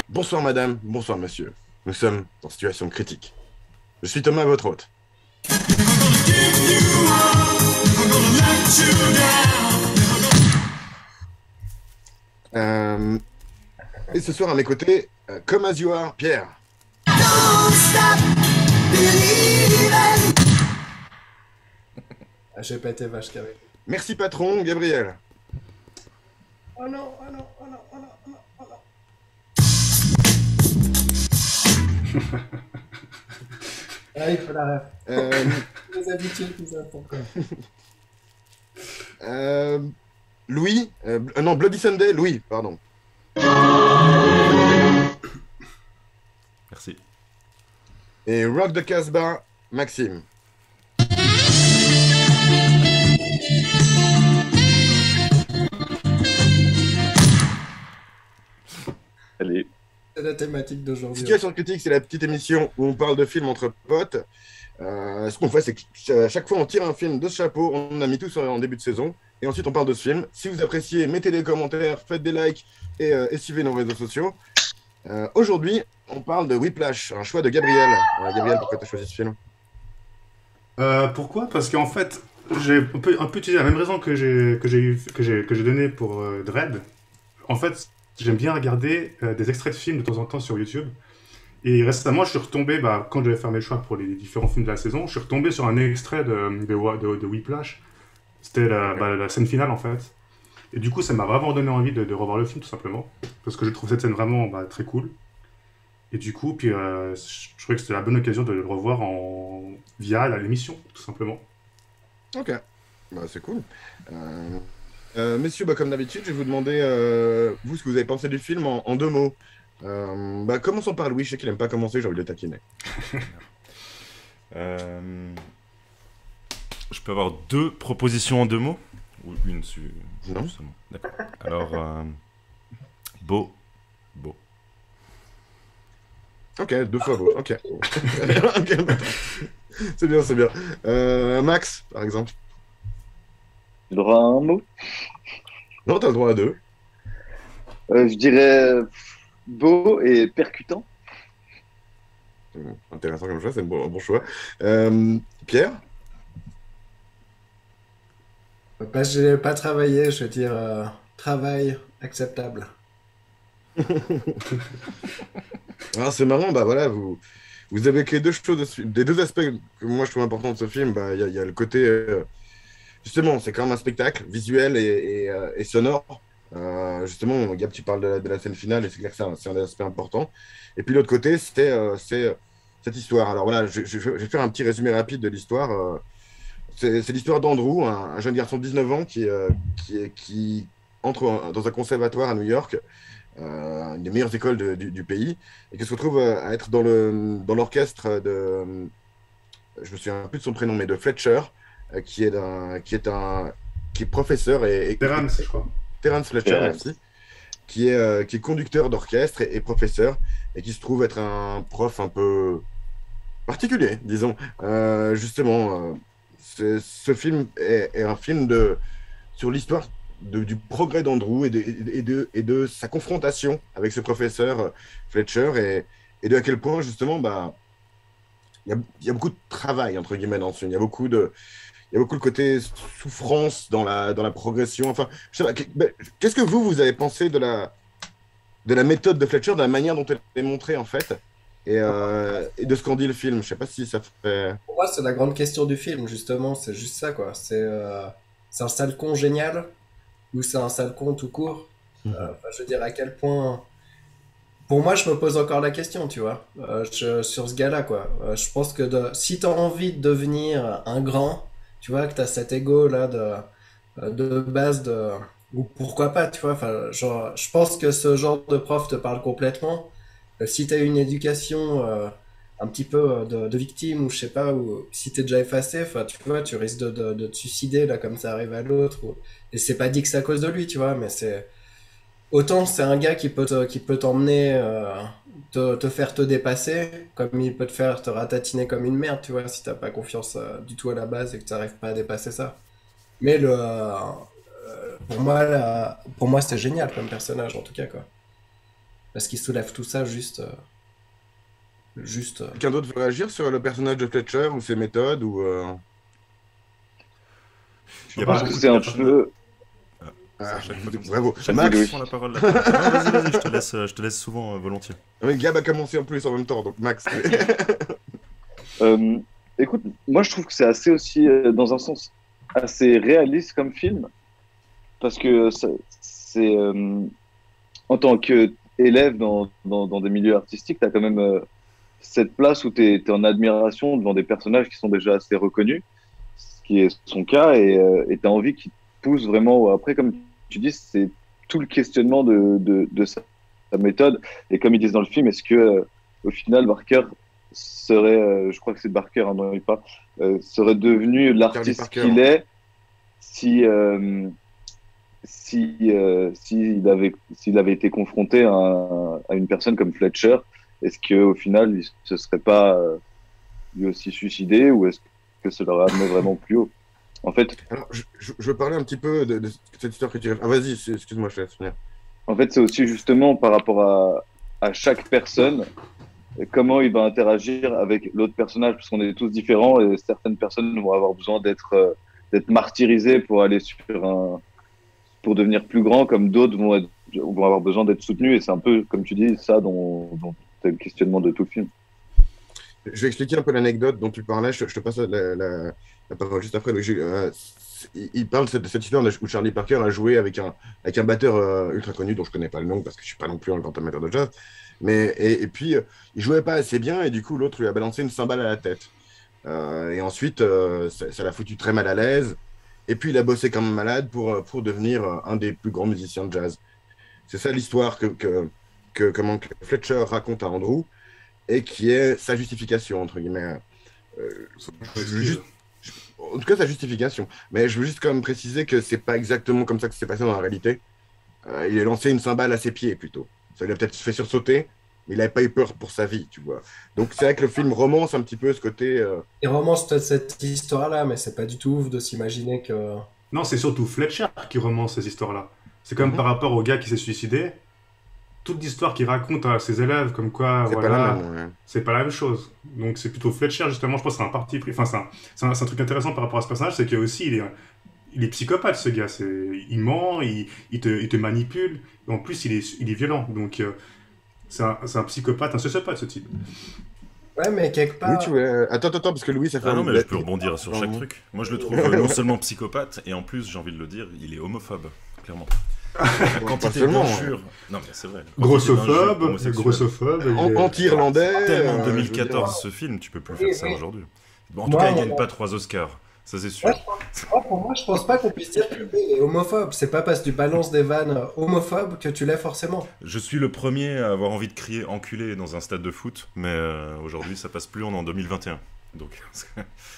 Bonsoir madame, bonsoir monsieur. Nous sommes en situation critique. Je suis Thomas, votre hôte. Et ce soir à mes côtés, comme as you are, Pierre. J'ai pas été vache carré. Merci patron, Gabriel. Oh non, oh non, oh non, oh non, oh non, oh non. Ah, il faut la rêve. Les habitudes nous attendent quoi. Louis, non, Bloody Sunday, Louis, pardon. Merci. Et Rock de Casbah, Maxime. Allez. C'est la thématique d'aujourd'hui. Situation critique, c'est la petite émission où on parle de films entre potes. Ce qu'on fait, c'est qu'à chaque fois, on tire un film de ce chapeau, on a mis tout en début de saison, et ensuite on parle de ce film. Si vous appréciez, mettez des commentaires, faites des likes et suivez nos réseaux sociaux. Aujourd'hui, on parle de Whiplash, un choix de Gabriel. Gabriel, pourquoi tu as choisi ce film? Pourquoi? Parce qu'en fait, j'ai un peu utilisé la même raison que j'ai donné pour Dredd. En fait, j'aime bien regarder des extraits de films de temps en temps sur YouTube. Et récemment, je suis retombé, quand j'avais fait mes choix pour les différents films de la saison, je suis retombé sur un extrait de Whiplash. C'était la scène finale, en fait. Et du coup, ça m'a vraiment donné envie de revoir le film, tout simplement. Parce que je trouve cette scène vraiment très cool. Et du coup, je trouvais que c'était la bonne occasion de le revoir via l'émission, tout simplement. Ok, c'est cool. Messieurs, comme d'habitude, je vais vous demander, vous, ce que vous avez pensé du film en 2 mots. Commençons par Louis, je sais qu'il n'aime pas commencer, j'ai envie de le taquiner. Je peux avoir 2 propositions en 2 mots? Ou une Non. Seulement. D'accord. Alors, beau. Ok, 2 fois beau, ok. Ok, c'est bien, c'est bien. Max, par exemple. Le droit à un mot. Non, t'as le droit à 2. Je dirais beau et percutant. Intéressant comme choix, c'est un bon choix. Pierre? Je n'ai pas travaillé, je veux dire travail acceptable. Alors c'est marrant, voilà, vous avez que les 2 choses, des 2 aspects que moi je trouve importants de ce film. Il y a le côté, justement, c'est quand même un spectacle visuel et sonore. Justement, Gab, tu parles de la scène finale et c'est clair que c'est un aspect important. Et puis l'autre côté, c'est cette histoire. Alors voilà, je vais faire un petit résumé rapide de l'histoire. C'est l'histoire d'Andrew, un jeune garçon de 19 ans qui entre dans un conservatoire à New York, une des meilleures écoles du pays, et qui se retrouve à être dans l'orchestre de, je me souviens plus de son prénom, mais de Fletcher, qui est professeur et Terrence, je crois. Terrence Fletcher, merci, qui est conducteur d'orchestre et professeur, et qui se trouve être un prof un peu particulier, disons. Justement, ce film est un film sur l'histoire du progrès d'Andrew et de sa confrontation avec ce professeur Fletcher, et de à quel point, justement, il y a beaucoup de travail, entre guillemets, dans ce film. Il y a beaucoup de côté souffrance dans la progression. Enfin, je sais pas, qu'est-ce que vous avez pensé de la méthode de Fletcher, de la manière dont elle est montrée, en fait, et de ce qu'en dit le film? Je sais pas si ça fait... Pour moi, c'est la grande question du film, justement, c'est juste ça, quoi. C'est un sale con génial ou c'est un sale con tout court? Je veux dire, à quel point... Pour moi, je me pose encore la question, tu vois, sur ce gars-là, quoi. Je pense que si t'as envie de devenir un grand, tu vois, que t'as cet ego-là de base ou pourquoi pas, tu vois, enfin, genre, je pense que ce genre de prof te parle complètement. Si t'as une éducation un petit peu de victime, ou je sais pas, ou si t'es déjà effacé, enfin, tu vois, tu risques de te suicider, là, comme ça arrive à l'autre. Et c'est pas dit que c'est à cause de lui, tu vois, mais autant c'est un gars qui peut t'emmener, te faire te dépasser, comme il peut te faire te ratatiner comme une merde, tu vois, si t'as pas confiance du tout à la base et que tu n'arrives pas à dépasser ça. Mais pour moi c'est génial comme personnage en tout cas, quoi. Parce qu'il soulève tout ça juste. Quelqu'un d'autre veut réagir sur le personnage de Fletcher ou ses méthodes ou Je Il y Je a pense pas pense que que beaucoup de c'est un personnes. peu. À chaque fois que bravo. chaque Max, fois oui. qu'ils font la parole. Là. Non, vas-y, je te laisse souvent volontiers. oui, Gab a commencé en plus en même temps, donc Max. Euh, Écoute, moi je trouve que c'est assez aussi, dans un sens, assez réaliste comme film, parce que c'est en tant qu'élève dans des milieux artistiques, tu as quand même cette place où tu es en admiration devant des personnages qui sont déjà assez reconnus, ce qui est son cas, et tu as envie qu'ils te poussent vraiment. Après, comme tu dis, c'est tout le questionnement de sa méthode, et comme ils disent dans le film, est-ce que au final, Barker serait, je crois que c'est Barker, hein, non, pas, serait devenu l'artiste Parker. qu'il est si, s'il avait été confronté à une personne comme Fletcher, est-ce qu'au final, il se serait pas lui aussi suicidé, ou est-ce que ça l'aurait amené vraiment plus haut? En fait, Alors, je veux parler un petit peu de cette histoire que tu... Ah, vas-y, excuse-moi, je te laisse finir. c'est aussi justement par rapport à chaque personne, comment il va interagir avec l'autre personnage, parce qu'on est tous différents, et certaines personnes vont avoir besoin d'être martyrisées pour aller pour devenir plus grand, comme d'autres vont avoir besoin d'être soutenus, et c'est un peu, comme tu dis, ça dont c'est le questionnement de tout le film. Je vais expliquer un peu l'anecdote dont tu parlais. Je te passe la parole juste après. Il parle de cette histoire où Charlie Parker a joué avec un batteur ultra connu dont je connais pas le nom parce que je suis pas non plus un grand amateur de jazz. Et puis, il jouait pas assez bien et du coup, l'autre lui a balancé une cymbale à la tête. Et ensuite, ça l'a foutu très mal à l'aise. Et puis, il a bossé comme un malade pour devenir un des plus grands musiciens de jazz. C'est ça l'histoire que Fletcher raconte à Andrew et qui est sa justification, entre guillemets. Je veux juste, en tout cas, sa justification. Mais je veux juste quand même préciser que c'est pas exactement comme ça que c'est passé dans la réalité. Il a lancé une cymbale à ses pieds, plutôt. Ça lui a peut-être fait sursauter, mais il n'avait pas eu peur pour sa vie, tu vois. Donc c'est vrai que le film romance un petit peu ce côté... Il romance toute cette histoire-là, mais c'est pas du tout ouf de s'imaginer que. Non, c'est surtout Fletcher qui romance ces histoires-là. C'est comme par rapport au gars qui s'est suicidé. Toute l'histoire qu'il raconte à ses élèves, comme quoi, C'est voilà, pas la même, ouais. c'est pas la même chose. Donc c'est plutôt Fletcher, justement, je pense que c'est un parti pris. Enfin, c'est un truc intéressant par rapport à ce personnage, c'est qu'aussi, il est psychopathe, ce gars. Il ment, il te manipule. Et en plus, il est violent. Donc, c'est un psychopathe, un sociopathe, ce type. Ouais, mais quelque Louis, part. tu voulais... Attends, parce que Louis, ça fait... Ah non, mais je peux rebondir sur chaque Pardon. truc. Moi, je le trouve non seulement psychopathe, et en plus, j'ai envie de le dire, il est homophobe, clairement. La Bon, quantité pas seulement. d'injures. Non, mais c'est vrai. La quantité d'injures Grossophobe, homosexuelles. grossophobe. Anti-irlandais... Tellement je veux 2014 dire, ce film, tu peux plus Oui, faire ça oui. aujourd'hui. Bon, en tout Moi, cas, il moi, gagne pas 3 Oscars, ça c'est sûr. pour moi, je pense pas qu'on puisse dire que le gars est homophobe. C'est pas parce que tu balances des vannes homophobes que tu l'es forcément. Je suis le premier à avoir envie de crier enculé dans un stade de foot, mais aujourd'hui ça passe plus, on est en 2021. Donc,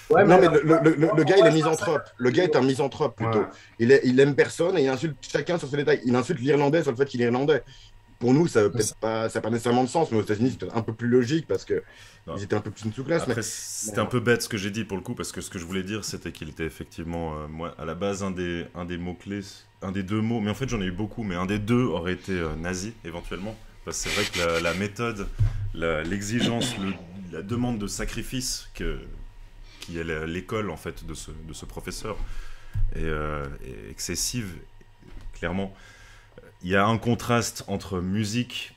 Ouais, Non, mais mais le gars, il est misanthrope. Le gars est un misanthrope, plutôt. Ouais. Il aime personne et il insulte chacun sur ses détails. Il insulte l'Irlandais sur le fait qu'il est Irlandais. Pour nous, ça n'a pas nécessairement de sens, mais aux États-Unis, c'est peut-être un peu plus logique parce qu'ils Non. étaient un peu plus une sous-classe. après, c'était un peu bête ce que j'ai dit pour le coup, parce que ce que je voulais dire, c'était qu'il était effectivement, moi, à la base, un des mots-clés, un des deux mots, mais en fait j'en ai eu beaucoup, mais un des deux aurait été nazi, éventuellement. Parce que c'est vrai que la méthode, l'exigence, la demande de sacrifice qui est l'école en fait de ce professeur est excessive, clairement. Il y a un contraste entre musique,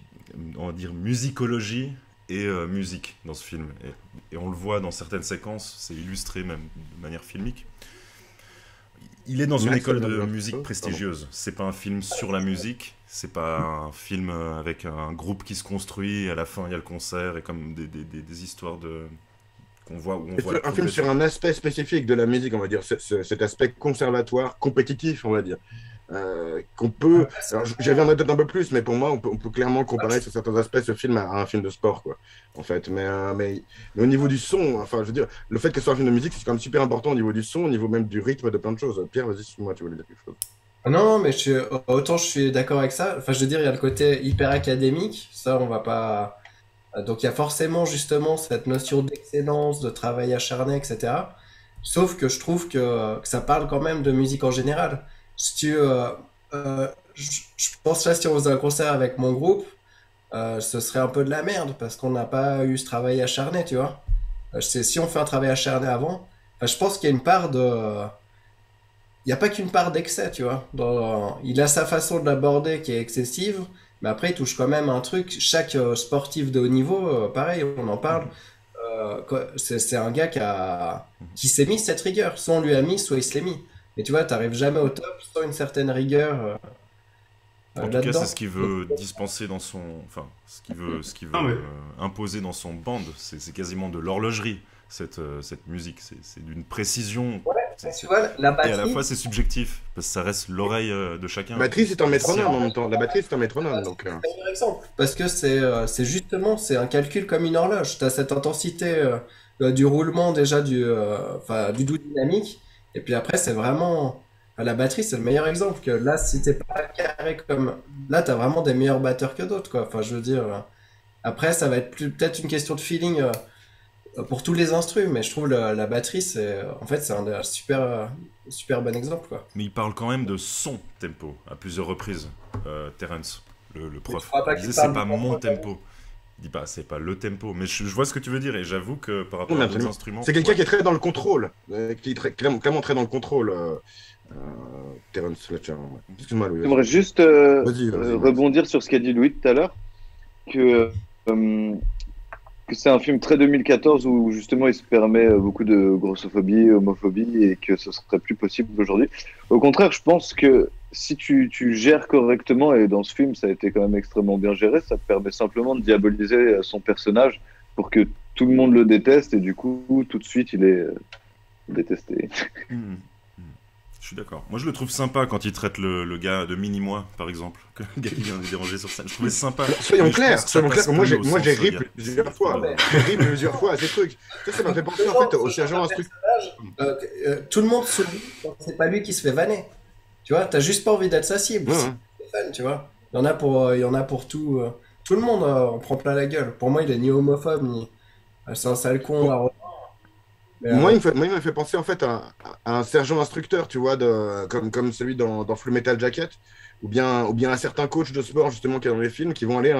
on va dire musicologie et musique dans ce film. Et on le voit dans certaines séquences, c'est illustré même de manière filmique. Il est dans une école de musique prestigieuse. C'est pas un film sur la musique, c'est pas un film avec un groupe qui se construit, et à la fin il y a le concert, et comme des histoires qu'on voit où on voit la Un film sur un aspect spécifique de la musique, on va dire, cet aspect conservatoire, compétitif, on va dire. Qu'on peut. Alors, j'y reviendrai peut-être un peu plus, mais pour moi, on peut clairement comparer sur certains aspects ce film à un film de sport, quoi. En fait, mais au niveau du son, enfin, je veux dire, le fait que ce soit un film de musique, c'est quand même super important au niveau du son, au niveau même du rythme de plein de choses. Pierre, vas-y, suis-moi, tu voulais dire quelque chose. Non, non, mais autant je suis d'accord avec ça. Enfin, je veux dire, il y a le côté hyper académique. Ça, on va pas. Donc, il y a forcément justement cette notion d'excellence, de travail acharné, etc. Sauf que je trouve que ça parle quand même de musique en général. Si tu, je pense là, si on faisait un concert avec mon groupe, ce serait un peu de la merde parce qu'on n'a pas eu ce travail acharné, tu vois. Si on fait un travail acharné avant, enfin, je pense qu'il y a une part de. Il n'y a pas qu'une part d'excès, tu vois. Il a sa façon de l'aborder qui est excessive, mais après, il touche quand même un truc. Chaque sportif de haut niveau, pareil, on en parle. C'est un gars qui s'est mis cette rigueur. Soit on lui a mis, soit il se l'est mis. Mais tu vois, t'arrives jamais au top sans une certaine rigueur En tout cas, là-dedans. c'est ce qu'il veut dispenser dans son. Enfin, ce qu'il veut Non, mais imposer dans son band. C'est quasiment de l'horlogerie, cette musique. C'est d'une précision. Mais tu vois, la Et à la batterie, fois, c'est subjectif, parce que ça reste l'oreille de chacun. La batterie, c'est un métronome Si- en même temps. La batterie, c'est un métronome, donc. c'est le meilleur exemple. Parce que c'est justement, c'est un calcul comme une horloge. Tu as cette intensité du roulement déjà enfin, du doux dynamique. Et puis après, c'est vraiment. Enfin, la batterie, c'est le meilleur exemple. Que là, si t'es pas carré comme. Là, tu as vraiment des meilleurs batteurs que d'autres, quoi. Enfin, je veux dire. Après, ça va être peut-être une question de feeling pour tous les instrus. Mais je trouve la batterie, en fait, c'est un super, super bon exemple, quoi. Mais il parle quand même de son tempo à plusieurs reprises, Terence, le Mais tu prof. crois pas Il qu'il disait parle c'est pas du mon tempo. tempo. Il dit pas c'est pas le tempo. Mais je vois ce que tu veux dire et j'avoue que par Non, rapport mais à d'autres absolument. instruments, C'est quelqu'un ouais. qui est très dans le contrôle, qui est clairement très dans le contrôle. Euh, Terence Fletcher. Ouais. Excuse-moi, Louis. J'aimerais juste Vas-y. rebondir sur ce qu'a dit Louis tout à l'heure, que, euh, que c'est un film très 2014 où justement il se permet beaucoup de grossophobie, homophobie et que ce serait plus possible aujourd'hui. Au contraire, je pense que si tu gères correctement, et dans ce film ça a été quand même extrêmement bien géré, ça te permet simplement de diaboliser son personnage pour que tout le monde le déteste et du coup tout de suite il est détesté. Hmm. Hmm. Je suis d'accord. Moi je le trouve sympa quand il traite le gars de mini-moi, par exemple. Que le gars qui vient de déranger sur scène. Je trouvais sympa. Soyons Mais je clairs, pense que ça passe Moi, plus au moi, sens j'ai ri gars. plusieurs fois. Non, mais J'ai ri plusieurs fois à ces trucs. Ça m'a fait penser en fait au sergent instructeur. tout le monde sourit quand c'est pas lui qui se fait vanner. Tu vois, t'as juste pas envie d'être sa cible. Ouais, Si ouais. t'es fan, tu vois. Il y en a pour tout. Tout le monde en prend plein la gueule. Pour moi, il est ni homophobe, ni. C'est un sale con. Bon, Mais, moi, il m'a fait penser en fait à un sergent instructeur, tu vois, comme celui dans Full Metal Jacket, ou bien un certain coach de sport justement qui est dans les films, qui vont aller,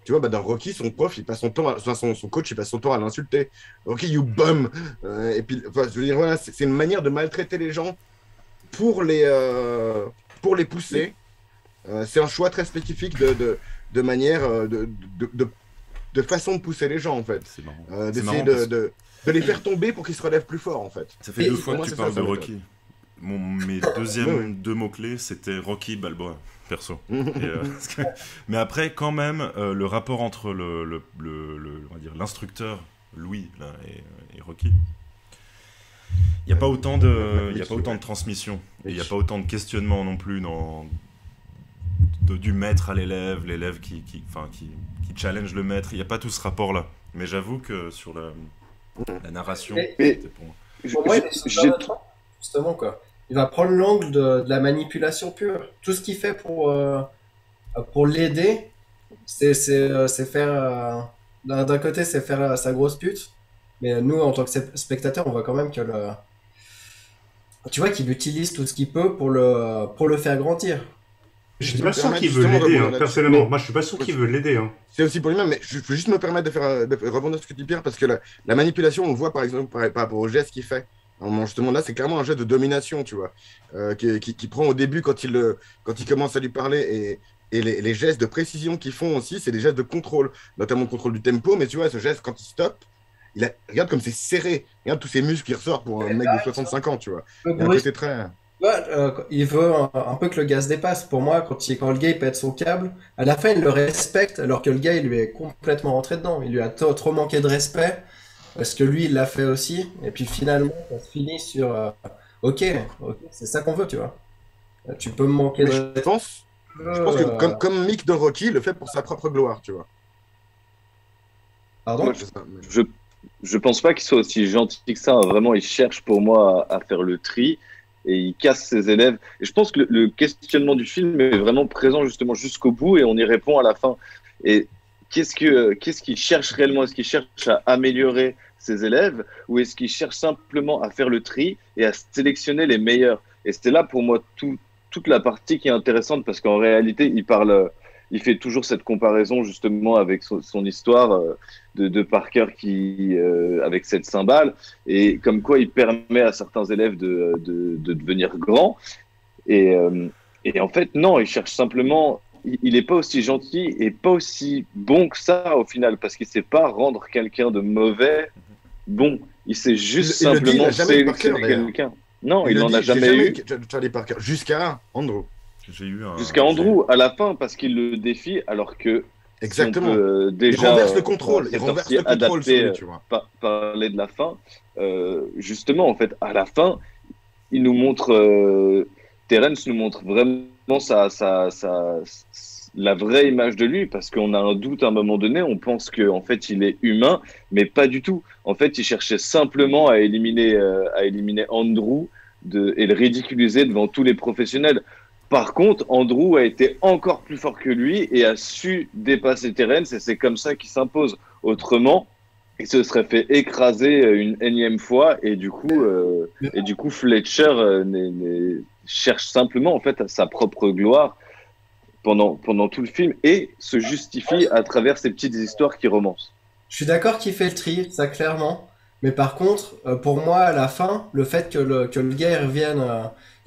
tu vois, bah, dans Rocky, son prof, il passe son temps, enfin, son coach, il passe son temps à l'insulter. Rocky, you bum. Et puis, enfin, je veux dire, voilà, c'est une manière de maltraiter les gens pour pour les pousser. C'est un choix très spécifique de manière, de façon de pousser les gens, en fait. C'est marrant. C'est D'essayer marrant parce que de les faire tomber pour qu'ils se relèvent plus fort, en fait. ça fait Et deux pour fois que moi, tu c'est parles ça, de ça Rocky. Mes Ouais, deuxièmes deux mots-clés, c'était Rocky Balboa, perso. ouais. Parce que- Mais après, quand même, le rapport entre on va dire, l'instructeur, Louis, là, et Rocky, il n'y a pas autant il y a pas autant de transmission. Et il n'y a pas autant de questionnement non plus du maître à l'élève enfin, qui challenge le maître. Il n'y a pas tout ce rapport-là. Mais j'avoue que sur la narration, Et- Mais c'était pour moi. pour moi, il est j'ai super neutre, justement, quoi. Il va prendre l'angle de la manipulation pure. Tout ce qu'il fait pour l'aider, c'est faire. D'un côté, c'est faire sa grosse pute. Mais nous, en tant que spectateurs, on voit quand même que tu vois qu'il utilise tout ce qu'il peut pour le faire grandir. je Si suis tu pas me sûr permets qu'il veut justement de l'aider, rebondir hein, là-dessus. personnellement. Moi, je suis pas sûr qu'il veut l'aider. Hein. C'est aussi pour lui-même, mais je peux juste me permettre de rebondir sur ce que tu dis, Pierre, parce que la manipulation, on le voit par exemple par rapport au geste qu'il fait. À un moment, justement, là, c'est clairement un geste de domination, tu vois, qui prend au début quand quand il commence à lui parler, et les gestes de précision qu'ils font aussi, c'est des gestes de contrôle, notamment le contrôle du tempo, mais tu vois, ce geste, quand il stoppe, regarde comme c'est serré, regarde tous ces muscles qui ressortent pour un mec de 65 ans, tu vois. Le Il y a un bruit, côté très... ouais, il veut un peu que le gars se dépasse. Pour moi, quand le gars il pète son câble, à la fin il le respecte alors que le gars il lui est complètement rentré dedans. Il lui a trop manqué de respect parce que lui il l'a fait aussi. Et puis finalement, ça se finit sur ok, c'est ça qu'on veut, tu vois. Tu peux me manquer Mais de je respect. pense que comme Mick de Rocky le fait pour sa propre gloire, tu vois. Pardon? Moi, C'est ça, mais- je pense pas qu'il soit aussi gentil que ça. Vraiment, il cherche pour moi à faire le tri. et il casse ses élèves. Et je pense que le questionnement du film est vraiment présent justement jusqu'au bout et on y répond à la fin. Et qu'est-ce qu'il cherche réellement? Est-ce qu'il cherche à améliorer ses élèves ou est-ce qu'il cherche simplement à faire le tri et à sélectionner les meilleurs? Et c'était là pour moi toute la partie qui est intéressante parce qu'en réalité, il fait toujours cette comparaison justement avec son histoire de Parker avec cette cymbale et comme quoi il permet à certains élèves de devenir grands. Et en fait, non, il cherche simplement, il n'est pas aussi gentil et pas aussi bon que ça au final parce qu'il ne sait pas rendre quelqu'un de mauvais bon. Il sait juste Il le dit, il simplement n'a jamais eu sélectionner Parker, d'ailleurs. quelqu'un. Non, il le n'en dit, a j'ai jamais eu. Charlie Parker, jusqu'à Andrew. J'ai eu un. Jusqu'à Andrew à la fin parce qu'il le défie alors que Exactement. si on peut, Il déjà renverse le contrôle, cette il renverse heure-ci le contrôle sur adapter, lui, tu vois. parler de la fin, justement en fait à la fin il nous montre Terence nous montre vraiment la vraie image de lui parce qu'on a un doute à un moment donné, on pense que en fait il est humain mais pas du tout. En fait il cherchait simplement à éliminer Andrew et le ridiculiser devant tous les professionnels. Par contre, Andrew a été encore plus fort que lui et a su dépasser Terence et c'est comme ça qu'il s'impose. Autrement, il se serait fait écraser une énième fois et du coup Fletcher cherche simplement en fait sa propre gloire pendant tout le film et se justifie à travers ces petites histoires qui romancent. Je suis d'accord qu'il fait le tri, ça clairement. Mais par contre, pour moi, à la fin, le fait que le gars il revienne,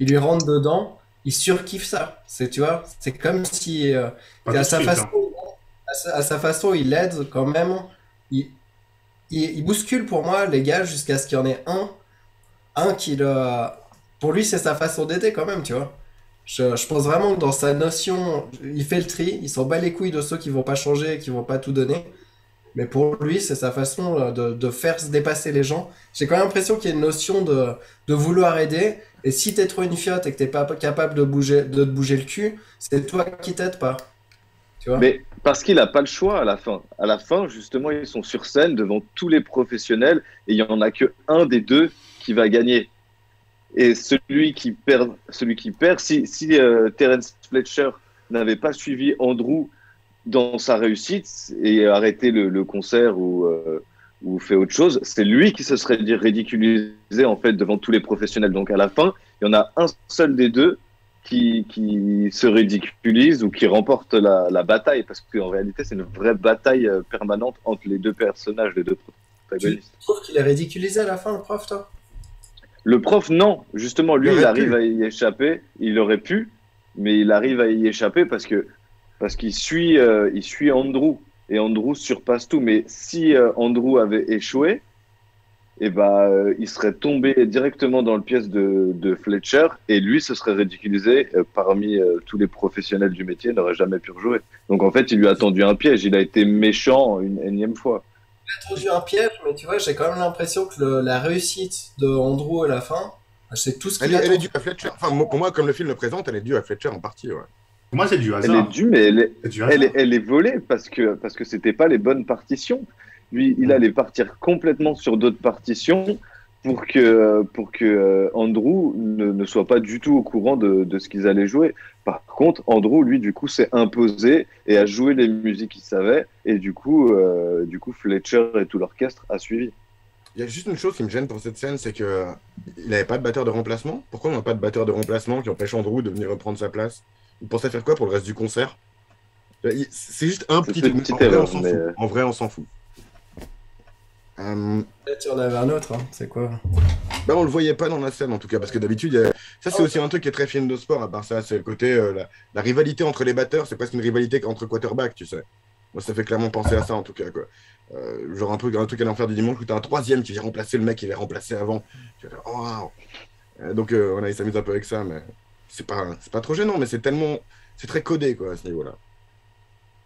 il lui rentre dedans, il surkiffe ça. Tu vois, c'est comme si Pas tout à de sa suite, façon, hein. à sa façon, il l'aide quand même. Il, il bouscule pour moi les gars jusqu'à ce qu'il y en ait un qui le. Pour lui, c'est sa façon d'aider quand même, tu vois. Je pense vraiment que dans sa notion, il fait le tri, il s'en bat les couilles de ceux qui vont pas changer, qui vont pas tout donner. Mais pour lui, c'est sa façon de faire se dépasser les gens. J'ai quand même l'impression qu'il y a une notion de vouloir aider. Et si t'es trop une fiotte et que t'es pas capable de te bouger le cul, c'est toi qui t'aides pas. Tu vois? Mais parce qu'il n'a pas le choix à la fin. À la fin, justement, ils sont sur scène devant tous les professionnels et il n'y en a que un des deux qui va gagner. Et celui qui perd, si Terence Fletcher n'avait pas suivi Andrew dans sa réussite et arrêté le concert ou fait autre chose, c'est lui qui se serait ridiculisé en fait devant tous les professionnels. Donc à la fin, il y en a un seul des deux qui se ridiculise ou qui remporte la bataille parce qu'en réalité, c'est une vraie bataille permanente entre les deux personnages, les deux protagonistes. Tu trouves qu'il est ridiculisé à la fin, le prof, toi? Le prof, non. Justement, lui, il arrive à y échapper. Il aurait pu, mais il arrive à y échapper parce qu'il suit Andrew. Et Andrew surpasse tout. Mais si Andrew avait échoué, eh ben, il serait tombé directement dans le piège de Fletcher. Et lui, se serait ridiculisé parmi tous les professionnels du métier, n'aurait jamais pu rejouer. Donc en fait, il lui a tendu un piège. Il a été méchant une énième fois. J'ai tendu un piège, mais tu vois, j'ai quand même l'impression que la réussite de Andrew à la fin, c'est tout ce qu'il Elle attend. est due à Fletcher. Enfin, pour moi, comme le film le présente, elle est due à Fletcher en partie, ouais. Pour moi, c'est du Elle est hasard. due, mais C'est du hasard. elle est volée parce que c'était pas les bonnes partitions. Lui, il allait partir complètement sur d'autres partitions pour que Andrew ne soit pas du tout au courant de ce qu'ils allaient jouer. Par contre, Andrew, lui, du coup, s'est imposé et a joué les musiques qu'il savait. Et du coup, Fletcher et tout l'orchestre a suivi. Il y a juste une chose qui me gêne pour cette scène, c'est que il n'avait pas de batteur de remplacement. Pourquoi on n'a pas de batteur de remplacement qui empêche Andrew de venir reprendre sa place? Il pensait faire quoi pour le reste du concert? C'est juste un petit C'est truc. une petite En vrai, erreur, on s'en mais- fout. En vrai, on s'en fout. Peut-être qu'il y en avait un autre, hein. C'est quoi? Ben, on le voyait pas dans la scène en tout cas, parce que d'habitude, ça c'est aussi un truc qui est très film de sport, à part ça, c'est le côté, la rivalité entre les batteurs, c'est presque une rivalité entre quarterbacks, tu sais. Moi ça fait clairement penser à ça en tout cas, quoi. Genre un truc à l'enfer du dimanche où t'as un troisième qui vient remplacer le mec qui l'avait remplacé avant. Tu vas faire, oh, wow. Donc voilà, ils s'amusent un peu avec ça, mais c'est pas trop gênant, mais c'est très codé quoi à ce niveau-là.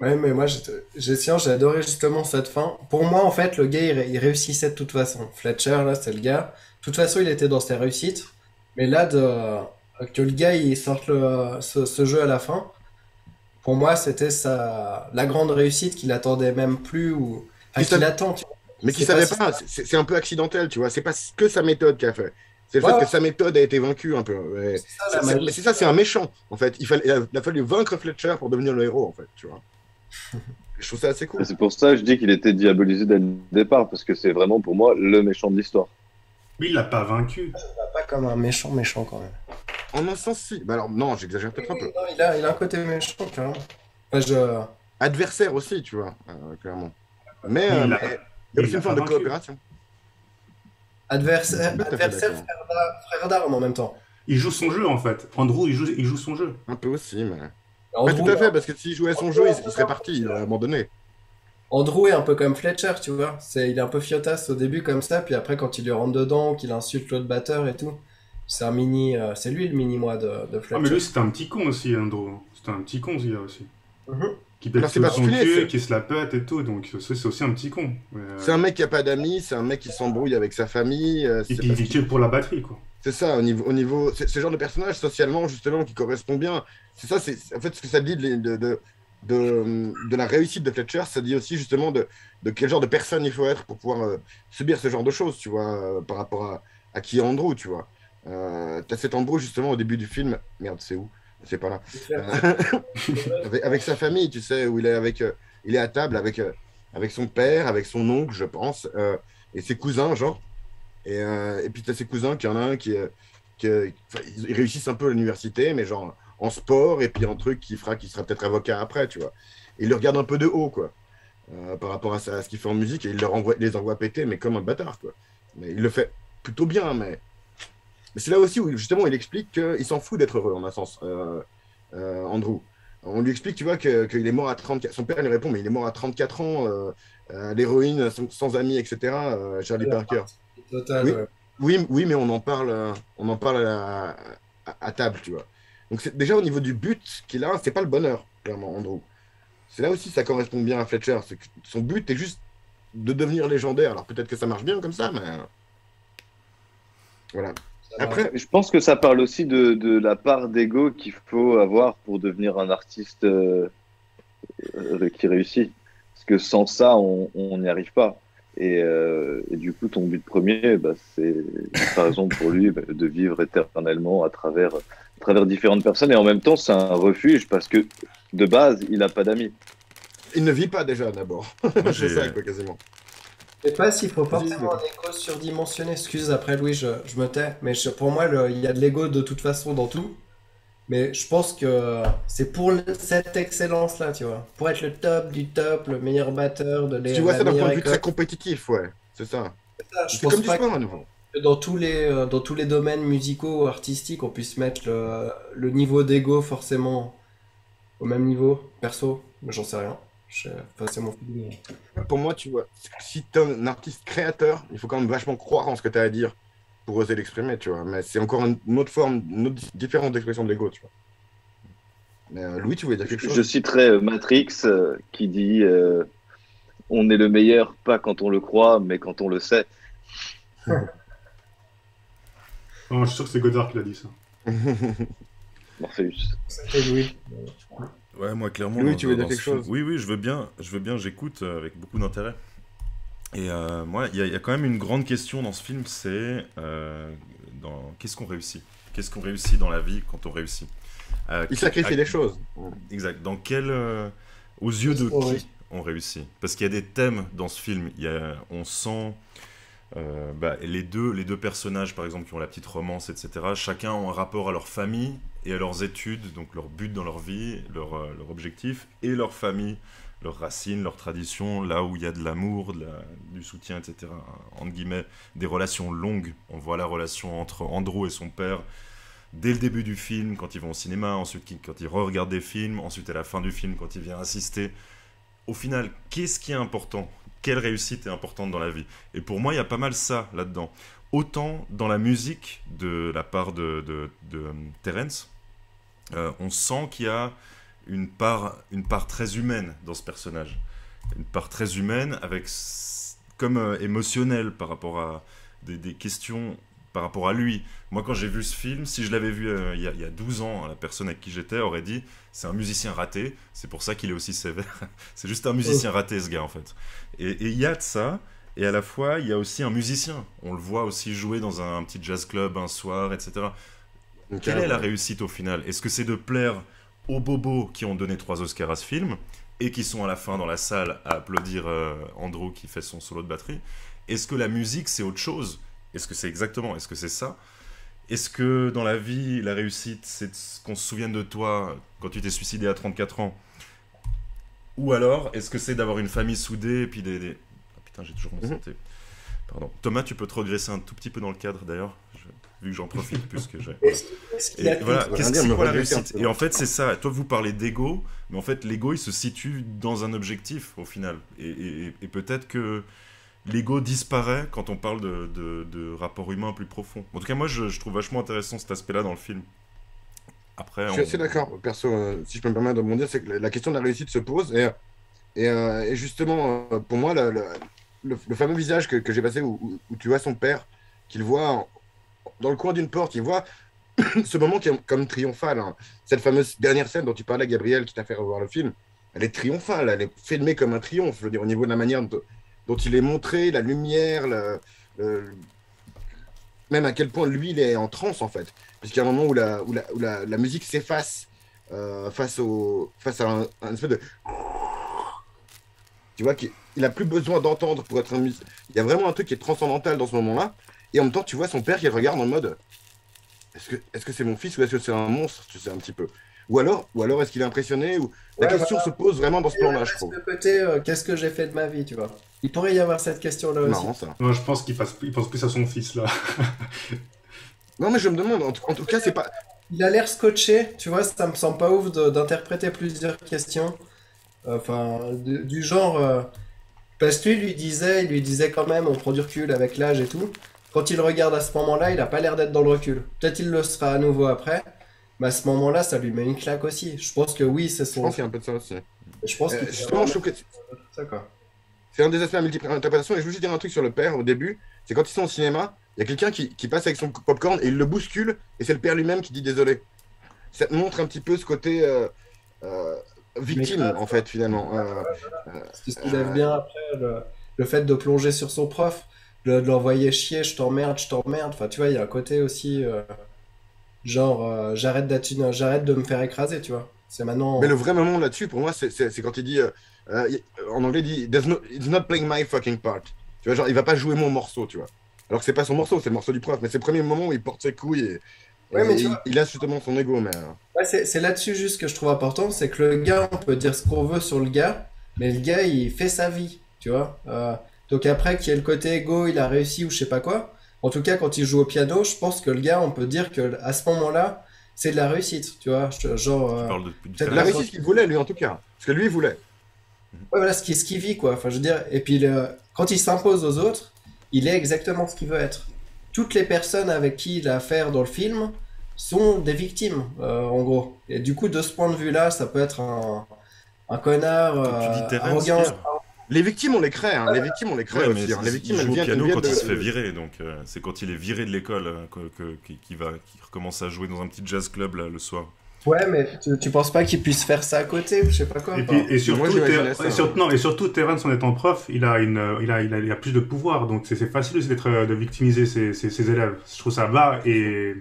Ouais, mais moi, j'ai adoré justement cette fin. Pour moi, en fait, le gars, il réussissait de toute façon. Fletcher, là, c'est le gars. De toute façon, il était dans ses réussites. Mais là, que le gars, il sorte ce jeu à la fin, pour moi, c'était la grande réussite qu'il attendait même plus ou Qui qu'il savait- attend, tu vois. Mais qui C'est pas savait si- pas, c'est un peu accidentel, tu vois, c'est pas que sa méthode qui a fait. C'est le Ouais, fait ouais, que sa méthode a été vachue un peu. Ouais. c'est ça la Mais magie. c'est ça, c'est un méchant, en fait. Il a fallu vaincre Fletcher pour devenir le héros, en fait, tu vois. Je trouve ça assez Et cool. c'est pour ça que je dis qu'il était diabolisé dès le départ, parce que c'est vraiment pour moi le méchant de l'histoire. Mais il l'a pas vaincu. Pas comme un méchant méchant quand même. En un sens, si. Bah alors, non, j'exagère Oui, peut-être un oui, peu. non, il a un côté méchant, carrément. Enfin, je... Adversaire aussi, tu vois, clairement. Mais Mais mais il y a il aussi l'a une forme pas de vaincu. coopération. Adversaire, Tout à fait adversaire d'accord. frère d'armes en même temps. Il joue son jeu en fait. Andrew, il joue son jeu. Un peu aussi, mais. Pas tout Andrew, à fait, parce que s'il jouait son jeu, il serait parti, il aurait abandonné. Andrew est un peu comme Fletcher, tu vois. Il est un peu fiotasse au début comme ça, puis après quand il lui rentre dedans, qu'il insulte l'autre batteur et tout, c'est un mini, c'est lui le mini moi de Ah, mais Fletcher. lui, c'était un petit con aussi, Andrew. C'était un petit con, ce gars aussi. Mhm. Qui pète Alors, c'est tout pas son particulier, cul, c'est- qui se la pète et tout. Donc, c'est aussi un petit con. Mais, C'est un mec qui a pas d'amis, c'est un mec qui s'embrouille avec sa famille. Et C'est puis, il parce vit que pour la batterie, quoi. c'est ça, c'est ce genre de personnage socialement, justement, qui correspond bien. C'est ça, c'est en fait ce que ça dit de la réussite de Fletcher, ça dit aussi justement de quel genre de personne il faut être pour pouvoir subir ce genre de choses, tu vois, par rapport à qui est Andrew, tu vois. T'as cet Andrew, justement, au début du film, merde, c'est où? C'est pas là. Avec sa famille, tu sais, où il est à table avec son père, avec son oncle, je pense, et ses cousins, genre. Et puis, tu as ses cousins, qu'il y en a un enfin, ils réussissent un peu à l'université, mais genre en sport, et puis un truc qui sera peut-être avocat après, tu vois. Et il le regarde un peu de haut, quoi, par rapport à ce qu'il fait en musique, et les envoie péter, mais comme un bâtard, quoi. Mais il le fait plutôt bien, mais c'est là aussi où, justement, il explique qu'il s'en fout d'être heureux, en un sens, Andrew. On lui explique, tu vois, qu'il est mort à 34. Son père lui répond, mais il est mort à 34 ans, à l'héroïne, sans amis, etc., Charlie Parker. Total, Oui, ouais. oui, mais on en parle à table, tu vois. Donc déjà au niveau du but qu'il a, c'est pas le bonheur, clairement, Andrew. C'est là aussi ça correspond bien à Fletcher, c'est que son but est juste de devenir légendaire. Alors peut-être que ça marche bien comme ça, mais voilà. Ça marche. Après, Je pense que ça parle aussi de la part d'ego qu'il faut avoir pour devenir un artiste qui réussit. Parce que sans ça, on n'y arrive pas. Et du coup, ton but premier, bah, c'est par exemple pour lui bah, de vivre éternellement à travers différentes personnes. Et en même temps, c'est un refuge parce que de base, il n'a pas d'amis. il ne vit pas déjà d'abord. Moi, C'est j'ai- ça, quoi, quasiment. Je sais pas s'il faut Vas-y, forcément un ego surdimensionné. Excuse, après Louis, je me tais. Mais pour moi, il y a de l'ego de toute façon dans tout. Mais je pense que c'est pour cette excellence-là, tu vois. Pour être le top du top, le meilleur batteur de Tu vois la ça d'un point meilleure de vue très école. compétitif, ouais. C'est ça. Je C'est comme pense du pas sport à nouveau. que dans tous les domaines musicaux ou artistiques, on puisse mettre le niveau d'ego forcément au même niveau. Perso, mais j'en sais rien. Enfin, c'est mon feeling. Pour moi, tu vois, si tu es un artiste créateur, il faut quand même vachement croire en ce que tu as à dire pour oser l'exprimer, tu vois. Mais c'est encore une autre forme, une autre différente d'expression de l'ego, tu vois. Mais Louis, tu voulais dire quelque Je chose? citerai Matrix qui dit on est le meilleur pas quand on le croit, mais quand on le sait. Non, je suis sûr que c'est Godard qui l'a dit ça. Morpheus. C'était Louis. Ouais, moi clairement. Louis, dans- tu veux dans dire quelque ce film- chose? Oui, oui, je veux bien, j'écoute avec beaucoup d'intérêt. Et moi, il y a quand même une grande question dans ce film, c'est qu'est-ce qu'on réussit? Qu'est-ce qu'on réussit dans la vie quand on réussit? Il sacrifie des choses. Exact. Aux yeux de Oh, qui oui. on réussit? Parce qu'il y a des thèmes dans ce film. On sent les deux personnages, par exemple, qui ont la petite romance, etc. Chacun ont un rapport à leur famille et à leurs études, donc leur but dans leur vie, leur objectif, et leur famille, leurs racines, leurs traditions, là où il y a de l'amour, du soutien, etc. Entre guillemets, des relations longues. On voit la relation entre Andrew et son père dès le début du film, quand ils vont au cinéma, ensuite quand ils re-regardent des films, ensuite à la fin du film, quand il vient assister. Au final, qu'est-ce qui est important? Quelle réussite est importante dans la vie? Et pour moi, il y a pas mal ça là-dedans. Autant dans la musique de la part de Terence, on sent qu'il y a une part très humaine dans ce personnage. Une part très humaine, comme émotionnelle par rapport à des questions par rapport à lui. Moi, quand j'ai vu ce film, si je l'avais vu il y a 12 ans, la personne avec qui j'étais aurait dit c'est un musicien raté, c'est pour ça qu'il est aussi sévère. C'est juste un musicien raté, ce gars, en fait. Et il y a de ça, et à la fois, il y a aussi un musicien. On le voit aussi jouer dans un petit jazz club un soir, etc. Quelle est la réussite au final? Est-ce que c'est de plaire aux bobos qui ont donné 3 Oscars à ce film et qui sont à la fin dans la salle à applaudir Andrew qui fait son solo de batterie? Est-ce que la musique, c'est autre chose? Est-ce que c'est ça? Est-ce que dans la vie, la réussite, c'est qu'on se souvienne de toi quand tu t'es suicidé à 34 ans? Ou alors, est-ce que c'est d'avoir une famille soudée et puis Ah putain, j'ai toujours mon santé. Pardon. Thomas, tu peux te regresser un tout petit peu dans le cadre d'ailleurs, vu que j'en profite plus que j'ai. Et voilà, c'est quoi la réussite? Et en fait, c'est ça. Toi, vous parlez d'ego, mais en fait, l'ego, il se situe dans un objectif au final. Et peut-être que l'ego disparaît quand on parle de rapports humains plus profonds. En tout cas, moi, je trouve vachement intéressant cet aspect-là dans le film. Après, Je suis assez d'accord, perso, si je peux me permettre de rebondir, c'est que la question de la réussite se pose. Et justement, pour moi, le fameux visage que j'ai passé où tu vois son père, qu'il voit dans le coin d'une porte, il voit ce moment qui est comme triomphal. Hein. Cette fameuse dernière scène dont tu parlais, Gabriel, qui t'a fait revoir le film, elle est triomphale, elle est filmée comme un triomphe, je veux dire, au niveau de la manière dont il est montré, la lumière, même à quel point lui, il est en transe, en fait. Puisqu'il y a un moment où la musique s'efface face à un espèce de... Tu vois, qu'il n'a plus besoin d'entendre pour être un musicien. Il y a vraiment un truc qui est transcendantal dans ce moment-là. Et en même temps, tu vois son père qui regarde en mode est-ce que c'est mon fils ou est-ce que c'est un monstre? Tu sais, un petit peu. Ou alors est-ce qu'il est impressionné ou... La question se pose vraiment dans ce plan-là, je trouve. Le côté, qu'est-ce que j'ai fait de ma vie, tu vois. Il pourrait y avoir cette question-là aussi. Marrant, ça. Moi, je pense qu'il pense plus à son fils, là. Non, mais je me demande, en tout cas, c'est pas... Il a l'air scotché, tu vois, ça me semble pas ouf d'interpréter plusieurs questions. Enfin, du genre... parce que il lui disait quand même, on prend du recul avec l'âge et tout. Quand il regarde à ce moment-là, il a pas l'air d'être dans le recul. Peut-être il le sera à nouveau après, mais à ce moment-là, ça lui met une claque aussi. Je pense que oui, c'est Je son... pense qu'il y a un peu de ça aussi. Je pense qu'il Justement, je trouve que ça, quoi. c'est un des aspects à multiples interprétations. Et je veux juste dire un truc sur le père au début. C'est quand ils sont au cinéma, il y a quelqu'un qui passe avec son popcorn et il le bouscule. Et c'est le père lui-même qui dit désolé. Ça te montre un petit peu ce côté victime, grave, en fait, finalement. C'est ce qu'il aime bien après, le fait de plonger sur son prof, de l'envoyer chier, je t'emmerde. Enfin, tu vois, il y a un côté aussi, genre, j'arrête de me faire écraser, tu vois. C'est maintenant... Mais le vrai moment là-dessus, pour moi, c'est quand il dit, en anglais, il dit, It's not playing my fucking part. Tu vois, genre, il va pas jouer mon morceau, tu vois. Alors que c'est pas son morceau, c'est le morceau du prof. Mais c'est le premier moment où il porte ses couilles et Ouais, mais tu il, vois, il a justement son ego. Mais ouais, c'est là-dessus juste que je trouve important, c'est que le gars, on peut dire ce qu'on veut sur le gars, mais le gars, il fait sa vie, tu vois. Donc après, qu'il y ait le côté égo, il a réussi ou je sais pas quoi. En tout cas, quand il joue au piano, je pense que le gars, on peut dire que à ce moment-là, c'est de la réussite, tu vois. Genre, Tu parles du c'est de la la réussite qu'il voulait, lui, en tout cas. Parce que lui, il voulait. ouais, voilà ce qu'il vit, quoi. Enfin, je veux dire, et puis quand il s'impose aux autres, il est exactement ce qu'il veut être. Toutes les personnes avec qui il a affaire dans le film sont des victimes, en gros. Et du coup, de ce point de vue-là, ça peut être un connard Tu dis Terrence, arrogant. Pierre. Les victimes, on les crée. Hein. Les victimes, on les crée Ouais, mais aussi. Hein. Les victimes, il elles joue au viennent, piano elles quand viennent il se fait de... virer, donc c'est quand il est viré de l'école qu'il recommence à jouer dans un petit jazz club là, le soir. Ouais, mais tu penses pas qu'il puisse faire ça à côté, ou je sais pas quoi. Et, enfin. puis, et surtout, Moi, j'imaginais ça, non, et surtout, Terrence, en étant prof, il a plus de pouvoir, donc c'est facile aussi de victimiser ses élèves. Je trouve ça bas et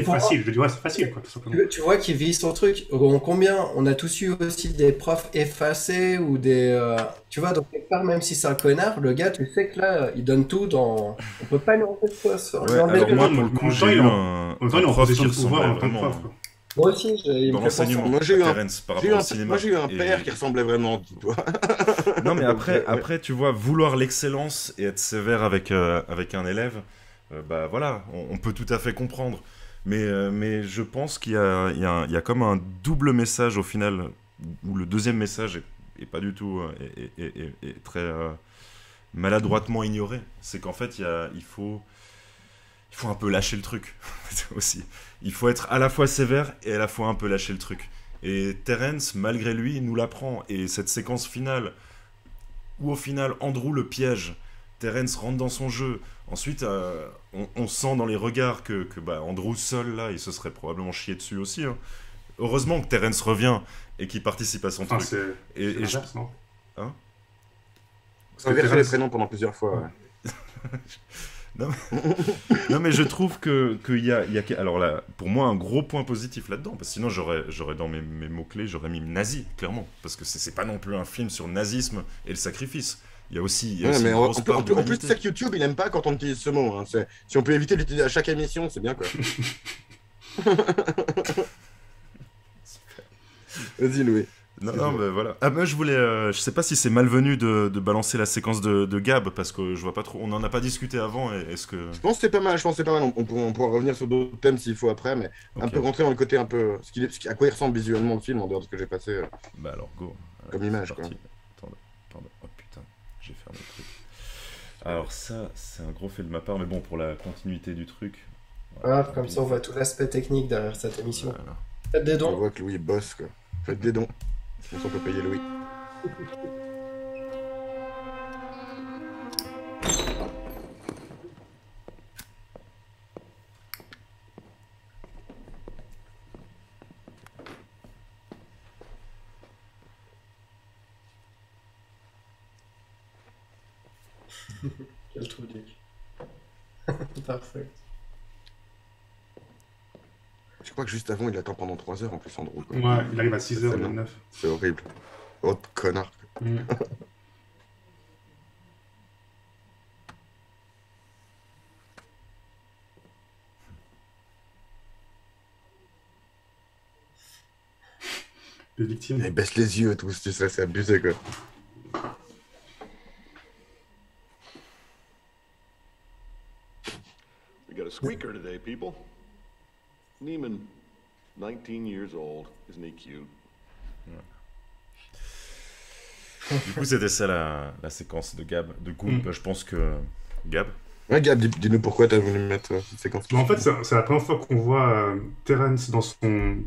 pour facile. Je dis, ouais, c'est facile, quoi, tout simplement. Tu vois qu'il vit son truc. Combien on a tous eu aussi des profs effacés ou des. Tu vois, donc quelque part, même si c'est un connard, le gars, tu sais que là, il donne tout dans. On peut pas lui enlever de quoi. Ouais, alors moi, pour le coup, j'ai eu un En même temps, il est en prof position qui de pouvoir en ressemblait tant que vraiment prof, quoi. Moi aussi, il dans me fait penser. l'enseignement. Moi, j'ai eu un- Terrence par J'ai eu rapport un, au cinéma. moi, j'ai eu un Et- père qui ressemblait vraiment, dis-toi. Non, mais Donc, après, tu vois, vouloir l'excellence et être sévère avec un élève, bah voilà, on peut tout à fait comprendre. Mais je pense qu'il y a comme un double message au final, où le deuxième message est pas du tout est très maladroitement ignoré. C'est qu'en fait, il faut un peu lâcher le truc aussi. Il faut être à la fois sévère et à la fois un peu lâcher le truc. Et Terrence, malgré lui, nous l'apprend. Et cette séquence finale, où au final, Andrew le piège, Terrence rentre dans son jeu. Ensuite, on sent dans les regards que Andrew seul, là, il se serait probablement chié dessus aussi. Hein. Heureusement que Terrence revient et qu'il participe à son Enfin, truc. c'est Et je... l'inverse, non? Hein? Parce que Inverser les Terrence- prénoms pendant plusieurs fois. Ouais. Non, mais je trouve qu'il y a, alors là, pour moi, un gros point positif là-dedans, parce que sinon j'aurais dans mes mots-clés, j'aurais mis nazi, clairement, parce que c'est pas non plus un film sur le nazisme et le sacrifice. Il y a aussi, Ouais, mais une en grosse part plus, c'est d'humanité. ça que YouTube, il aime pas quand on utilise ce mot. Hein. Si on peut éviter de l'utiliser à chaque émission, c'est bien quoi. Vas-y, Louis. Non, mais voilà. Ah, moi, je voulais. Je sais pas si c'est malvenu de balancer la séquence de Gab, parce que je vois pas trop. On en a pas discuté avant, et est-ce que. Je pense que c'est pas mal. Je pense que c'est pas mal. On pourra revenir sur d'autres thèmes s'il faut après, mais un Ok. peu rentrer dans le côté un peu à quoi il ressemble visuellement le film en dehors de ce que j'ai passé. Bah alors, go. Comme c'est image, parti. Attendez. Oh putain, j'ai fermé le truc. Alors, ça, c'est un gros fait de ma part, mais bon, pour la continuité du truc. Ah, comme ça, on voit tout l'aspect technique derrière cette émission. Voilà. Faites des On dons. voit que Louis bosse quoi. Faites des dons. Sinon, on peut payer Louis. Quel trou du Parfait. Je crois que juste avant, il attend pendant 3 heures en plus, Andrew. Quoi. Ouais, il arrive à C'est 6h29. C'est horrible. Oh, connard. Mm. Les victimes. Il baisse les yeux, tout, c'est abusé quoi. We got a squeaker today, people. Neiman, 19 years old. Isn't he cute? Du coup, c'était ça la séquence de Gab. Du coup, bah, je pense que. Gab. Ouais, Gab, dis-nous pourquoi t'as voulu mettre cette séquence. Mais en fait, c'est la première fois qu'on voit Terrence dans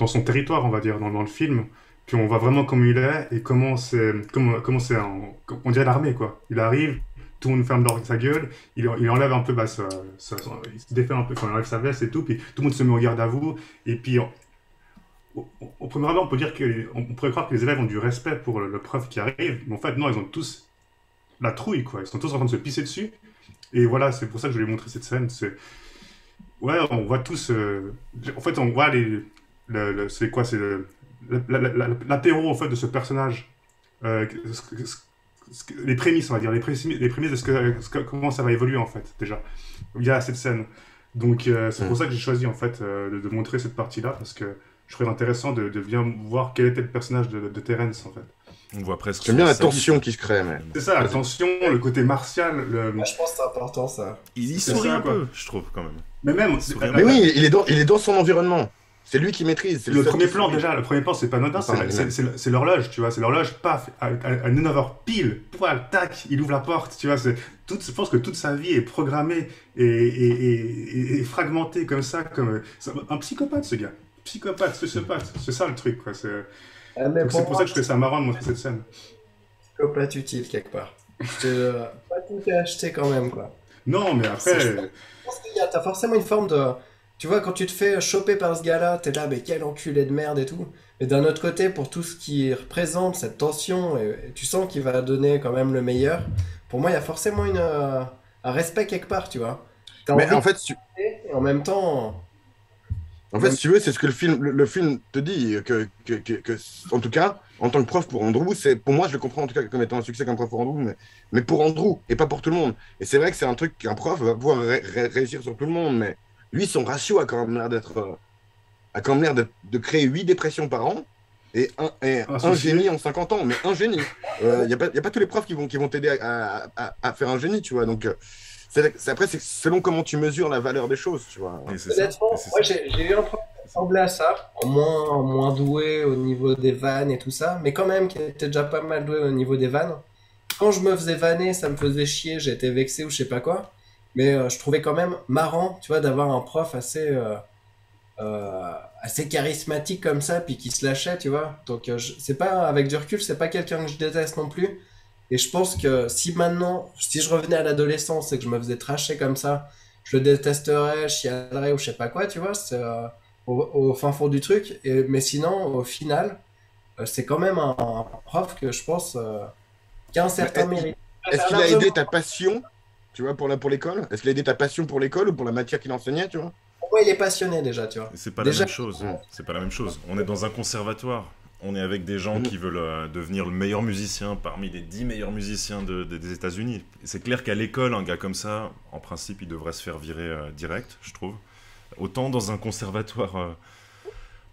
son territoire, on va dire, dans le film. Puis on voit vraiment comment il est et comment c'est on dirait l'armée, quoi. Il arrive, tout le monde ferme sa gueule, il enlève un peu, il se défait un peu, enfin, il enlève sa veste et tout, puis tout le monde se met au garde à vous. Et puis, au premier abord, on pourrait croire que les élèves ont du respect pour le prof qui arrive, mais en fait, non, ils ont tous la trouille, quoi. Ils sont tous en train de se pisser dessus. Et voilà, c'est pour ça que je voulais montrer cette scène. Ouais, on voit tous. En fait, on voit c'est quoi? C'est l'apéro en fait de ce personnage. Les prémices, on va dire, les prémices de comment ça va évoluer en fait déjà. Il y a cette scène. Donc c'est pour ça que j'ai choisi en fait de montrer cette partie-là parce que je trouvais intéressant de bien voir quel était le personnage de Terrence en fait. On voit presque. J'aime bien la sa vie. tension qui se crée, mais. C'est ça, la tension, le côté martial. Moi, je pense que c'est important ça. Il C'est sourit ça, un quoi. peu, je trouve, quand même. Mais même. Sourire. Mais oui, il est dans son environnement. C'est lui qui maîtrise. c'est Le seul premier qui plan, sourit. déjà, le premier plan, c'est pas anodin, Enfin, c'est l'horloge, tu vois, c'est l'horloge, paf, à 9h pile, poil, tac, il ouvre la porte, tu vois, je pense que toute sa vie est programmée et fragmentée comme ça, comme un psychopathe, ce gars. Psychopathe, sociopathe, c'est ça le truc, quoi. Mais Donc, c'est pour ça que je trouvais ça marrant de montrer cette scène. psychopathe utile quelque part. Pas tout est acheté quand même, quoi. Non, mais après, Je pense qu'il y a, t'as forcément une forme de... Tu vois, quand tu te fais choper par ce gars-là, t'es là, mais quel enculé de merde et tout. Mais d'un autre côté, pour tout ce qui représente cette tension, et tu sens qu'il va donner quand même le meilleur, pour moi, il y a forcément un respect quelque part, tu vois. T'as Mais envie en fait, de- et en même temps... si tu veux, c'est ce que le film te dit. En tout cas, en tant que prof pour Andrew, pour moi, je le comprends en tout cas comme étant un succès comme prof pour Andrew, mais pour Andrew et pas pour tout le monde. Et c'est vrai que c'est un truc qu'un prof va pouvoir réussir sur tout le monde, mais lui, son ratio a quand même l'air de créer 8 dépressions par an et un Associé. génie en 50 ans, mais un génie. Il n'y a pas tous les profs qui vont t'aider à faire un génie, tu vois. Donc, après, c'est selon comment tu mesures la valeur des choses, tu vois. Et c'est ça. Honnêtement, Et c'est moi ça. j'ai eu un prof qui ressemblait à ça, moins doué au niveau des vannes et tout ça, mais quand même qui était déjà pas mal doué au niveau des vannes. Quand je me faisais vanner, ça me faisait chier, j'étais vexé ou je sais pas quoi, mais je trouvais quand même marrant, tu vois, d'avoir un prof assez charismatique comme ça, puis qui se lâchait, tu vois. Donc c'est pas, avec du recul, c'est pas quelqu'un que je déteste non plus. Et je pense que si je revenais à l'adolescence et que je me faisais tracher comme ça, je le détesterais, je chialerais ou je sais pas quoi, tu vois, c'est au fin fond du truc. Mais sinon, au final, c'est quand même un prof que je pense qui a un certain Mais, mérite. est-ce qu'il a aidé ta passion, tu vois, pour l'école? Est-ce qu'il a aidé ta passion pour l'école ou pour la matière qu'il enseignait, tu vois? Pourquoi il est passionné déjà, tu vois? C'est pas Déjà- la même chose. C'est pas la même chose. On est dans un conservatoire. On est avec des gens qui veulent devenir le meilleur musicien parmi les 10 meilleurs musiciens des États-Unis. C'est clair qu'à l'école, un gars comme ça, en principe, il devrait se faire virer direct, je trouve. Autant dans un conservatoire,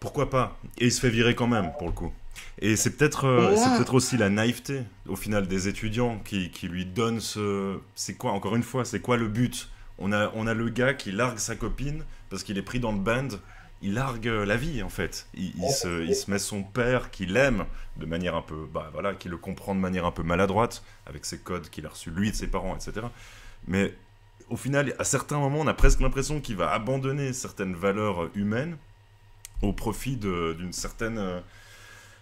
pourquoi pas? Et il se fait virer quand même, pour le coup. Et c'est peut-être aussi la naïveté, au final, des étudiants qui lui donnent ce... C'est quoi, encore une fois, c'est quoi le but? On a le gars qui largue sa copine parce qu'il est pris dans le band. Il largue la vie, en fait. Il se met son père, qu'il aime, de manière un peu... Bah voilà, qui le comprend de manière un peu maladroite, avec ses codes qu'il a reçus, lui, de ses parents, etc. Mais au final, à certains moments, on a presque l'impression qu'il va abandonner certaines valeurs humaines au profit d'une certaine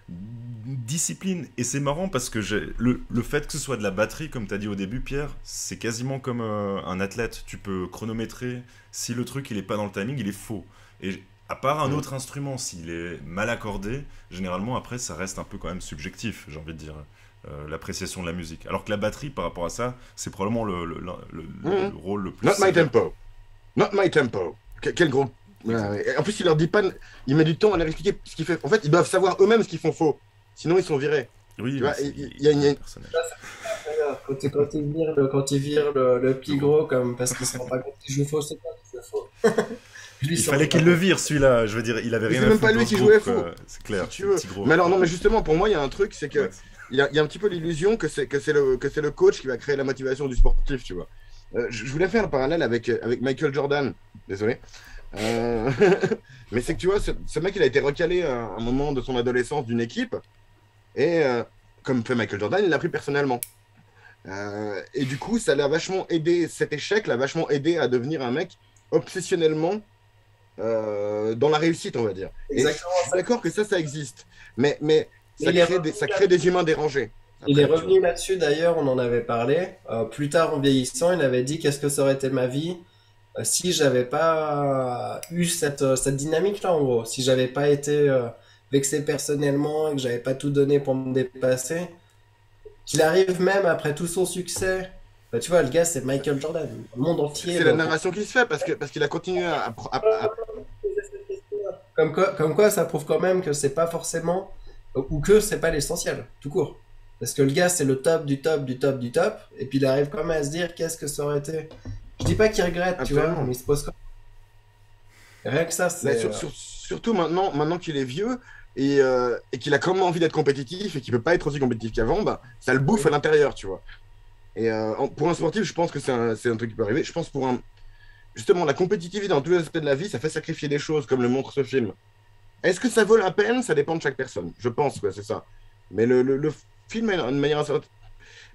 discipline. Et c'est marrant parce que le fait que ce soit de la batterie, comme tu as dit au début, Pierre, c'est quasiment comme un athlète. Tu peux chronométrer. Si le truc il est pas dans le timing, il est faux. Et à part un autre instrument, s'il est mal accordé, généralement après ça reste un peu quand même subjectif, j'ai envie de dire, l'appréciation de la musique. Alors que la batterie, par rapport à ça, c'est probablement le rôle le plus... Not my sévère. tempo. Not my tempo. Quel gros. Et en plus, il leur dit pas. Il met du temps à leur expliquer ce qu'il fait. En fait, ils doivent savoir eux-mêmes ce qu'ils font faux. Sinon, ils sont virés. Oui, Tu vois, mais il y a une- personnage. Quand il vire le petit gros, comme, parce qu'il se rend pas compte qu'il joue faux, c'est pas qu'il joue faux. Lui, Il s'en fallait rend qu'il pas le compte. vire, celui-là. Je veux dire, il avait Mais rien c'est à même foutre pas lui dans qui ce jouait groupe, faux. c'est clair, Si tu c'est veux. petit gros. Mais alors, non, mais justement, pour moi, il y a un truc, c'est que. Ouais. Il y a un petit peu l'illusion que c'est le coach qui va créer la motivation du sportif, tu vois. Je voulais faire le parallèle avec Michael Jordan. Désolé. Euh, Mais c'est que tu vois, ce mec, il a été recalé à un moment de son adolescence d'une équipe. Et comme fait Michael Jordan, il l'a pris personnellement. Et du coup, ça l'a vachement aidé, cet échec l'a vachement aidé à devenir un mec obsessionnellement dans la réussite, on va dire. Et je Exactement suis d'accord que ça existe. Mais ça Il est ça crée des humains dérangés. Il est Après, tu revenu là-dessus d'ailleurs, on en avait parlé. Plus tard en vieillissant, il avait dit qu'est-ce que ça aurait été ma vie si j'avais pas eu cette dynamique-là en gros. Si j'avais pas été vexé personnellement et que j'avais pas tout donné pour me dépasser. Qu'il arrive même après tout son succès. Bah, tu vois, le gars c'est Michael Jordan. Le monde entier. c'est la narration qui se fait parce qu'il a continué Comme quoi, ça prouve quand même que c'est pas forcément, ou que c'est pas l'essentiel, tout court. Parce que le gars, c'est le top du top du top du top, et puis il arrive quand même à se dire qu'est-ce que ça aurait été. Je dis pas qu'il regrette, tu vois, Absolument. mais il se pose quand même. Rien que ça, Mais c'est. surtout maintenant qu'il est vieux et qu'il a quand même envie d'être compétitif et qu'il peut pas être aussi compétitif qu'avant, bah, ça le bouffe à l'intérieur, tu vois. Et pour un sportif, je pense que c'est un truc qui peut arriver. Je pense justement, la compétitivité dans tous les aspects de la vie, ça fait sacrifier des choses, comme le montre ce film. Est-ce que ça vaut la peine? Ça dépend de chaque personne. Je pense, ouais, c'est ça. Mais le film a une manière assez...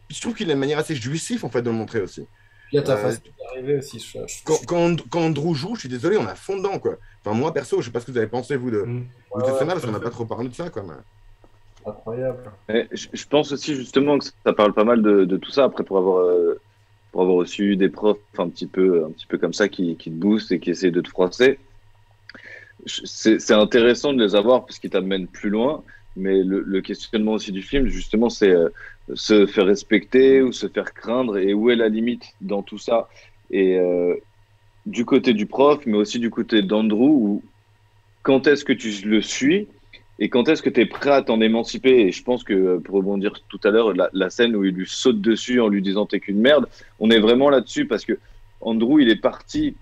Puis je trouve qu'il a une manière assez jouissive, en fait, de le montrer aussi. Il y a ta Euh, façon d'arriver aussi. quand Andrew joue, je suis désolé, on a fond dedans, quoi. Enfin, moi, perso, je sais pas ce que vous avez pensé, vous, de cette scène-là, parce qu'on n'a pas trop parlé de ça, quoi. Mais... Incroyable. Et je pense aussi justement que ça parle pas mal de tout ça. Après, pour avoir aussi eu des profs un petit peu comme ça qui te boostent et qui essaient de te froisser, c'est intéressant de les avoir parce qu'ils t'amènent plus loin. Mais le questionnement aussi du film, justement, c'est se faire respecter ou se faire craindre et où est la limite dans tout ça. Et du côté du prof, mais aussi du côté d'Andrew, où quand est-ce que tu le suis et quand est-ce que tu es prêt à t'en émanciper? Et je pense que, pour rebondir tout à l'heure, la scène où il lui saute dessus en lui disant t'es qu'une merde, on est vraiment là-dessus parce que Andrew, il est parti,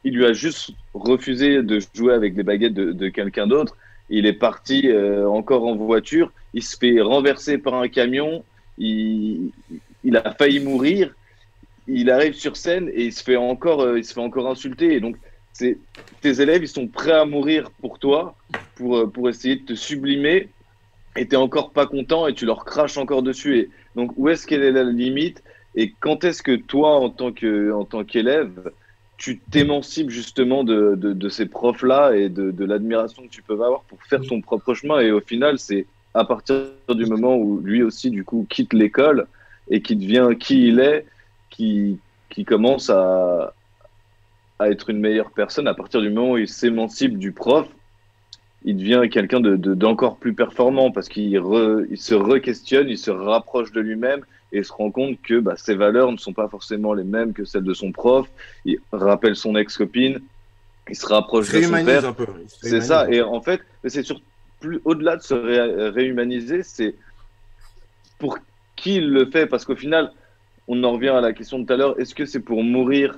il lui a juste refusé de jouer avec les baguettes de quelqu'un d'autre. Il est parti encore en voiture, il se fait renverser par un camion, il a failli mourir, il arrive sur scène et il se fait encore insulter. Et donc, tes élèves, ils sont prêts à mourir pour toi, pour essayer de te sublimer, et t'es encore pas content et tu leur craches encore dessus. Et donc, où est-ce qu'elle est la limite? Et quand est-ce que toi, en tant qu'élève, tu t'émancipes justement de ces profs-là et de l'admiration que tu peux avoir pour faire ton propre chemin? Et au final, c'est à partir du moment où lui aussi, du coup, quitte l'école et qui devient qui il est, qui commence à être une meilleure personne à partir du moment où il s'émancipe du prof il devient quelqu'un d'encore plus performant parce il se re-questionne, il se rapproche de lui-même et se rend compte que bah, ses valeurs ne sont pas forcément les mêmes que celles de son prof. Il rappelle son ex-copine, il se Il rapproche se de son réhumanise père. un peu. Il se C'est réhumanise ça. un peu. Et en fait, c'est sur plus au-delà de se réhumaniser, c'est pour qui il le fait parce qu'au final, on en revient à la question de tout à l'heure, est-ce que c'est pour mourir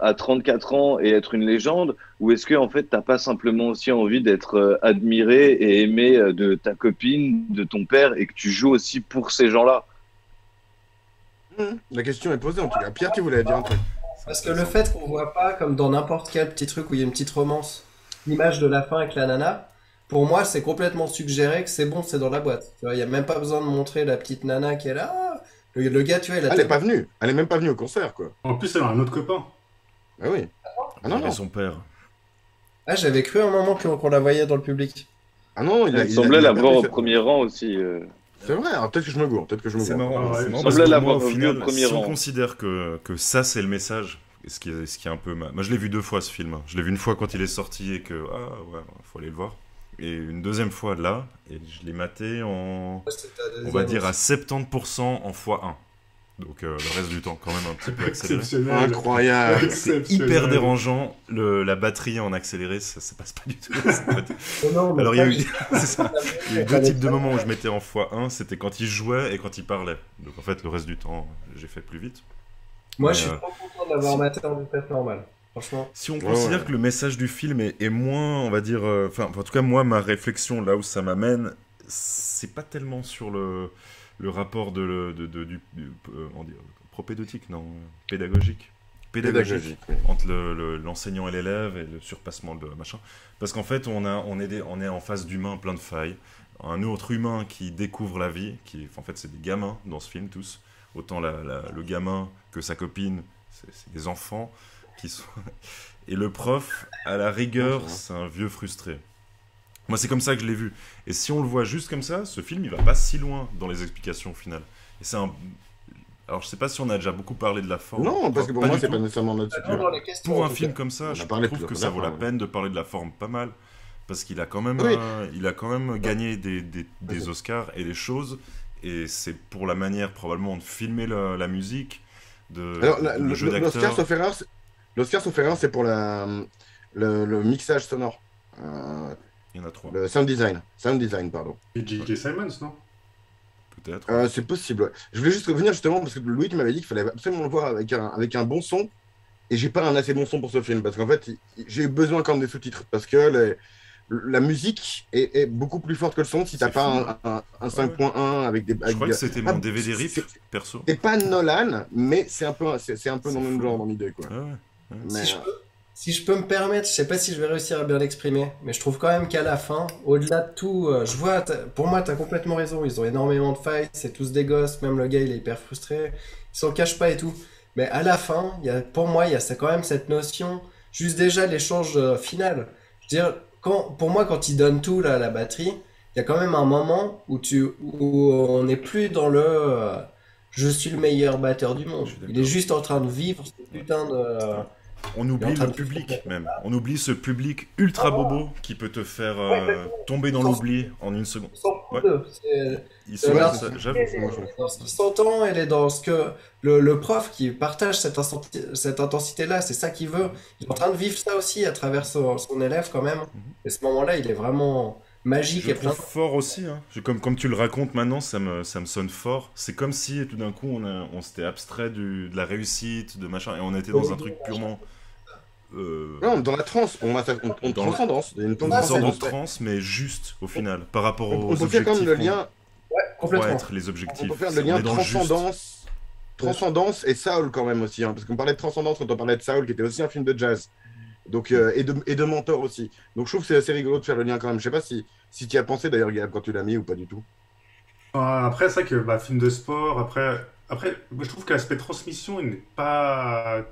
à 34 ans et être une légende ou est-ce que en fait t'as pas simplement aussi envie d'être admiré et aimé de ta copine, de ton père et que tu joues aussi pour ces gens-là? La question est posée en tout cas. Pierre, tu voulais dire un truc. Parce que le fait qu'on voit pas, comme dans n'importe quel petit truc où il y a une petite romance, l'image de la fin avec la nana, pour moi, c'est complètement suggéré que c'est bon, c'est dans la boîte. Tu vois, il y a même pas besoin de montrer la petite nana qui est là. Ah, le gars, tu vois, il a Elle est tellement- pas venue. Elle est même pas venue au concert, quoi. En plus, elle a un autre copain. Ah oui. Ah non, Il y avait non. son père. Ah, j'avais cru un moment qu'on la voyait dans le public. Ah non, il a, Il semblait la pas voir fait au cette- premier rang aussi. C'est vrai, alors peut-être que je me gourre, peut-être que je me C'est gourre. marrant, Ah ouais. c'est marrant Il parce semblait que l'avoir moi, au vu final, au premier si on rang. considère que ça c'est le message, ce qui est un peu... Moi je l'ai vu 2 fois ce film, je l'ai vu une fois quand il est sorti et que, ah ouais, faut aller le voir. Et une deuxième fois là, et je l'ai maté en, on va dire à 70% en x1. Donc le reste du temps quand même un petit peu accéléré. Exceptionnel. Incroyable. C'est hyper dérangeant, la batterie en accéléré, ça passe pas du tout. Alors il y a eu, c'est ça. Il y a eu 2 types de moments où je mettais en x1, c'était quand il jouait et quand il parlait. Donc en fait le reste du temps j'ai fait plus vite. Moi, Mais, je suis trop content d'avoir maté en vitesse normale. Franchement. Si on Ouais, considère ouais. que le message du film est moins, on va dire, enfin en tout cas moi ma réflexion là où ça m'amène, c'est pas tellement sur le rapport on dit, propédeutique, non, pédagogique. Pédagogique, oui. Entre l'enseignant et l'élève et le surpassement de machin. Parce qu'en fait, on est en face d'humains plein de failles. Un autre humain qui découvre la vie, en fait, c'est des gamins dans ce film, tous. Autant le gamin que sa copine, c'est des enfants qui sont... Et le prof, à la rigueur, c'est un vieux frustré. Moi, c'est comme ça que je l'ai vu. Et si on le voit juste comme ça, ce film, il va pas si loin dans les explications finales. Et c'est un... Alors, je sais pas si on a déjà beaucoup parlé de la forme. Non, parce que pour Pas moi, du c'est tout. pas nécessairement là-dessus. Non, dans les questions, Pour en un tout film cas. comme ça, On a je parlé trouve que plusieurs ça vaut fois, la ouais. peine de parler de la forme pas mal. Parce qu'il a quand même, Oui. il a quand même gagné des Oscars et des choses. Et c'est pour la manière, probablement, de filmer la musique, Alors, le jeu l'Oscar, d'acteur. sauf erreur, c'est pour le mixage sonore. Il y en a 3, Le sound design. Sound design, pardon. Et J.K. Simmons, non? peut-être. C'est possible, ouais. Je voulais juste revenir justement parce que Louis, tu m'avais dit qu'il fallait absolument le voir avec un bon son. Et j'ai pas un assez bon son pour ce film parce qu'en fait, j'ai eu besoin quand même des sous-titres parce que la musique est beaucoup plus forte que le son si t'as C'est pas un 5.1 avec des. Je crois que c'était Ah, mon DVD RIP, c'est- perso. C'est pas Nolan, mais c'est un peu dans C'est le même fou. genre dans l'idée, quoi. Ah ouais. Mais, Si je peux me permettre, je sais pas si je vais réussir à bien l'exprimer, mais je trouve quand même qu'à la fin, au-delà de tout, je vois, pour moi, t'as complètement raison, ils ont énormément de failles, c'est tous des gosses, même le gars, il est hyper frustré, ils s'en cachent pas et tout. Mais à la fin, pour moi, il y a quand même cette notion, juste déjà l'échange final. Je veux dire, pour moi, quand ils donnent tout là, à la batterie, il y a quand même un moment où on n'est plus dans je suis le meilleur batteur du monde. Je suis Il est d'accord. juste en train de vivre ce putain de. On Il est oublie en train le de- public même. On oublie ce public ultra bobo qui peut te faire tomber dans l'oubli en une seconde. On s'en fout Ouais. d'eux. C'est- Il C'est se là, ça, j'avoue. moi, je- dans ce qu'il s'entend, elle est dans ce que le prof qui partage cette intensité-là, c'est ça qu'il veut. Il est en train de vivre ça aussi à travers son élève quand même. Et ce moment-là, il est vraiment magique Je et plein. trouve fort aussi, hein. Comme tu le racontes maintenant, ça me sonne fort. C'est comme si tout d'un coup on s'était abstrait de la réussite, de machin, et on était dans un truc purement. Non, dans la transe, pour moi, on Dans transcendance. Il y a une Une sorte de transcendance. transe, mais juste au final, par rapport aux On peut faire objectifs. comme le lien. Ouais, qu'on complètement. croit être les On objectifs. peut faire le On lien est dans le juste. transcendance et Saul quand même aussi, hein, parce qu'on parlait de transcendance quand on parlait de Saul, qui était aussi un film de jazz, donc et de mentor aussi. Donc je trouve que c'est assez rigolo de faire le lien quand même. Je sais pas si tu y as pensé d'ailleurs, Gab, quand tu l'as mis ou pas du tout. Après, c'est vrai que bah, film de sport, après moi, je trouve que l'aspect transmission, il n'est pas.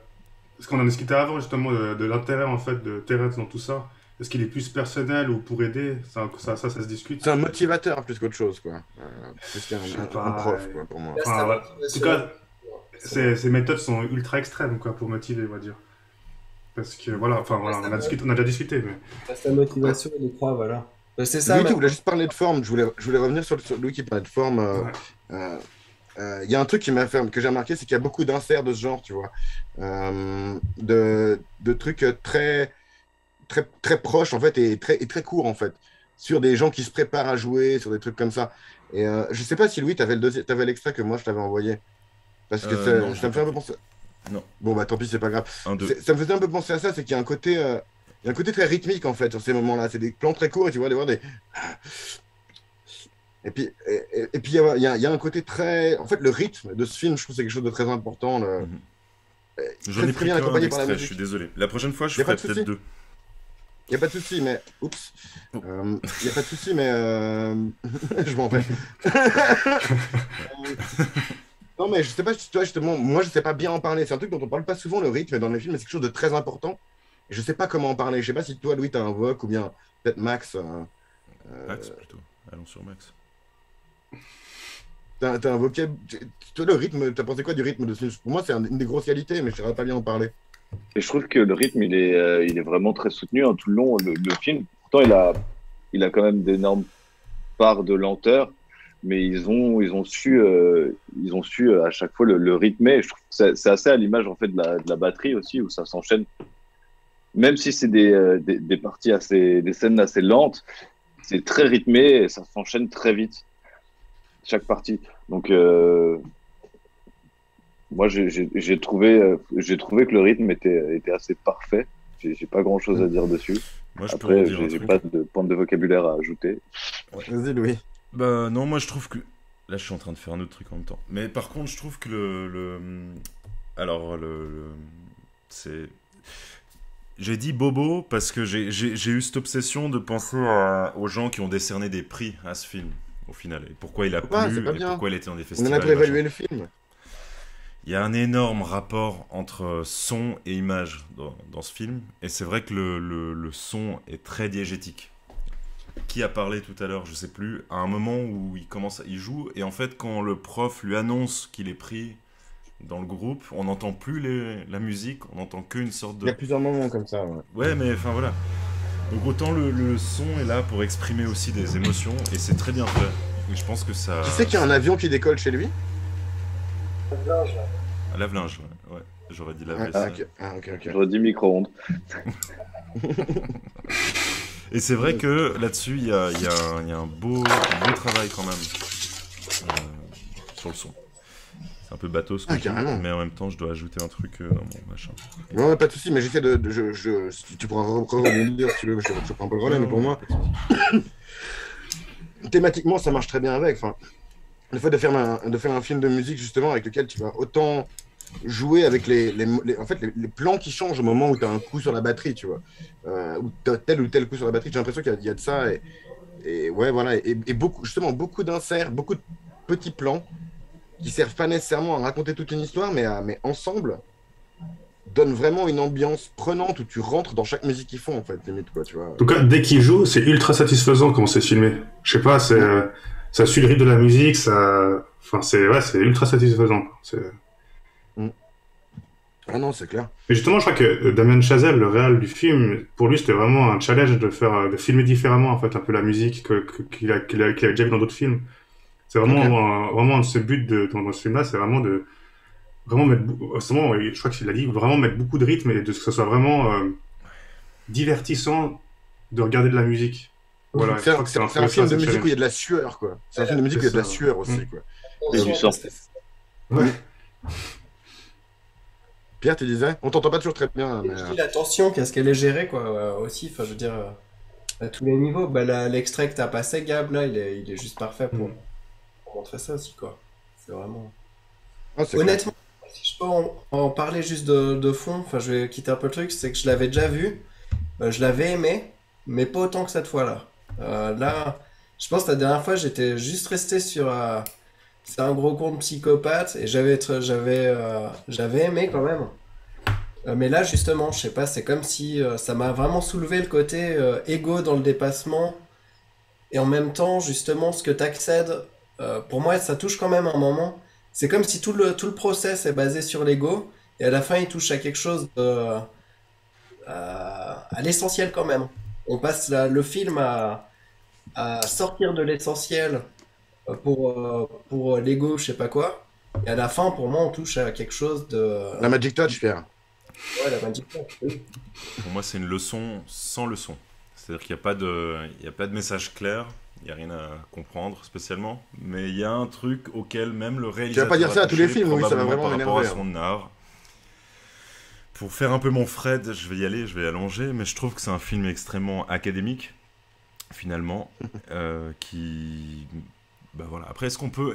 Parce qu'on en discutait avant justement de l'intérêt en fait de Terrence dans tout ça. Est-ce qu'il est plus personnel ou pour aider? Ça se discute. C'est un motivateur plus qu'autre chose, quoi. Plus qu'un Je sais un pas, prof, quoi, pour moi. Là, c'est Enfin, la ouais. En tout motivation. cas, ces méthodes sont ultra extrêmes quoi, pour motiver, on va dire. Parce que voilà, enfin voilà, on a déjà discuté, mais Sa motivation, il y croit, voilà. C'est ça, Louis qui même. voulait juste parler de forme, je voulais revenir sur Louis qui parlait de forme. ouais. Il y a un truc que j'ai remarqué, c'est qu'il y a beaucoup d'inserts de ce genre, tu vois. De trucs très proches, en fait, et très courts, en fait. Sur des gens qui se préparent à jouer, sur des trucs comme ça. Et je sais pas si Louis, t'avais l'extrait que moi je t'avais envoyé. Parce que Non, je ça l'ai me fait un pas peu penser. Non. Bon, bah tant pis, c'est pas grave. Un, deux. Ça me faisait un peu penser à ça, c'est qu'il y a un côté. Il y a un côté très rythmique en fait sur ces moments-là. C'est des plans très courts et tu vois, des. Et puis, il y a un côté très. En fait, le rythme de ce film, je trouve que c'est quelque chose de très important. Mhm. J'en Très, ai très pris bien qu'un accompagné par la extrait, je musique. suis désolé. La prochaine fois, je Y a pas ferai de souci. peut-être deux. Il n'y a pas de souci, mais. Oups. Oh. Il n'y a pas de souci, mais. Je m'en vais. Non, mais je sais pas, tu vois, justement, moi, je sais pas bien en parler. C'est un truc dont on parle pas souvent, le rythme dans les films, mais c'est quelque chose de très important. Et je sais pas comment en parler. Je sais pas si toi, Louis, t'as un voc ou bien peut-être Max. Max, plutôt. Allons sur Max. T'as un vocab. Toi, le rythme, t'as pensé quoi du rythme de ce film? Pour moi, c'est une des grosses qualités, mais je saurais pas bien en parler. Et je trouve que le rythme, il est vraiment très soutenu hein, tout le long, le film. Pourtant, il a quand même d'énormes parts de lenteur, mais ils ont su à chaque fois le rythmer. Et je trouve que c'est assez à l'image en fait de la batterie aussi, où ça s'enchaîne. Même si c'est des parties des scènes assez lentes, c'est très rythmé et ça s'enchaîne très vite, chaque partie. Donc, moi, j'ai trouvé que le rythme était assez parfait. J'ai pas grand-chose à dire dessus. Moi, je peux en Après, dire un j'ai truc. pas de pointe de vocabulaire à ajouter. Vas-y, Louis. Bah non, moi je trouve que... Là je suis en train de faire un autre truc en même temps. Mais par contre je trouve que Alors c'est... J'ai dit Bobo parce que j'ai eu cette obsession de penser aux gens qui ont décerné des prix à ce film, au final. Et pourquoi il a Ouais, c'est plu, pas et bien. pourquoi il était dans des On en festivals. a pour et machin. évaluer le film. Il y a un énorme rapport entre son et image dans ce film. Et c'est vrai que le son est très diégétique. Qui a parlé tout à l'heure, je sais plus, à un moment où il joue, et en fait, quand le prof lui annonce qu'il est pris dans le groupe, on n'entend plus la musique, on n'entend qu'une sorte Il y a de... plusieurs moments comme ça. Ouais. Ouais, mais enfin voilà. Donc autant le son est là pour exprimer aussi des émotions, et c'est très bien fait. Et je pense que ça... Tu sais qu'il y a un avion qui décolle chez lui? Un lave-linge, ouais. J'aurais dit Ah, lave-vaisselle. ok. J'aurais dit micro-ondes. Et c'est vrai que là-dessus, il y a un beau travail quand même sur le son. C'est un peu bateau ce que je dis, carrément. mais en même temps, je dois ajouter un truc dans mon machin. Ouais, pas de soucis, mais j'essaie tu pourras rebondir si tu veux, je prends un peu le relais, mais pour moi, thématiquement, ça marche très bien avec. Enfin, le fait de faire un film de musique, justement, avec lequel tu vas autant jouer avec en fait, les plans qui changent au moment où tu as un coup sur la batterie, tu vois. Ou tu as tel ou tel coup sur la batterie, j'ai l'impression qu'il y a de ça. Et ouais, voilà. Et justement, beaucoup d'inserts, beaucoup de petits plans qui servent pas nécessairement à raconter toute une histoire, mais ensemble, donnent vraiment une ambiance prenante où tu rentres dans chaque musique qu'ils font, en fait, limite, quoi, tu vois. En tout cas, dès qu'il joue, c'est ultra satisfaisant comment c'est filmé. Je sais pas, ça suit le rythme de la musique, enfin, c'est ultra satisfaisant. Ah non, c'est clair. Et justement, je crois que Damien Chazelle, le réal du film, pour lui, c'était vraiment un challenge de filmer différemment, en fait, un peu la musique qu'il avait déjà vu dans d'autres films. C'est vraiment, vraiment ce but dans ce film-là, c'est vraiment de mettre, je crois qu'il a dit, vraiment mettre beaucoup de rythme et que ce soit vraiment divertissant de regarder de la musique. Voilà, C'est un film de musique où il y a de la sueur, quoi. C'est un film de musique où il y a de la sueur aussi, quoi. Et du sang. Ouais. Pierre, tu disais? On t'entend pas toujours très bien. Mais... Je dis la tension, qu'est-ce qu'elle est gérée, quoi, aussi. Enfin, je veux dire, à tous les niveaux. Bah, l'extrait que t'as passé, Gab, là, il est juste parfait pour montrer ça aussi, quoi. C'est vraiment... Ah, c'est Honnêtement, si je peux en parler juste de fond, enfin, je vais quitter un peu le truc, c'est que je l'avais déjà vu, je l'avais aimé, mais pas autant que cette fois-là. Là, je pense que la dernière fois, j'étais juste resté sur... c'est un gros con de psychopathe, et j'avais aimé quand même. Mais là, justement, je sais pas, c'est comme si ça m'a vraiment soulevé le côté égo dans le dépassement, et en même temps, justement, ce que t'accèdes, pour moi, ça touche quand même un moment. C'est comme si tout le process est basé sur l'ego, et à la fin, il touche à quelque chose à l'essentiel quand même. On passe le film à sortir de l'essentiel pour l'ego, je sais pas quoi. Et à la fin, pour moi, on touche à quelque chose de... La Magic Touch, Pierre. Ouais, la Magic Touch, oui. Pour moi, c'est une leçon sans leçon. C'est-à-dire qu'il n'y a pas de message clair, il n'y a rien à comprendre spécialement, mais il y a un truc auquel même le réalisateur... Tu vas pas dire ça à tous les a touché, films, oui, ça va probablement vraiment par rapport à m'énerver. son art. Pour faire un peu mon Fred, je vais y aller, je vais allonger, mais je trouve que c'est un film extrêmement académique, finalement, qui... Bah voilà. Après, est-ce qu'on peut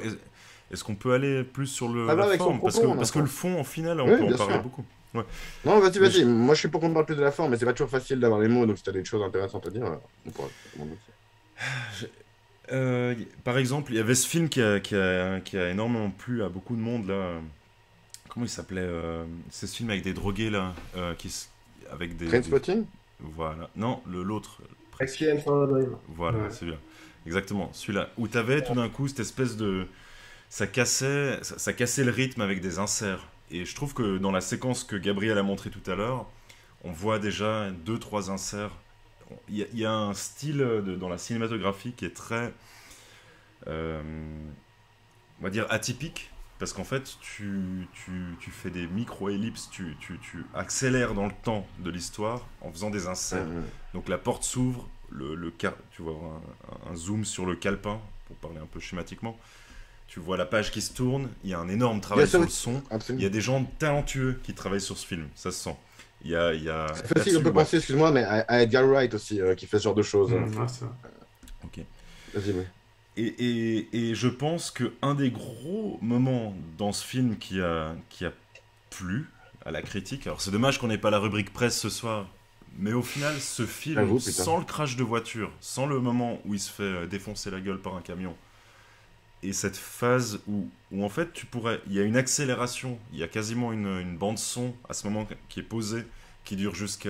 aller plus sur Ça va la avec son forme? propos, Parce que le fond, en final, on Oui, peut en bien parler sûr. beaucoup. Ouais. Non, vas-y, Mais vas-y. Moi, je suis pour qu'on parle plus de la forme, mais c'est pas toujours facile d'avoir les mots, donc si t'as des choses intéressantes à dire, on pourra. Par exemple, il y avait ce film qui a énormément plu à beaucoup de monde là. Comment il s'appelait c'est ce film avec des drogués là, avec des. Trainspotting? Voilà. Non, l'autre. Requiem for a Dream. Voilà, Ouais. c'est bien. Exactement, celui-là. Où t'avais tout d'un coup cette espèce de. Ça cassait le rythme avec des inserts. Et je trouve que dans la séquence que Gabriel a montré tout à l'heure, on voit déjà 2-3 inserts. Il y a un style dans la cinématographie qui est très, on va dire, atypique. Parce qu'en fait, tu fais des micro-ellipses, tu accélères dans le temps de l'histoire en faisant des inserts. Donc la porte s'ouvre, tu vois un zoom sur le calepin, pour parler un peu schématiquement. Tu vois la page qui se tourne, il y a un énorme travail sur le son. Absolument. Il y a des gens talentueux qui travaillent sur ce film, ça se sent. Il y a Ça fait aussi, là-dessus, on peut ouais. penser, excuse-moi, mais à Edgar Wright aussi, qui fait ce genre de choses. Ah, ça. Ok. Vas-y, oui. Et je pense qu'un des gros moments dans ce film qui a plu à la critique, alors c'est dommage qu'on n'ait pas la rubrique presse ce soir, mais au final, ce film, J'avoue, putain. sans le crash de voiture, sans le moment où il se fait défoncer la gueule par un camion, et cette phase où en fait il y a une accélération, il y a quasiment une bande son à ce moment qui est posée, qui dure jusqu'au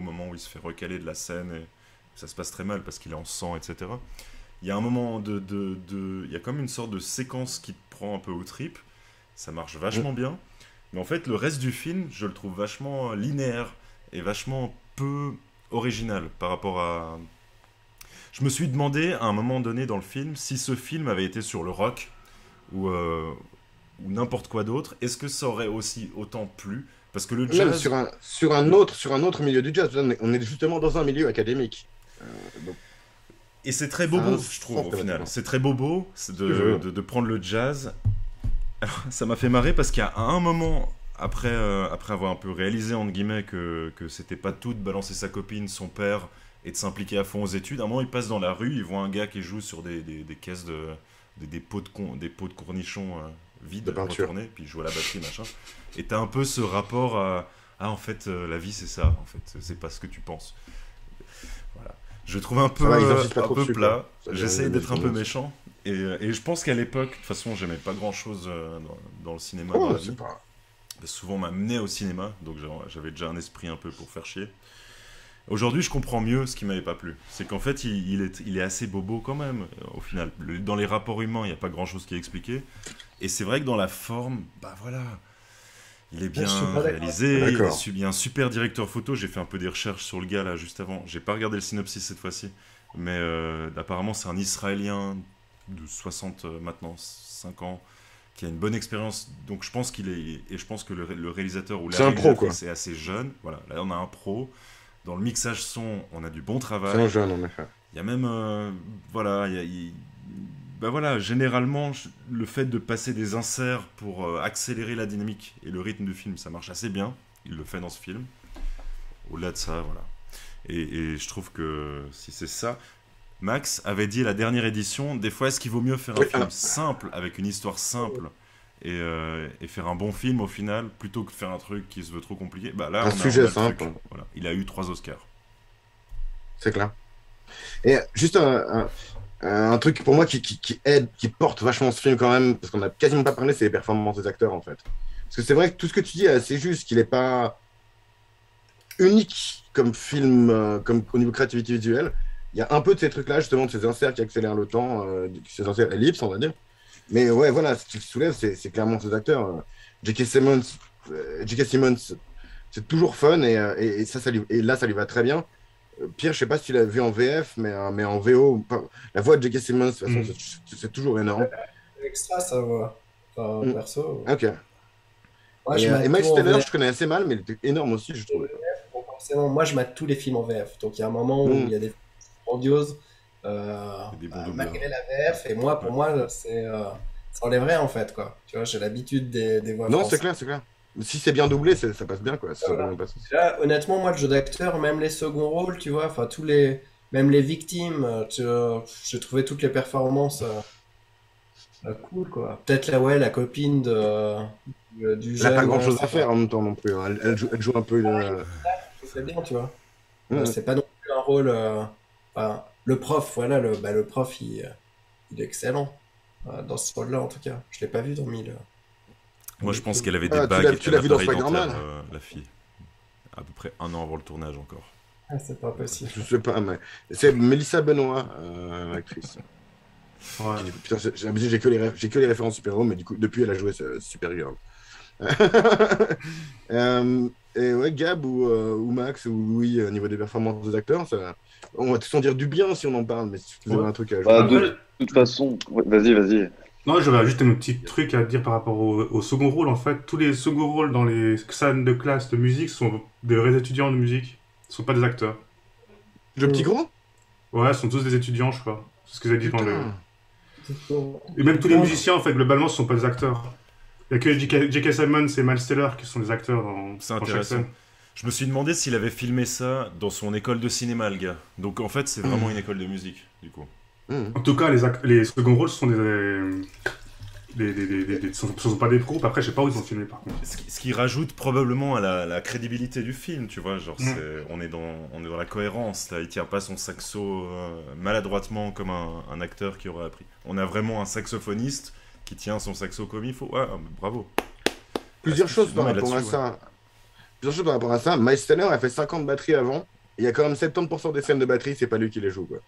moment où il se fait recaler de la scène, et ça se passe très mal parce qu'il est en sang, etc. Il y a un moment il y a comme une sorte de séquence qui te prend un peu aux tripes, ça marche vachement bien, mais en fait le reste du film, je le trouve vachement linéaire et vachement peu original par rapport à... Je me suis demandé à un moment donné dans le film si ce film avait été sur le rock ou n'importe quoi d'autre, est-ce que ça aurait aussi autant plu? Parce que le Même jazz... sur un autre milieu du jazz, on est justement dans un milieu académique. Donc, Et c'est très bobo, Ah, je trouve, au forcément. final. C'est très bobo veux. de prendre le jazz. Alors, ça m'a fait marrer parce qu'à un moment, après avoir un peu réalisé, entre guillemets, que c'était pas tout de balancer sa copine, son père, et de s'impliquer à fond aux études, à un moment, il passe dans la rue, il voit un gars qui joue sur des caisses des pots de cornichons vides, De peinture. retournés, puis il joue à la batterie, machin. Et t'as un peu ce rapport à... Ah, en fait, la vie, c'est ça, en fait. C'est pas ce que tu penses. Voilà. Je trouve un peu, Ça va, ils insistent pas un trop peu dessus, plat. quoi. Ça J'essaye vient d'être un de- peu méchant. Et je pense qu'à l'époque, de toute façon, j'aimais pas grand-chose dans le cinéma, Oh, dans la c'est vie. pas... Souvent, on m'a amené au cinéma, donc j'avais déjà un esprit un peu pour faire chier. Aujourd'hui, je comprends mieux ce qui m'avait pas plu. C'est qu'en fait, il est assez bobo quand même, au final. Dans les rapports humains, il n'y a pas grand-chose qui est expliqué. Et c'est vrai que dans la forme, bah voilà, il est bien Je suis pas d'accord. réalisé, D'accord. il y a un super directeur photo. J'ai fait un peu des recherches sur le gars là juste avant. J'ai pas regardé le synopsis cette fois-ci, mais apparemment c'est un Israélien de 60 maintenant 5 ans qui a une bonne expérience. Donc je pense qu'il est, et je pense que le réalisateur ou la C'est un pro, réalisatrice est assez jeune. Voilà, là on a un pro. Dans le mixage son, on a du bon C'est travail. un jeune, en effet. Il y a même, voilà, bah voilà, généralement, le fait de passer des inserts pour accélérer la dynamique et le rythme du film, ça marche assez bien. Il le fait dans ce film. Au-delà de ça, voilà. Et je trouve que si c'est ça, Max avait dit à la dernière édition, des fois, est-ce qu'il vaut mieux faire un Oui, film alors. simple, avec une histoire simple, et faire un bon film au final, plutôt que de faire un truc qui se veut trop compliqué. Bah là, Un on sujet a le simple. truc. Voilà. Il a eu 3 Oscars. C'est clair. Et juste un truc pour moi qui aide, qui porte vachement ce film quand même, parce qu'on a quasiment pas parlé, c'est les performances des acteurs en fait. Parce que c'est vrai que tout ce que tu dis est assez juste, qu'il n'est pas unique comme film, comme au niveau créativité visuelle. Il y a un peu de ces trucs-là, justement, de ces inserts qui accélèrent le temps, ces inserts ellipses, on va dire. Mais ouais, voilà, ce qui soulève, c'est clairement ces acteurs. J.K. Simmons, c'est toujours fun et et là, ça lui va très bien. Pierre, je sais pas si tu l'as vu en VF, mais en VO, la voix de J.K. Simmons, de toute façon, c'est toujours énorme. Extra, ça va. Enfin, Mm. perso. Ok. Moi, Et, je mate Miles tout en Teller, VF. je connais assez mal, mais il était énorme aussi, je trouve. Donc, forcément, moi, je mate tous les films en VF. Donc, il y a un moment où il y a des films grandioses, Des bons doubleurs. malgré la VF. Et moi, pour moi, ça enlèverait en fait, quoi. Tu vois, j'ai l'habitude des voix Non, françaises. c'est clair. Si c'est bien doublé, ça passe bien, quoi. Ça vraiment passe. Là, honnêtement, moi, le jeu d'acteur, même les seconds rôles, tu vois, enfin, même les victimes, j'ai trouvé toutes les performances cool, quoi. Peut-être la copine du Elle n'a pas jeune, grand-chose à faire en même temps non plus, hein. Elle joue un peu. c'est bien, tu vois. Mm. C'est pas non plus un rôle. Enfin, le prof, voilà, le prof, il est excellent dans ce rôle-là, en tout cas. Je l'ai pas vu dans 1000. Moi, je pense qu'elle avait des Ah, bagues et tu un l'as vu dans appareil dentaire, Spider-Man la fille. À peu près 1 an avant le tournage encore. Ah, c'est pas possible. Je sais pas, mais c'est Mélissa Benoît, l'actrice. Ouais. Putain, j'ai que les références super-héros, mais du coup, depuis, elle a joué Supergirl. Et ouais, Gab ou Max ou Louis, au niveau des performances des acteurs, on va tous en dire du bien si on en parle, mais si vous avez un truc à ajouter. Bah, Après, de toute façon, ouais, vas-y. non, j'avais juste un petit truc à dire par rapport au second rôle. En fait, tous les seconds rôles dans les scènes de classe de musique sont des vrais étudiants de musique. Ce sont pas des acteurs. Le petit gros Ouais, ce sont tous des étudiants, je crois. C'est ce qu'ils avaient dit dans le. Putain. Et même tous les musiciens, en fait, globalement, ce sont pas des acteurs. Il y a que J.K. Simmons et Miles Teller qui sont des acteurs C'est dans chaque intéressant. scène. Je me suis demandé s'il avait filmé ça dans son école de cinéma, le gars. Donc en fait, c'est vraiment une école de musique, du coup. En tout cas, les seconds rôles sont ce sont pas des groupes. Après, je sais pas où ils ont filmé, par contre. Ce qui rajoute probablement à la crédibilité du film, tu vois. Genre, on est dans la cohérence. Là, il tient pas son saxo maladroitement comme un acteur qui aurait appris. On a vraiment un saxophoniste qui tient son saxo comme il faut. Ouais, bravo. Plusieurs choses par mais rapport à là-dessus, ça. Plusieurs choses par rapport à ça. Miles Teller a fait 50 batteries avant. Il y a quand même 70% des scènes de batterie, c'est pas lui qui les joue, quoi.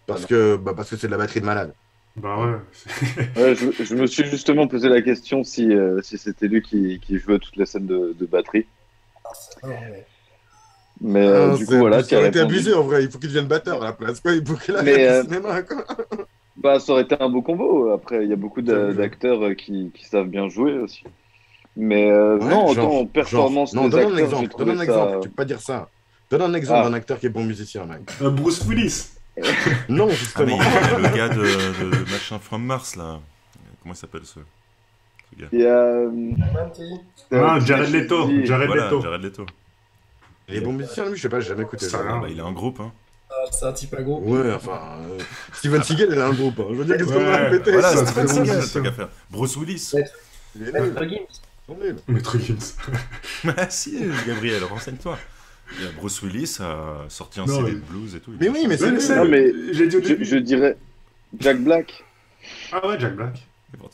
Parce que c'est de la batterie de malade. Bah ouais. Ouais, je me suis justement posé la question si c'était lui qui jouait toutes les scènes de batterie. Mais du coup, voilà, tu ça as aurait été répondu. abusé en vrai. Il faut qu'il devienne batteur à la place, quoi. Il faut qu'il Mais, arrête le cinéma, quoi. Bah, ça aurait été un beau combo. Après, il y a beaucoup J'avoue. d'acteurs qui savent bien jouer aussi. Mais Ouais, non, autant genre, en performance Non, des donne un acteurs, j'ai exemple. trouvé Donne un ça. exemple. Tu peux pas dire ça. Donne un exemple Ah. d'un acteur qui est bon musicien, mec. Bruce Willis. Non, Ah, mais justement. il y a le gars de Machin from Mars, là. Comment il s'appelle ce gars? Il y a. Jared Leto. dit- Jared Voilà, Leto. Jared Leto. Il est bon musicien, lui, je sais pas, j'ai jamais écouté Ça ça. va. Bah, il a un groupe, hein. C'est un type à gros. Ouais, enfin. Steven Seagal, il a un groupe. Hein. Je veux dire, qu'est-ce qu'on va Ouais, répéter Voilà, ça, Steven c'est bon, Seagal, c'est tant ça. qu'à faire. Bruce Willis. Ouais. Il est nul. Maître Gims. Ils sont nuls. Maître Gims. Ah si, Gabriel, renseigne-toi. Il y a Bruce Willis a sorti un Non, CD mais- de blues et tout. Mais oui, mais c'est Ouais, nul. c'est- Non, mais j'ai dit au début. je dirais Jack Black. Ah ouais, Jack Black.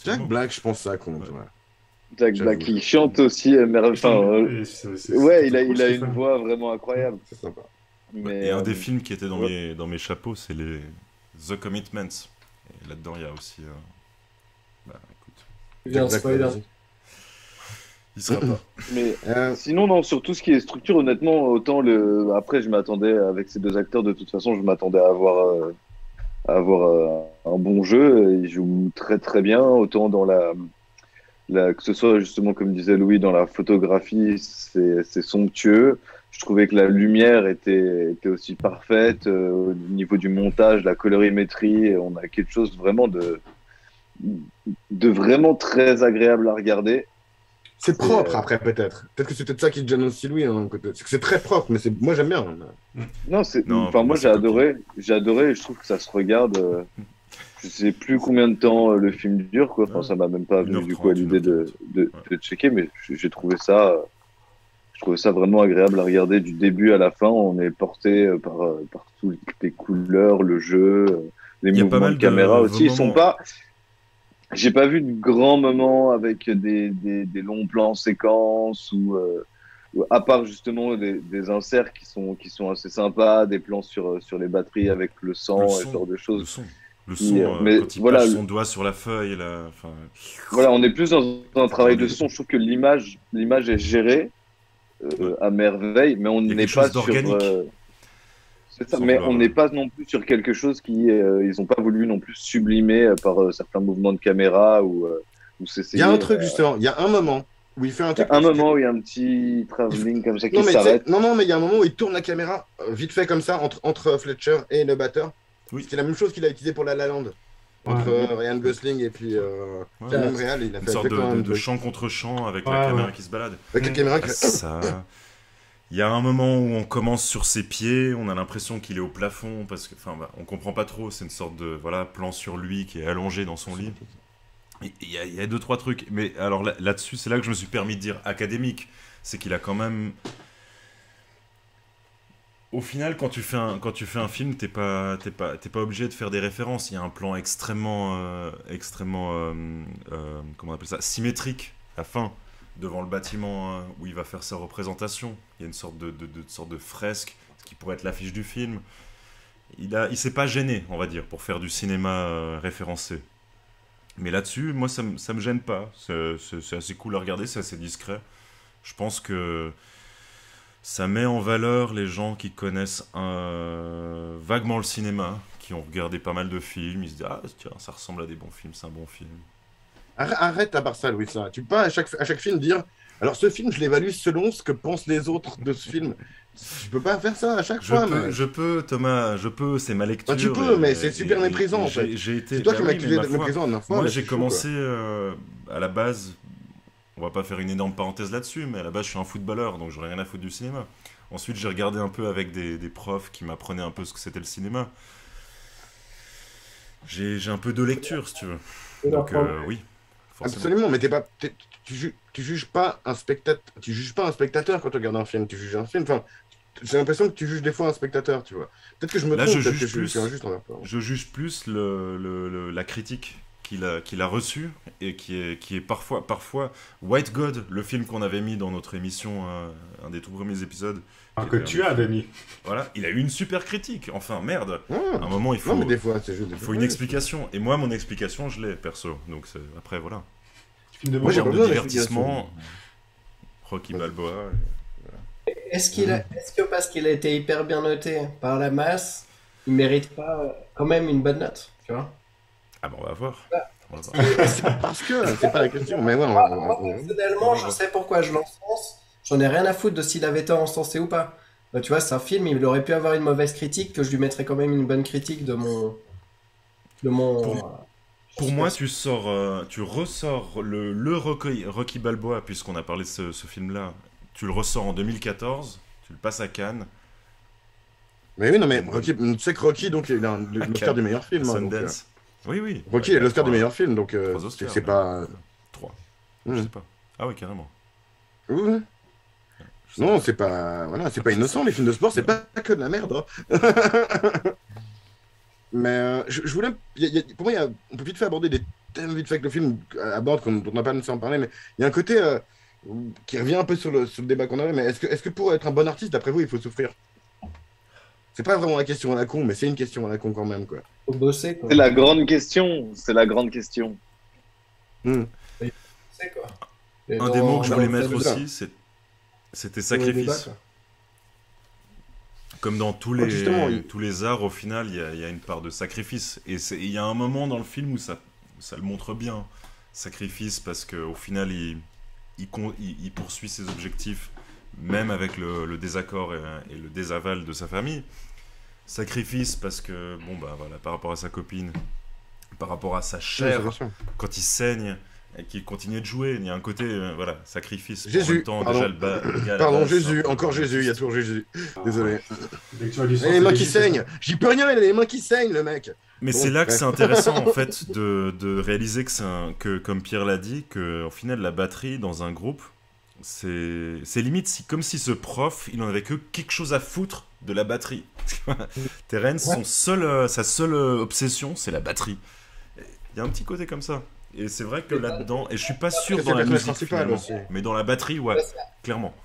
Jack Black, je pense que ça compte. Ouais. Ouais. Jack J'avoue. Black, il chante aussi. Enfin, ouais, il a une voix vraiment incroyable. C'est sympa. Mais, Et un des films qui était ouais. dans mes chapeaux, c'est les The Commitments. Et là-dedans, il y a aussi. Bah écoute, Il vient de Jack spoiler. Black, vas-y. il sera pas. mais Euh, sinon, non, sur tout ce qui est structure, honnêtement, autant après, je m'attendais, avec ces deux acteurs, de toute façon, je m'attendais à avoir un bon jeu. Ils jouent très très bien, autant dans que ce soit justement, comme disait Louis, dans la photographie, c'est somptueux. Je trouvais que la lumière était aussi parfaite. Au niveau du montage, la colorimétrie, on a quelque chose vraiment de vraiment très agréable à regarder. C'est propre après, peut-être. Peut-être que c'est peut-être ça qui te gêne aussi, Louis. Hein, c'est que c'est très propre, mais moi j'aime bien. Non, Non, enfin, pour moi moi, j'ai c'est adoré. J'ai adoré et je trouve que ça se regarde. Je sais plus combien de temps le film dure, quoi. Enfin, Ouais. ça m'a même pas venu 1h30, du coup à l'idée de 1h40. checker, mais j'ai trouvé ça. Je trouvais ça vraiment agréable à regarder du début à la fin. On est porté par toutes les couleurs, le jeu, les Il y a pas mouvements mal de caméra de aussi. Ils sont moments. pas. J'ai pas vu de grands moments avec des longs plans séquences ou à part justement des inserts qui sont assez sympas, des plans sur les batteries avec le sang Le et son, ce genre de Le choses. son. Le son, mais quand il voilà, passe son doigt sur la feuille, là. Enfin, Voilà, on est plus dans un travail de son. Je trouve que l'image est gérée à merveille, mais on Il y a n'est quelque pas chose sur. d'organique. C'est ça, Sans mais vouloir, on n'est pas non plus sur quelque chose qui. Ils n'ont pas voulu non plus sublimer par certains mouvements de caméra ou Il s'essayer. y a un truc, justement, il y a un moment où il fait un Il y truc. a un moment où il y a un petit travelling comme ça qui Non, mais tu sais- s'arrête. non, mais il y a un moment où il tourne la caméra vite fait comme ça entre Fletcher et le batteur. Oui. C'est la même chose qu'il a utilisé pour La La Land. Entre Ryan Gosling et puis Ouais. le même réal, il a Une fait sorte exactement le même de truc. chant contre chant avec Ouais, la caméra ouais. qui se balade. Avec la caméra qui fait... Ça. Il y a un moment où on commence sur ses pieds, on a l'impression qu'il est au plafond parce que, enfin, on comprend pas trop. C'est une sorte de plan sur lui qui est allongé dans son lit. Il y a deux trois trucs, mais alors là-dessus, c'est là que je me suis permis de dire académique, c'est qu'il a quand même. Au final, quand tu fais un film, t'es pas obligé de faire des références. Il y a un plan extrêmement, comment on appelle ça, symétrique, à la fin, devant le bâtiment où il va faire sa représentation. Il y a une sorte de fresque, ce qui pourrait être l'affiche du film. Il s'est pas gêné, on va dire, pour faire du cinéma référencé. Mais là-dessus, moi, ça me gêne pas. C'est assez cool à regarder, c'est assez discret. Je pense que ça met en valeur les gens qui connaissent vaguement le cinéma, qui ont regardé pas mal de films. Ils se disent, ah, tiens, ça ressemble à des bons films, c'est un bon film. Arrête à part ça, Louis. Ça. Tu peux pas à chaque film dire alors ce film, je l'évalue selon ce que pensent les autres de ce film. Je peux pas faire ça à chaque fois. Je peux, Thomas, c'est ma lecture. Bah, tu peux, mais c'est super méprisant en fait. J'ai été. C'est toi bah qui m'as oui, accusé mais de ma foi, méprisant la dernière fois. Moi, là, j'ai c'est chaud, commencé à la base. On va pas faire une énorme parenthèse là-dessus, mais à la base, je suis un footballeur, donc j'aurais rien à foutre du cinéma. Ensuite, j'ai regardé un peu avec des profs qui m'apprenaient un peu ce que c'était le cinéma. J'ai un peu de lecture, si tu veux. Donc, oui, forcément. Absolument, mais tu juges pas un spectateur. Tu juges pas un spectateur quand tu regardes un film. Tu juges un film. Enfin, j'ai l'impression que tu juges des fois un spectateur, tu vois. Peut-être que je me Là, trompe, je peut-être que juge je plus. suis injuste envers toi. Je juge plus la critique qu'il a reçue et qui est parfois White God, le film qu'on avait mis dans notre émission, un des tout premiers épisodes. Que tu as, Denis. Voilà, il a eu une super critique. Enfin, merde. Ouais. À un moment, il faut, Non, mais des fois, c'est juste des il fois. faut une explication. Et moi, mon explication, je l'ai, perso. Donc, après, voilà. Film de Moi, j'ai Genre pas de besoin divertissement. Rocky Balboa. Est-ce que parce qu'il a été hyper bien noté par la masse, il mérite pas quand même une bonne note, tu vois? Ah bon, on va voir. On va voir. C'est pas parce que, c'est pas la question. Mais ouais, Personnellement, je sais pourquoi je l'encense. J'en ai rien à foutre de s'il avait été encensé ou pas. Bah, tu vois, c'est un film, il aurait pu avoir une mauvaise critique, que je lui mettrais quand même une bonne critique de mon. Pour moi, tu ressors le Rocky Balboa, puisqu'on a parlé de ce film-là. Tu le ressors en 2014, tu le passes à Cannes. Mais oui, non, mais Rocky, tu sais que Rocky, donc, il a l'Oscar du meilleur film. hein, donc, Sundance. Oui. Rocky, il a l'Oscar du meilleur film, donc Trois Oscars, c'est pas. 3. Hmm. Je sais pas. Ah oui, carrément. Oui. Je sais Non, pas. c'est pas, voilà, c'est pas innocent. Les films de sport, c'est pas que de la merde. hein. Mais je voulais, pour moi, on peut vite fait aborder des thèmes vite fait que le film aborde, dont on n'a pas nécessairement parlé, mais il y a un côté qui revient un peu sur le débat qu'on avait. Mais est-ce que pour être un bon artiste, d'après vous, il faut souffrir? C'est pas vraiment la question à la con, mais c'est une question à la con quand même, quoi. Faut bosser, quoi. C'est la grande question. C'est la grande question. C'est quoi. Et Un des mots que je voulais dans- mettre le débat. aussi, c'était Dans le débat, sacrifice. quoi. Comme dans tous Ouais, justement, tous les arts, au final, il y a une part de sacrifice. Et il y a un moment dans le film où ça le montre bien. Sacrifice, parce qu'au final, il poursuit ses objectifs, même avec le désaccord et le désaval de sa famille. Sacrifice, parce que, bon, bah voilà, par rapport à sa copine, par rapport à sa Ouais, chair, c'est sûr. quand il saigne et qu'il continue de jouer, il y a un côté, voilà, sacrifice. Jésus, En même temps, pardon. déjà, le gars, à la Pardon, base, Jésus, c'est un peu encore Jésus, il y a toujours Jésus. Désolé. Dès que tu as du Il sang, a les c'est mains qui Jésus, c'est saignent. ça. J'y peux rien, il a les mains qui saignent, le mec. Mais Bon, c'est là que bref. c'est intéressant en fait de réaliser que comme Pierre l'a dit, que au final la batterie dans un groupe, c'est limite comme si ce prof il en avait que quelque chose à foutre de la batterie. Terence, sa seule obsession c'est la batterie. Il y a un petit côté comme ça. Et c'est vrai que là-dedans, et je suis pas sûr C'est dans le la personnage musique principal finalement, aussi. mais dans la batterie ouais, clairement.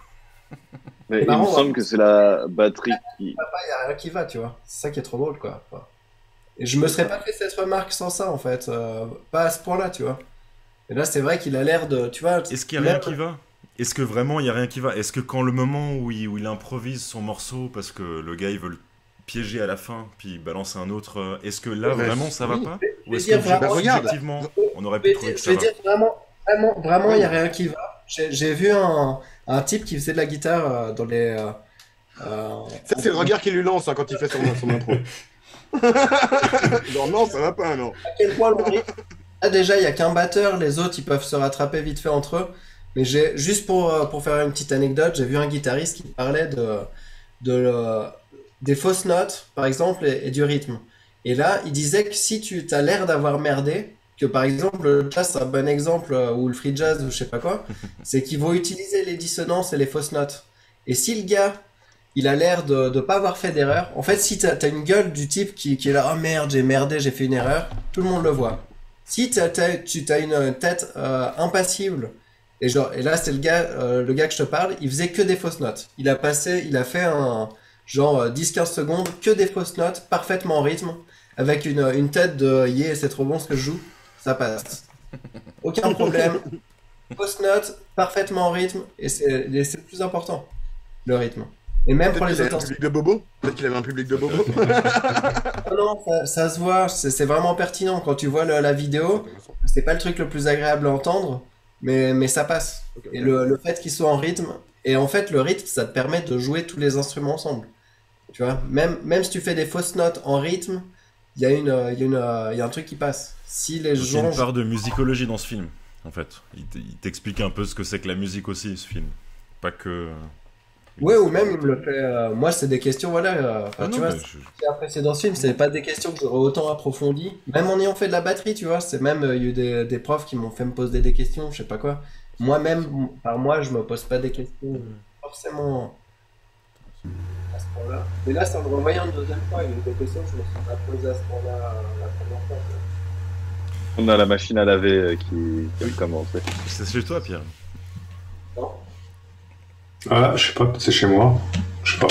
Mais il marrant, me semble que c'est la batterie qui. Il n'y a rien qui va, tu vois. C'est ça qui est trop drôle, quoi. Et je me serais pas fait cette remarque sans ça, en fait. Pas à ce point-là, tu vois. Et là, c'est vrai qu'il a l'air de. Tu vois. Est-ce qu'il y a rien qui va? est-ce que vraiment il y a rien qui va? Est-ce que quand le moment où il improvise son morceau parce que le gars il veut le piéger à la fin puis il balance un autre, est-ce que là Ouais, vraiment ça va oui. pas? Ou vais est-ce dire que vraiment- objectivement on aurait Je pu vais trouver dire, que je ça vais va? dire vraiment, il n'y a rien qui va. J'ai vu un type qui faisait de la guitare dans les. Ça, c'est le regard qu'il lui lance hein, quand il fait son intro. Genre, non, ça va pas, non. À quel point le rythme. Là, déjà, il n'y a qu'un batteur, les autres, ils peuvent se rattraper vite fait entre eux. Mais juste pour faire une petite anecdote, j'ai vu un guitariste qui parlait des fausses notes, par exemple, et du rythme. Et là, il disait que si tu as l'air d'avoir merdé, que par exemple, le jazz, c'est un bon exemple, ou le free jazz, ou je sais pas quoi, c'est qu'ils vont utiliser les dissonances et les fausses notes. Et si le gars, il a l'air de ne pas avoir fait d'erreur, en fait, si t'as une gueule du type qui est là, oh merde, j'ai merdé, j'ai fait une erreur, tout le monde le voit. Si tu as une tête impassible, et là, c'est le gars que je te parle, il faisait que des fausses notes. Il a fait un genre 10-15 secondes, que des fausses notes, parfaitement en rythme, avec une tête de yeah, c'est trop bon ce que je joue, ça passe. Aucun problème. Fausse note, parfaitement en rythme, et c'est le plus important, le rythme. Et même pour Peut-être les qu'il avait un autres. public de bobo. Peut-être qu'il avait un public de bobo. Non, ça se voit, c'est vraiment pertinent. Quand tu vois la vidéo, c'est pas le truc le plus agréable à entendre, mais ça passe. Et le fait qu'il soit en rythme, et en fait, le rythme, ça te permet de jouer tous les instruments ensemble. Tu vois, même si tu fais des fausses notes en rythme, il y a un truc qui passe. Si les Donc, il y a gens. une part de musicologie dans ce film, en fait. Il t'explique un peu ce que c'est que la musique aussi, ce film. Pas que... Ouais, ou même il me le fait. Moi, c'est des questions, voilà. Ah non, tu vois, mais ce qui est apprécié dans ce film, c'est pas des questions que j'aurais autant approfondies. Même en ayant fait de la batterie, tu vois, c'est même. Il y a eu des profs qui m'ont fait me poser des questions, je sais pas quoi. Moi-même, par moi, je me pose pas des questions forcément à ce point-là. Mais là, c'est en le revoyant une deuxième fois, il y a eu des questions que je me suis pas posées à ce point-là la première fois. Tu vois. On a la machine à laver qui a commencé. C'est chez toi, Pierre. Non. Ah, je sais pas, c'est chez moi. Je sais pas.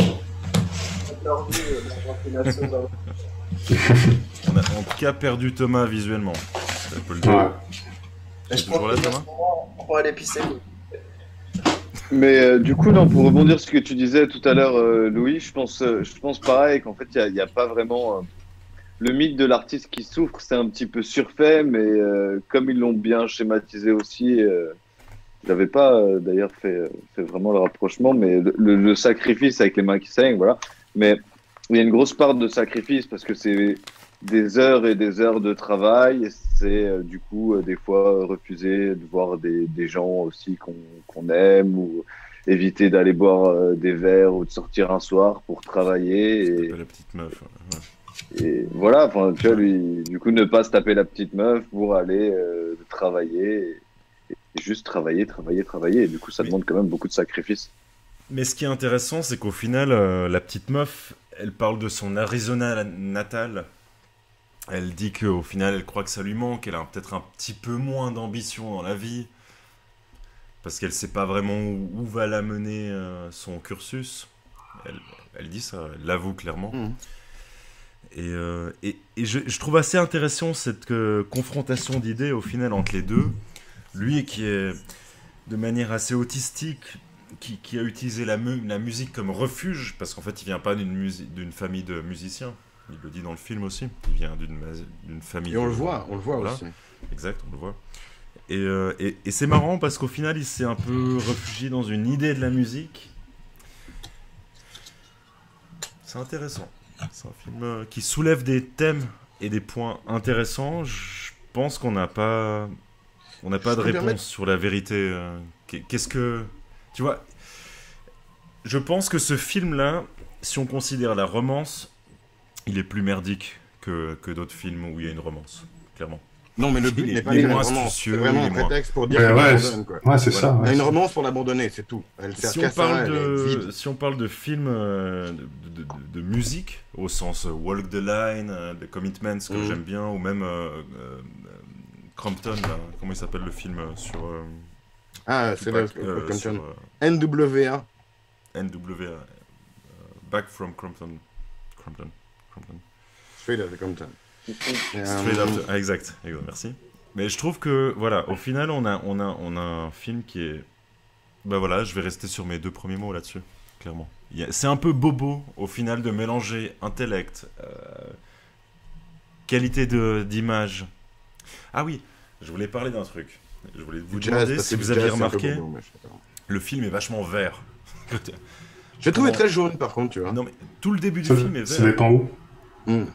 L'ordi, la ventilation dans On a en tout cas perdu Thomas visuellement. Ça peut le dire. Ouais. C'est Je toujours là, pense que Thomas? on pourra aller pisser. Mais du coup, non, pour rebondir sur ce que tu disais tout à l'heure, Louis, je pense pareil, qu'en fait, il y a pas vraiment. Le mythe de l'artiste qui souffre, c'est un petit peu surfait, mais comme ils l'ont bien schématisé aussi, j'avais pas d'ailleurs fait vraiment le rapprochement, mais le sacrifice avec les mains qui saignent, voilà. Mais il y a une grosse part de sacrifice parce que c'est des heures et des heures de travail, et c'est du coup des fois refuser de voir des gens aussi qu'on aime, ou éviter d'aller boire des verres ou de sortir un soir pour travailler. Ça Et, s'appelle la petite meuf. Ouais. et voilà, enfin, tu vois, lui, du coup, ne pas se taper la petite meuf pour aller travailler, et juste travailler. Et du coup, ça Oui. demande quand même beaucoup de sacrifices. Mais ce qui est intéressant, c'est qu'au final, la petite meuf, elle parle de son Arizona natal. Elle dit qu'au final, elle croit que ça lui manque. Elle a peut-être un petit peu moins d'ambition dans la vie. Parce qu'elle sait pas vraiment où va la mener son cursus. Elle dit ça, elle l'avoue clairement. Mhm. Et je trouve assez intéressant cette confrontation d'idées au final entre les deux. Lui qui est de manière assez autistique, qui a utilisé la musique comme refuge, parce qu'en fait il vient pas d'une famille de musiciens. Il le dit dans le film aussi. Il vient d'une famille. Et on de- le voit Voilà. aussi. Exact, on le voit. Et c'est marrant parce qu'au final, il s'est un peu réfugié dans une idée de la musique. C'est intéressant. C'est un film qui soulève des thèmes et des points intéressants. Je pense qu'on n'a pas de Je peux me réponse permettre sur la vérité. Qu'est-ce que... Tu vois, je pense que ce film-là, si on considère la romance, il est plus merdique que d'autres films où il y a une romance, clairement. Non, mais le but Il est- n'est pas il est de la moins romance. astucieux, C'est vraiment il est un moins- prétexte pour dire Ouais, qu'il ouais, abandonne, quoi. Ouais, c'est Voilà. ça. Il y a Ouais, une romance pour l'abandonner, c'est tout. Elle sert Si qu'à on, parle ça, elle est vide. si on parle de films de musique, au sens Walk the Line, The Commitments, que Mm. j'aime bien, ou même Crompton, là, comment il s'appelle le film sur... Ah, c'est là, Tupac, Compton. sur NWA. NWA, Back from Crompton. Straight Outta Compton. Straight After. Ah, exact, merci. Mais je trouve que, voilà, au final, on a un film qui est Bah voilà, je vais rester sur mes 2 premiers mots là-dessus, clairement. C'est un peu bobo, au final, de mélanger intellect, qualité d'image. Ah oui, je voulais parler d'un truc. Je voulais vous demander si vous aviez remarqué, le film est vachement vert. J'ai trouvé très jaune, par contre, tu vois. Non mais tout le début du film est vert. Ça dépend où.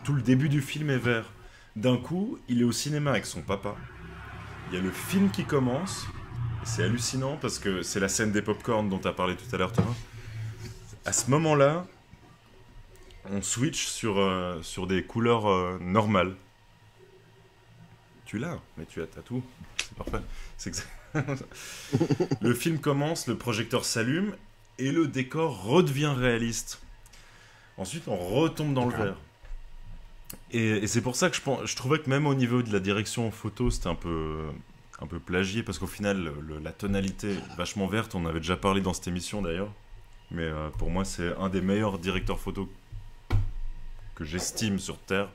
Tout le début du film est vert. D'un coup, il est au cinéma avec son papa. Il y a le film qui commence. C'est hallucinant parce que c'est la scène des pop-corn dont tu as parlé tout à l'heure, Thomas. À ce moment-là, on switch sur des couleurs normales. Tu l'as, mais t'as tout. C'est parfait. Le film commence, le projecteur s'allume et le décor redevient réaliste. Ensuite, on retombe dans le vert. Et c'est pour ça que je trouvais que même au niveau de la direction photo, c'était un peu plagié, parce qu'au final, la tonalité vachement verte, on avait déjà parlé dans cette émission d'ailleurs, mais pour moi, c'est un des meilleurs directeurs photo que j'estime sur Terre.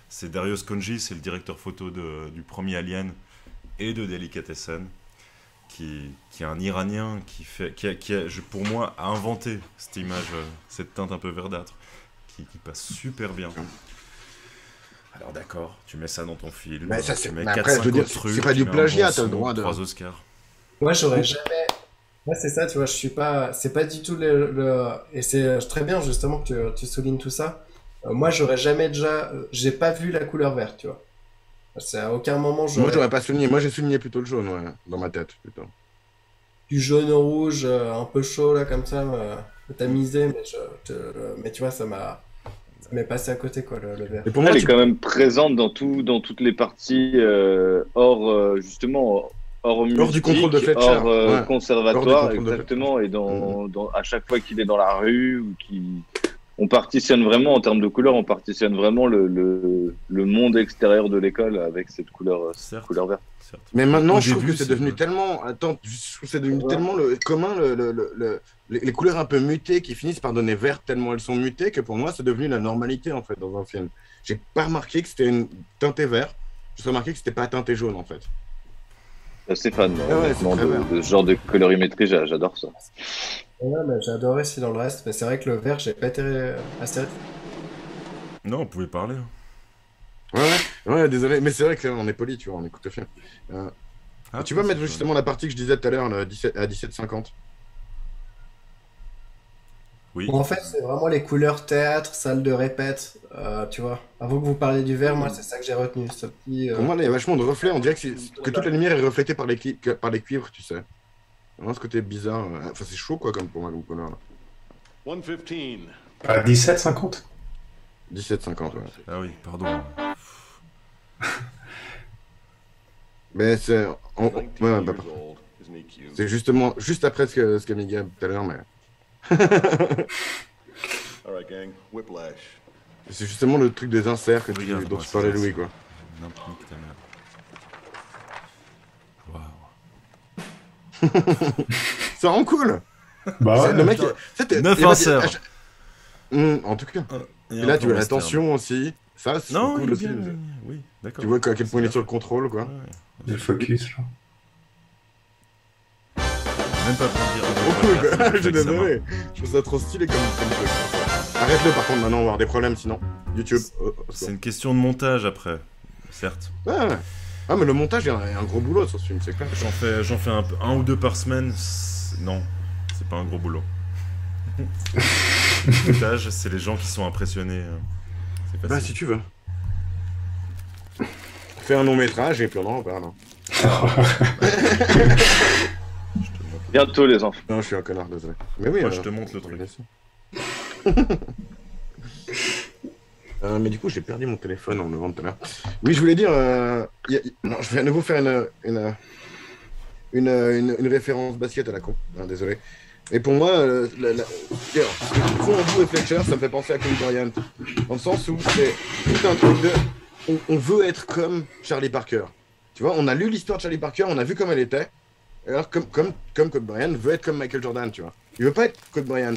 C'est Darius Khondji, c'est le directeur photo du premier Alien et de Delicatessen, qui est un Iranien pour moi, a inventé cette image, cette teinte un peu verdâtre, qui passe super bien. Alors d'accord, tu mets ça dans ton film, mais ça, tu mets après, 4-5 autres trucs, c'est pas du plagiat, t'as le droit de... 3 Oscars. Moi, j'aurais jamais. Moi, c'est ça, tu vois, je suis pas. C'est pas du tout le. Et c'est très bien, justement, que tu soulignes tout ça. Moi, j'aurais jamais déjà. J'ai pas vu la couleur verte, tu vois. C'est à aucun moment. Moi, j'aurais pas souligné. Moi, j'ai souligné plutôt le jaune, ouais, dans ma tête, plutôt. Du jaune au rouge, un peu chaud, là, comme ça, tamisé, mais tu vois, ça m'est passé à côté, quoi, le vert. Et pour moi, elle est quand même présente dans toutes les parties justement, hors musique, hors du contrôle de Fletcher, hors conservatoire, exactement, et à chaque fois qu'il est dans la rue, ou on partitionne vraiment, en termes de couleurs, on partitionne vraiment le monde extérieur de l'école avec cette couleur verte. Certes. Mais maintenant, je trouve que c'est devenu tellement... Attends, je trouve que c'est devenu tellement commun, les couleurs un peu mutées qui finissent par donner vert tellement elles sont mutées, que pour moi, c'est devenu la normalité, en fait, dans un film. J'ai pas remarqué que c'était une teintée vert, j'ai remarqué que c'était pas teinté jaune, en fait. C'est fan, de ce genre de colorimétrie, j'adore ça. Ouais, mais j'ai adoré aussi dans le reste, mais c'est vrai que le vert, j'ai pas été assez... Non, on pouvait parler. Ouais, désolé, mais c'est vrai que là, on est poli, tu vois, on écoute le film. Tu vas mettre justement la partie que je disais tout à l'heure, à 17h50. Oui. Bon, en fait, c'est vraiment les couleurs théâtre, salle de répète, tu vois. Avant que vous parliez du vert, moi, c'est ça que j'ai retenu. Ce petit, Pour moi, il y a vachement de reflets, on dirait que toute la lumière est reflétée par les cuivres, tu sais. Vraiment ce côté bizarre. Enfin, c'est chaud, quoi, pour moi, comme couleur. Là. 115. À 17,50. 17,50, ouais. Ah oui, pardon. Mais c'est... c'est justement juste après ce qu'a mis Gab tout à l'heure, mais... Alright, gang. Whiplash. C'est justement le truc des inserts dont tu parlais, Louis, quoi. Waouh. Ça rend cool. Bah ouais, le mec, 9 inserts. En tout cas. Et là, tu vois la tension aussi. Ça, c'est non, cool aussi. Oui, d'accord. Tu vois à quel point il est sur le contrôle, quoi. Le focus, là. Même pas besoin de dire. Trop cool, quoi. Je suis désolé. Je trouve ça trop stylé comme truc. Arrête-le, par contre, maintenant, on va avoir des problèmes, sinon. YouTube. C'est une question de montage, après. Certes. Ouais. Ah, mais le montage, il y a un gros boulot sur ce film, c'est clair. J'en fais un ou deux par semaine. Non, c'est pas un gros boulot. Le montage, c'est les gens qui sont impressionnés. C'est facile. Bah, si tu veux. Fais un long métrage et puis on en reparle. Bientôt, les enfants. Non, je suis un connard, désolé. Mais oui, moi, je te montre le truc. Mais du coup, j'ai perdu mon téléphone en le vendant tout à l'heure. Oui, je voulais dire... non, je vais à nouveau faire une référence basket à la con. Désolé. Et pour moi, Andrew et Fletcher, ça me fait penser à Kobe Bryant. Dans le sens où c'est tout un truc de... On veut être comme Charlie Parker. Tu vois, on a lu l'histoire de Charlie Parker, on a vu comme elle était. Alors, comme Kobe Bryant veut être comme Michael Jordan, tu vois. Il veut pas être Kobe Bryant.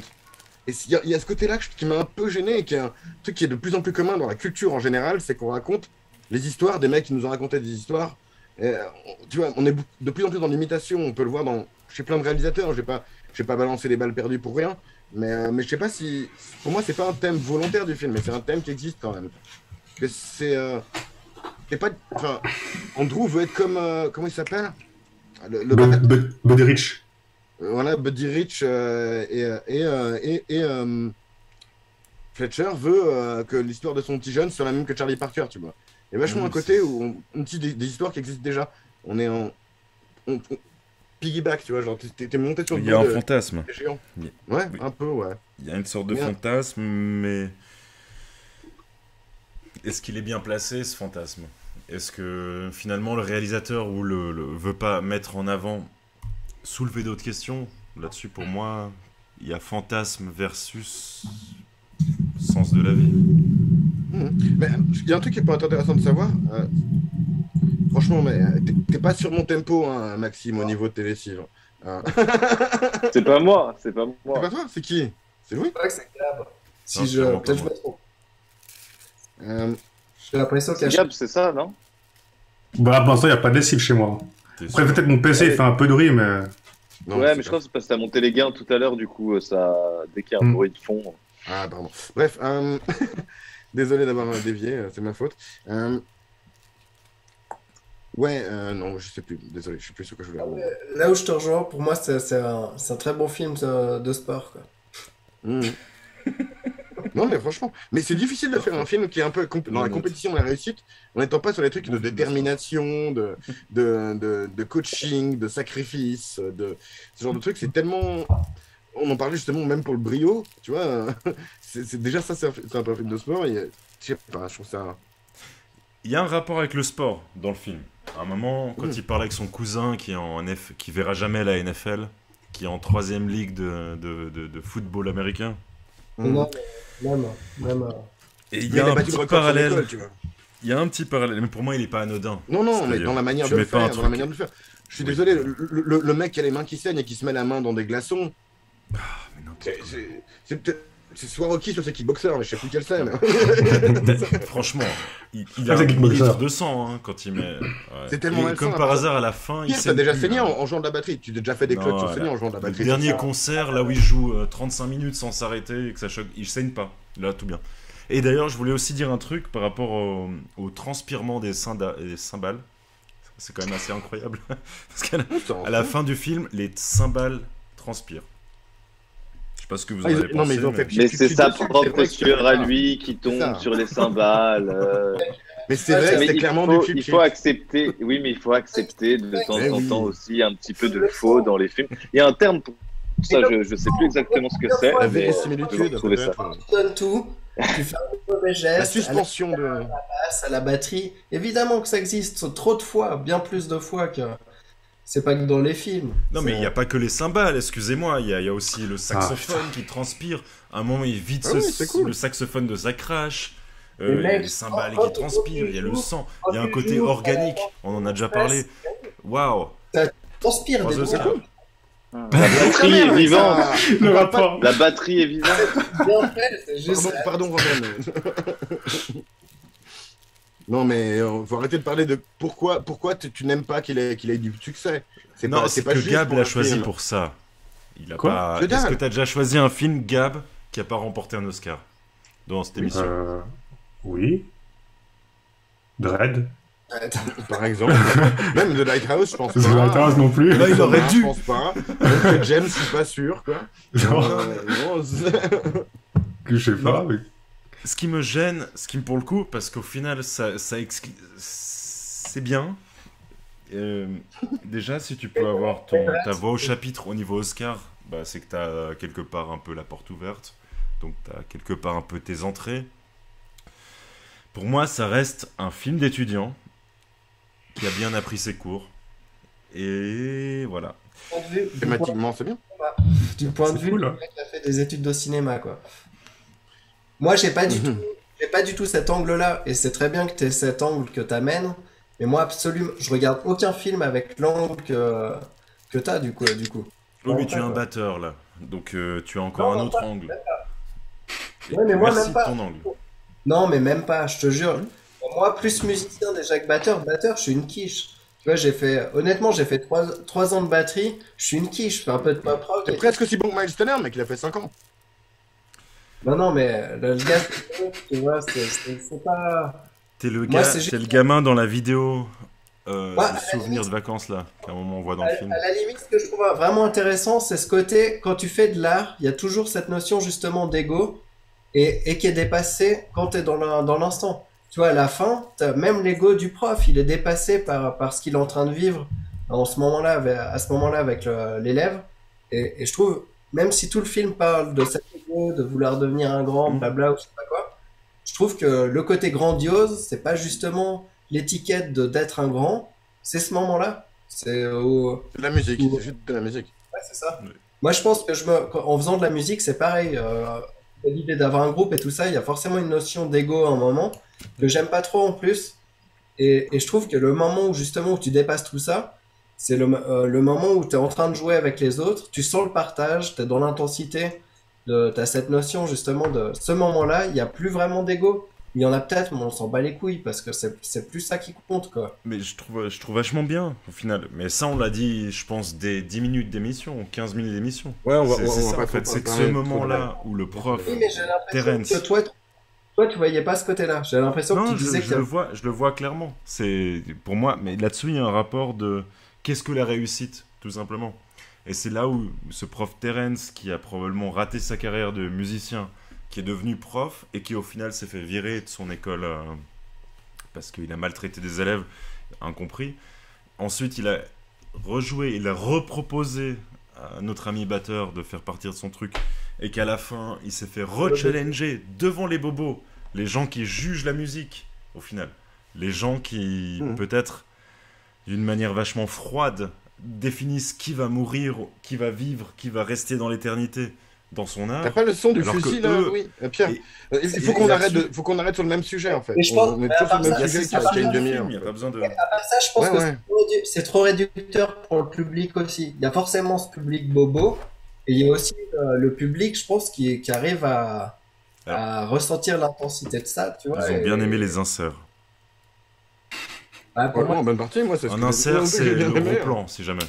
Et il y a ce côté-là qui m'a un peu gêné et qui est un truc qui est de plus en plus commun dans la culture en général, c'est qu'on raconte les histoires des mecs qui nous ont raconté des histoires Tu vois, on est de plus en plus dans l'imitation. On peut le voir chez plein de réalisateurs. Je vais pas balancer les balles perdues pour rien. Mais je sais pas si. Pour moi, c'est pas un thème volontaire du film, mais c'est un thème qui existe quand même. Que c'est pas. Enfin, Andrew veut être comme. Comment il s'appelle? Buddy Rich. Voilà, Buddy Rich Fletcher veut que l'histoire de son petit jeune soit la même que Charlie Parker, tu vois. Il y a vachement un côté où on dit des histoires qui existent déjà. On est en. Piggyback, tu vois, genre t'es monté sur le Il y a un fantasme. Ouais, Oui. un peu, ouais. Il y a une sorte de fantasme, mais est-ce qu'il est bien placé, ce fantasme? Est-ce que finalement le réalisateur ou le veut pas mettre en avant, soulever d'autres questions? Là-dessus, pour moi, il y a fantasme versus sens de la vie. Mais il y a un truc qui peut être intéressant de savoir. Franchement, mais t'es pas sur mon tempo, hein, Maxime, au niveau de tes lessives. C'est pas moi, c'est pas C'est moi. pas toi, c'est qui? C'est Louis? Je crois que c'est Gab. Non, c'est vraiment Peut-être pas je me trompe. Euh, J'ai l'impression qu'il y a. Gab, c'est ça, non? Bah, pour l'instant, il n'y a pas de lessive chez moi. T'es Après, sûr? peut-être mon PC il fait un peu de bruit, mais. non, Ouais, c'est mais je pas- crois que c'est parce que t'as monté les gains tout à l'heure, du coup, ça, dès qu'il y a un bruit de fond. Ah, pardon. Bref, désolé d'avoir dévié, c'est ma faute. Ouais, non, je sais plus. Désolé, je sais plus ce que je voulais dire. Là où je te rejoins, pour moi, c'est un très bon film de sport, quoi. Mhm. Non, mais franchement, mais c'est difficile de faire un film qui est un peu dans la compétition de la réussite, en n'étant pas sur les trucs de détermination, de coaching, de sacrifice, de ce genre de trucs. C'est tellement. On en parlait justement même pour le brio, tu vois. C'est déjà ça, c'est un peu un film de sport. Et, je sais pas, je trouve ça. Il y a un rapport avec le sport dans le film. À un moment, quand il parle avec son cousin qui verra jamais la NFL, qui est en 3e ligue de football américain. Non, même. Et il Mais y a il a un battu petit le record sur parallèle. l'école, tu vois. Il y a un petit parallèle, mais pour moi, il est pas anodin. Non, mais C'est-à-dire, dans la manière tu de le mets pas un faire, dans la truc- manière de le faire. Je suis Oui. désolé, le mec qui a les mains qui saignent et qui se met la main dans des glaçons, Mais non, c'est peut-être. C'est soit Rocky, soit c'est Kickboxer, mais je sais plus quelle scène. franchement, il Ah, a c'est un Kickboxer. litre de sang hein, quand il met. Ouais. C'est tellement Et malsain, comme par après. hasard, à la fin, il Pierre, saigne t'as déjà plus, saigné hein. en jouant de la batterie. Tu t'es déjà fait des Non, clutches sur là, saigner en jouant de la Le batterie. dernier c'est ça. concert, là où il joue 35 minutes sans s'arrêter et que ça choque, il saigne pas. Là, tout bien. Et d'ailleurs, je voulais aussi dire un truc par rapport au transpirement des cymbales. C'est quand même assez incroyable. Parce qu'à la fin du film, les cymbales transpirent. Je sais pas ce que vous en Ah, ils- avez non, pensé. mais ils ont fait mais- pire. Mais tu- c'est tu sa dessus, c'est propre vrai que c'est posture à ça. lui qui C'est ça. tombe sur les cymbales. Mais c'est vrai que Mais c'était clairement du cheap il shit. faut accepter, oui, mais il faut accepter de temps Mais en oui. temps aussi un petit peu de faux dans les films. Il y a un terme pour ça, je sais plus exactement ce que c'est. La mais, vérisimilitude, je vais retrouver ça. peut-être. Tu donnes tout, tu fais un mauvais La geste, suspension de. à la basse, à la batterie. Évidemment que ça existe trop de fois, bien plus de fois que. C'est pas que dans les films. Non, mais il C'est- n'y a pas que les cymbales, excusez-moi. Il y a aussi le saxophone qui transpire. À un moment, il vide Ah oui, c'est cool. le saxophone de sa crache. Les Il y a mecs, les cymbales quand qui transpirent. Il y a le sang. Il y a un tu côté joues, organique. On en a déjà parlé. Waouh. Transpire des Trois mots Oscars. La batterie est vivante. Le rapport. La batterie est vivante. bien fait, c'est juste. Pardon, Romain. Non, mais faut arrêter de parler de pourquoi tu n'aimes pas qu'il ait du succès. Non, c'est pas que juste Gab pour l'a un choisi film. pour ça. Il a Quoi pas. Que dalle. Est-ce que tu as déjà choisi un film, Gab, qui a pas remporté un Oscar dans cette émission? Oui. Dread. Par exemple. Même The Lighthouse, je pense pas. The Lighthouse non plus. Là, il aurait dû. Je pense pas. Même que James, je suis pas sûr, quoi. Non, Non, je sais pas. Mais... Ce qui me gêne, pour le coup, parce qu'au final, c'est bien. Déjà, si tu peux avoir ta voix au chapitre au niveau Oscar, bah, c'est que tu as quelque part un peu la porte ouverte. Donc, tu as quelque part un peu tes entrées. Pour moi, ça reste un film d'étudiant qui a bien appris ses cours. Et voilà. Thématiquement, c'est bien. Du point de C'est vue, cool, le hein. mec a fait des études de cinéma, quoi. Moi, j'ai pas du tout cet angle-là, et c'est très bien que tu aies cet angle que t'amènes, mais moi, absolument, je regarde aucun film avec l'angle que t'as, du coup. Oui, mais tu es un quoi. batteur, là. Donc, tu as encore un autre angle. Et Ouais, mais moi, merci même pas. de ton angle. Non, mais même pas, je te jure. Moi, plus musicien déjà que batteur, je suis une quiche. Tu Tu vois, honnêtement, j'ai fait 3 ans de batterie. Je suis une quiche, je fais un peu de pop rock. C'est presque aussi bon que Miles Turner, mec, il a fait 5 ans. Non, mais le gars, tu vois, c'est pas. T'es le Moi, gars, c'est juste- t'es le gamin dans la vidéo Ouais, de souvenirs de vacances là, qu'à un moment on voit dans le film. À la limite, ce que je trouve vraiment intéressant, c'est ce côté, quand tu fais de l'art, il y a toujours cette notion justement d'ego et qui est dépassée quand tu es dans l'instant. Tu vois, à la fin, même l'ego du prof, il est dépassé par ce qu'il est en train de vivre à ce moment-là avec l'élève. Et je trouve, même si tout le film parle de cet ego, de vouloir devenir un grand, blabla, ou je sais pas quoi, je trouve que le côté grandiose, c'est pas justement l'étiquette d'être un grand, c'est ce moment-là. C'est C'est de la musique, c'est juste de la musique. Ouais, c'est ça. Oui. Moi, je pense que en faisant de la musique, c'est pareil. L'idée d'avoir un groupe et tout ça, il y a forcément une notion d'ego à un moment que j'aime pas trop en plus. Et je trouve que le moment où justement où tu dépasses tout ça, c'est le moment où tu es en train de jouer avec les autres, tu sens le partage, tu es dans l'intensité, tu as cette notion justement de ce moment-là, il n'y a plus vraiment d'ego. Il y en a peut-être, mais on s'en bat les couilles parce que c'est plus ça qui compte, quoi. Mais je trouve vachement bien au final. Mais ça, on l'a dit, je pense, dès 10 minutes d'émission, 15 minutes d'émission. Ouais, on va C'est ça pas en fait, trop c'est que ce parler moment-là où le prof. Oui, mais j'ai l'impression Terence. que toi, tu voyais pas ce côté-là. J'ai l'impression que Non, tu disais je le vois clairement. C'est pour moi, mais là-dessus, il y a un rapport de qu'est-ce que la réussite, tout simplement. Et c'est là où ce prof Terence, qui a probablement raté sa carrière de musicien, qui est devenu prof et qui au final s'est fait virer de son école parce qu'il a maltraité des élèves incompris. Ensuite, il a rejoué, il a reproposé à notre ami batteur de faire partir de son truc et qu'à la fin, il s'est fait rechallenger devant les bobos, les gens qui jugent la musique au final, les gens qui peut-être d'une manière vachement froide définissent qui va mourir, qui va vivre, qui va rester dans l'éternité dans son art. T'as pas le son du Alors que fusil là, eux- oui. Pierre, et- il faut qu'on et arrête, là-dessus- faut qu'on arrête sur le même sujet en fait. Mais je pense- On est mais tous sur à le part même ça, sujet c'est qui a pas une mal de demi-heure. Il n'y a pas besoin de... À part ça, je pense Ouais, que ouais. c'est trop réducteur pour le public aussi. Il y a forcément ce public bobo, et il y a aussi le public, je pense, qui arrive à ressentir l'intensité de ça, tu vois. Ils ont bien aimé les inserts. Pour Franchement, moi, en bonne partie, moi c'est ce Un que insert, j'ai c'est bien le aimé, gros hein. plan, si jamais.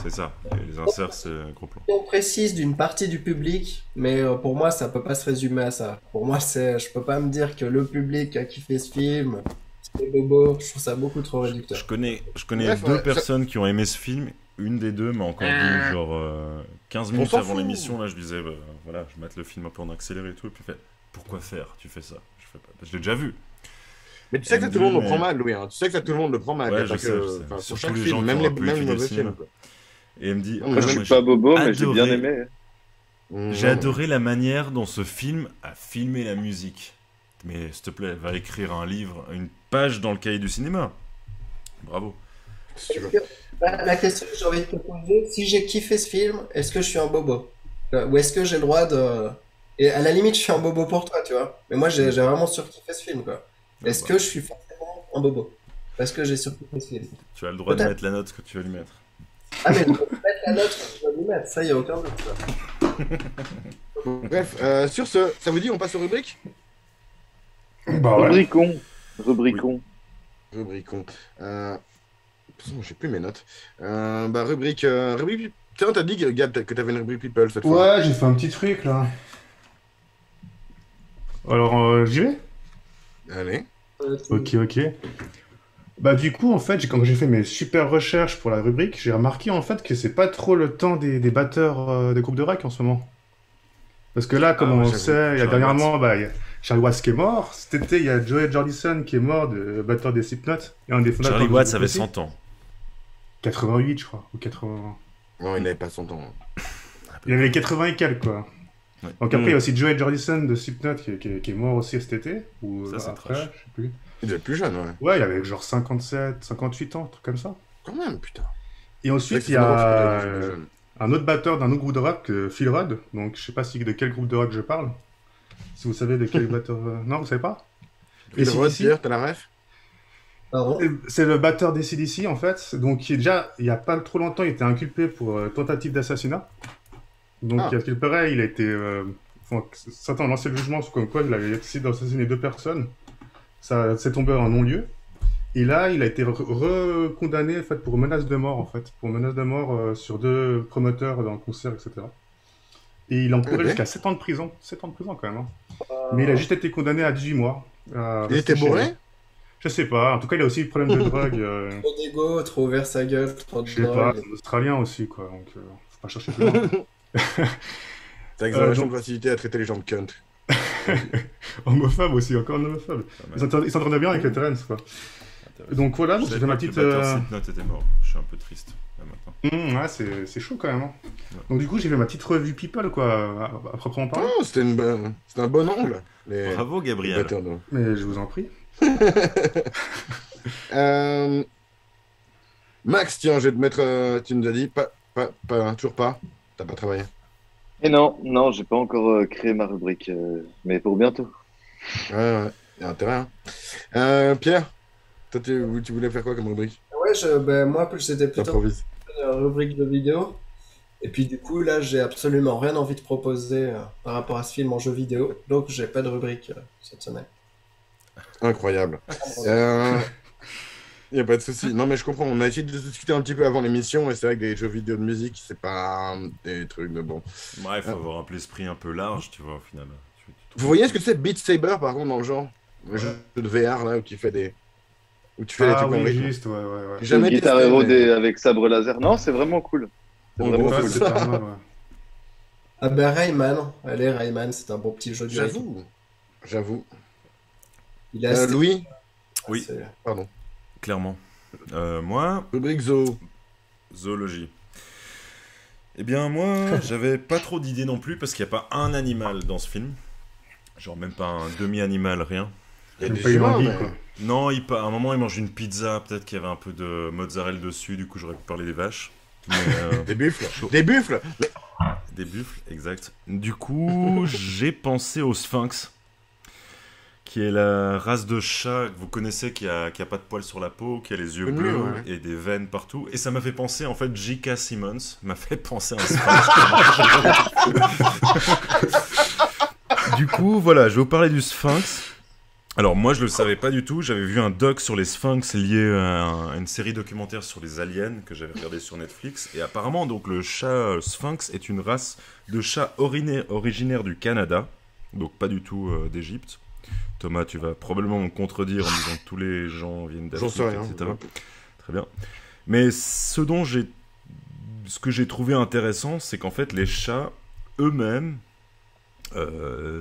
C'est ça. Et les inserts, c'est un gros plan. on précise d'une partie du public, mais pour moi, ça peut pas se résumer à ça. Pour moi, je peux pas me dire que le public a kiffé ce film, c'est des bobos. Je trouve ça beaucoup trop réducteur. Je connais Bref, deux ouais, personnes qui ont aimé ce film. Une des deux m'a encore dit, genre, 15 minutes s'en avant fout. l'émission, là, je disais, bah, voilà, je mette le film un peu en accéléré et tout. Et puis, il fait, pourquoi faire? Tu fais ça? Je fais pas. Je l'ai déjà vu. Mais tu sais que ça, Elle tout le monde dit, le prend mais- mal, Louis. Hein. Tu sais que ça, tout le monde le prend mal. Ouais, Il y a je pas sais, que- je sais. enfin, pour Surtout chaque les film, gens qui même ont les un peu même étudié le mauvais cinéma. films. quoi. Et elle me dit, Moi, Moi, je j'ai suis pas bobo, mais j'ai bien adoré- aimé. J'ai adoré la manière dont ce film a filmé la musique. Mais s'il te plaît, va écrire un livre, une page dans le cahier du cinéma. Bravo. Si tu veux. La question que j'ai envie de te poser, si j'ai kiffé ce film, est-ce que je suis un bobo? Ou est-ce que j'ai le droit de... Et à la limite, je suis un bobo pour toi, tu vois. Mais moi, j'ai vraiment surkiffé ce film, quoi. Est-ce que je suis forcément un bobo? Parce que j'ai surkiffé ce film. Tu as le droit de Peut-être. mettre la note que tu veux lui mettre. Ah, mais je peux mettre la note que je vais lui mettre, ça, y a aucun doute, quoi. Bref, sur ce, ça vous dit, on passe aux rubriques? Bah ouais. Rubricon. Rubricons. De toute façon, j'ai plus mes notes. Rubrique. Tiens, t'as dit, Gab, que t'avais une rubrique People cette fois. Ouais, j'ai fait un petit truc là. Alors, j'y vais? Allez. Ok. Bah du coup, en fait, quand j'ai fait mes super recherches pour la rubrique, j'ai remarqué en fait que c'est pas trop le temps des batteurs des groupes de rock en ce moment. Parce que là, comme ouais, on j'avoue, sait, il y a Charlie dernièrement, bah, il y a Charlie Watts qui est mort. Cet été, il y a Joey Jordison qui est mort, de batteur des Slipknot, et un des fondateurs Charlie du Watts groupe avait aussi. 100 ans. 88, je crois, ou 80. Non, il n'avait pas son temps. Il avait 80 et quelques, quoi. Ouais. Donc après, il y a aussi Joey Jordison de Slipknot qui est mort aussi cet été, ou Ça, c'est après, trash. je sais plus. Il devait être plus jeune, ouais. Ouais, il avait genre 57, 58 ans, un truc comme ça. Quand même, putain. Et ensuite, il y a un autre batteur d'un autre groupe de rock, Phil Rudd. Donc, je sais pas de quel groupe de rock je parle. Si vous savez de quel batteur... Non, vous savez pas? Et le AC/DC, Pierre, t'as la ref? Pardon? c'est le batteur des CDC, en fait. Donc, qui est déjà, il y a pas trop longtemps, il était inculpé pour tentative d'assassinat. Donc, Ah. à ce qu'il paraît, il a été... certains ont lancé le jugement comme quoi il avait décidé d'assassiner 2 personnes. Ça s'est tombé en non-lieu. Et là, il a été recondamné en fait, pour menace de mort, en fait. Pour menace de mort sur 2 promoteurs dans le concert, etc. Et il a encouru Ok. jusqu'à 7 ans de prison. 7 ans de prison, quand même. Hein. Mais il a juste été condamné à 18 mois. à Il rester était chez lui. bourré? Je sais pas. En tout cas, il a aussi des problèmes de drogue. Trop d'ego, trop ouvert sa gueule, trop de Je sais pas. drogue. C'est un Australien aussi, quoi. Donc, faut pas chercher plus loin. T'as exagération donc- de facilité à traiter les gens de cunt. Homophobe aussi, encore un homophobe. Pas Ils mal. s'entendaient bien avec les Terence, quoi. Intéressant. Donc voilà, Je donc savais j'ai fait ma pas que le petite. batteur Slipknot était mort. Je suis un peu triste là maintenant. Ouais, c'est chaud quand même. Hein. Donc du coup, j'ai fait ma petite revue People, quoi, à proprement parler. Oh, c'était c'était un bon angle. Les... Bravo les Gabriel. batteurs de- Mais je vous en prie. Euh, Max, tiens, je vais te mettre. Tu nous as dit, toujours pas. T'as pas travaillé. Et non, non, j'ai pas encore créé ma rubrique, mais pour bientôt. Ouais, y a intérêt. Hein. Pierre, toi, tu voulais faire quoi comme rubrique? Ouais, moi, c'était plutôt T'improvises. une rubrique de vidéo. Et puis du coup, là, j'ai absolument rien envie de proposer par rapport à ce film en jeu vidéo. Donc, j'ai pas de rubrique cette semaine. Incroyable. Y a pas de souci. Non, mais je comprends. On a essayé de discuter un petit peu avant l'émission, et c'est vrai que des jeux vidéo de musique, c'est pas des trucs de bon. Bref, faut avoir un l'esprit un peu large, tu vois, au final. Vous voyez ce que c'est Beat Saber, par contre, dans le genre? Le jeu de VR, là, où tu fais des. Où tu fais des Ah trucs en oui, rythme. juste, ouais. J'ai jamais Guitar testé, Hero mais- avec sabre laser. Non, c'est vraiment cool. C'est En vraiment gros, Ouais, cool. c'est pas mal, ouais. Ah ben Rayman, allez Rayman, c'est un bon petit jeu de rythme. J'avoue. Il est assez- Louis, Oui. c'est- pardon. Clairement. Moi, Rubrique Zo. zoologie. Eh bien, moi, j'avais pas trop d'idées non plus parce qu'il n'y a pas un animal dans ce film. Genre, même pas un demi-animal, rien. Il y a Même des pas une humains, anguille, mais- quoi. Non, à un moment, il mange une pizza. Peut-être qu'il y avait un peu de mozzarella dessus. Du coup, j'aurais pu parler des vaches. Mais, Des buffles. Des buffles. Mais- des buffles, exact. Du coup, j'ai pensé au sphinx, qui est la race de chat que vous connaissez, qui a pas de poils sur la peau, qui a les yeux Connu, bleus ouais. et des veines partout. Et ça m'a fait penser, en fait, J.K. Simmons m'a fait penser à un sphinx. Du coup, voilà, je vais vous parler du sphinx. Alors moi je le savais pas du tout, j'avais vu un doc sur les sphinx lié à une série documentaire sur les aliens que j'avais regardé sur Netflix, et apparemment donc le chat sphinx est une race de chat originaire du Canada, donc pas du tout d'Égypte. Thomas, tu vas probablement me contredire en disant que tous les gens viennent J'en d'Afrique, sais rien. etc. Très bien. Mais ce que j'ai trouvé intéressant, c'est qu'en fait les chats eux-mêmes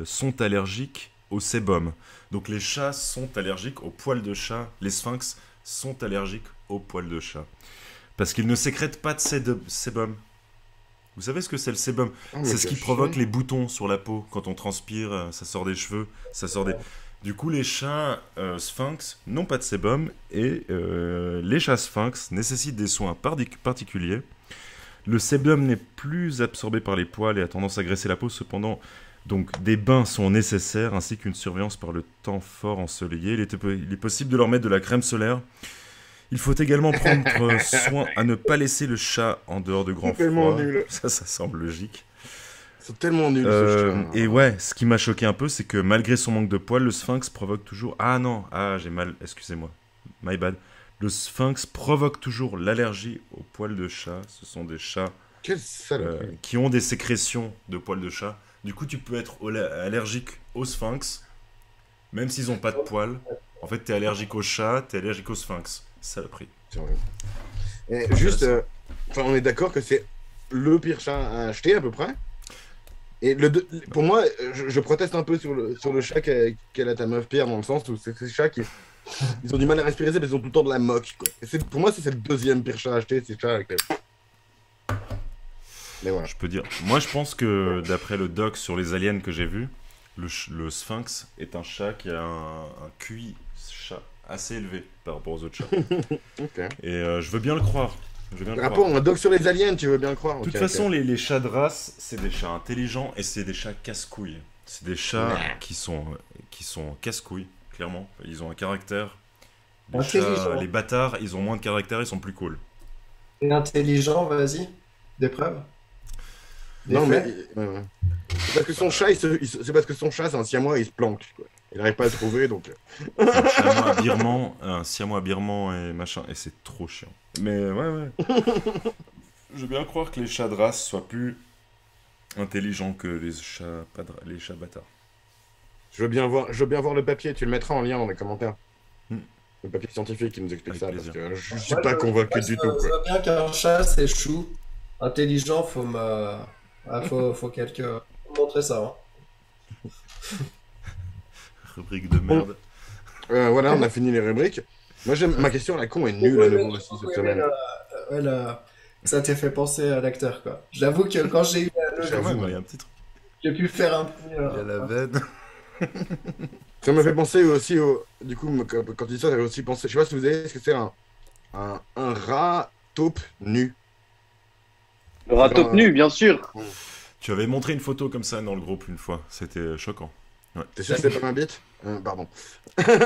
sont allergiques au sébum. Donc les chats sont allergiques aux poils de chat. Les sphinx sont allergiques aux poils de chat. Parce qu'ils ne sécrètent pas de sébum. Vous savez ce que c'est le sébum? Ah, mais C'est ce qui quel provoque chien. les boutons sur la peau. Quand on transpire, ça sort des cheveux, ça sort des... Du coup, les chats sphinx n'ont pas de sébum et les chats sphinx nécessitent des soins particuliers. Le sébum n'est plus absorbé par les poils et a tendance à graisser la peau. Cependant, donc, des bains sont nécessaires ainsi qu'une surveillance par le temps fort ensoleillé. Il est possible de leur mettre de la crème solaire. Il faut également prendre soin à ne pas laisser le chat en dehors de grands C'est tellement froids. nul. Ça semble logique. C'est tellement nul ce chat. Et ouais, ce qui m'a choqué un peu, c'est que malgré son manque de poils, le sphinx provoque toujours... Ah non, j'ai mal, excusez-moi, my bad. Le sphinx provoque toujours l'allergie aux poils de chat. Ce sont des chats Quelle saloperie. qui ont des sécrétions de poils de chat. Du coup, tu peux être allergique au sphinx, même s'ils n'ont pas de poils. En fait, t'es allergique au chat, t'es allergique au sphinx. Saloperie. C'est vrai. Et juste, enfin, on est d'accord que c'est le pire chat à acheter à peu près. Et pour moi, je proteste un peu sur le chat qu'elle a ta meuf Pierre, dans le sens où c'est ces chats qui ils ont du mal à respirer, mais ils ont tout le temps de la moque. Quoi. Et pour moi, c'est le deuxième pire chat à acheter, ces chats avec les... Mais voilà. Je peux dire. Moi, je pense que d'après le doc sur les aliens que j'ai vu, le sphinx est un chat qui a un QI chat assez élevé par rapport aux autres chats. Ok. Et je veux bien le croire. Je veux bien le croire. Rapport, un doc sur les aliens, tu veux bien le croire. De toute façon, les chats de race, c'est des chats intelligents et c'est des chats casse-couilles. C'est des chats qui sont casse-couilles, clairement. Ils ont un caractère. Les Intelligent. les bâtards, ils ont moins de caractère, ils sont plus cool. Et intelligent, vas-y, des preuves. Des Non, mais. faits. C'est parce que son chat, c'est parce que son chat, c'est un siamois, il se planque. Quoi. Il n'arrive pas à trouver, donc... Un siamois birman et machin, et c'est trop chiant. Mais ouais. Je veux bien croire que les chats de race soient plus intelligents que les chats bâtards. Je veux bien voir le papier, tu le mettras en lien dans les commentaires. Hmm. Le papier scientifique qui nous explique Avec ça, plaisir. parce que je suis pas convaincu du tout, Je quoi. vois bien qu'un chat, c'est chou. Intelligent, faut montrer ça. Hein. Rubrique de merde. Voilà, on a fini les rubriques. Moi, ma question à la con est nulle à nouveau aussi cette semaine. Ça t'est fait penser à l'acteur, quoi. J'avoue que quand j'ai eu J'avoue, Il y a un petit truc. j'ai pu faire un petit... Il y a la veine. Ça me fait penser aussi du coup, quand tu dis ça, j'avais aussi pensé, je sais pas si vous avez, est-ce que c'est un rat taupe nu? Le rat taupe nu, bien sûr. Tu avais montré une photo comme ça dans le groupe une fois. C'était choquant. T'es sûr que c'est pas ma bite? Pardon. Très,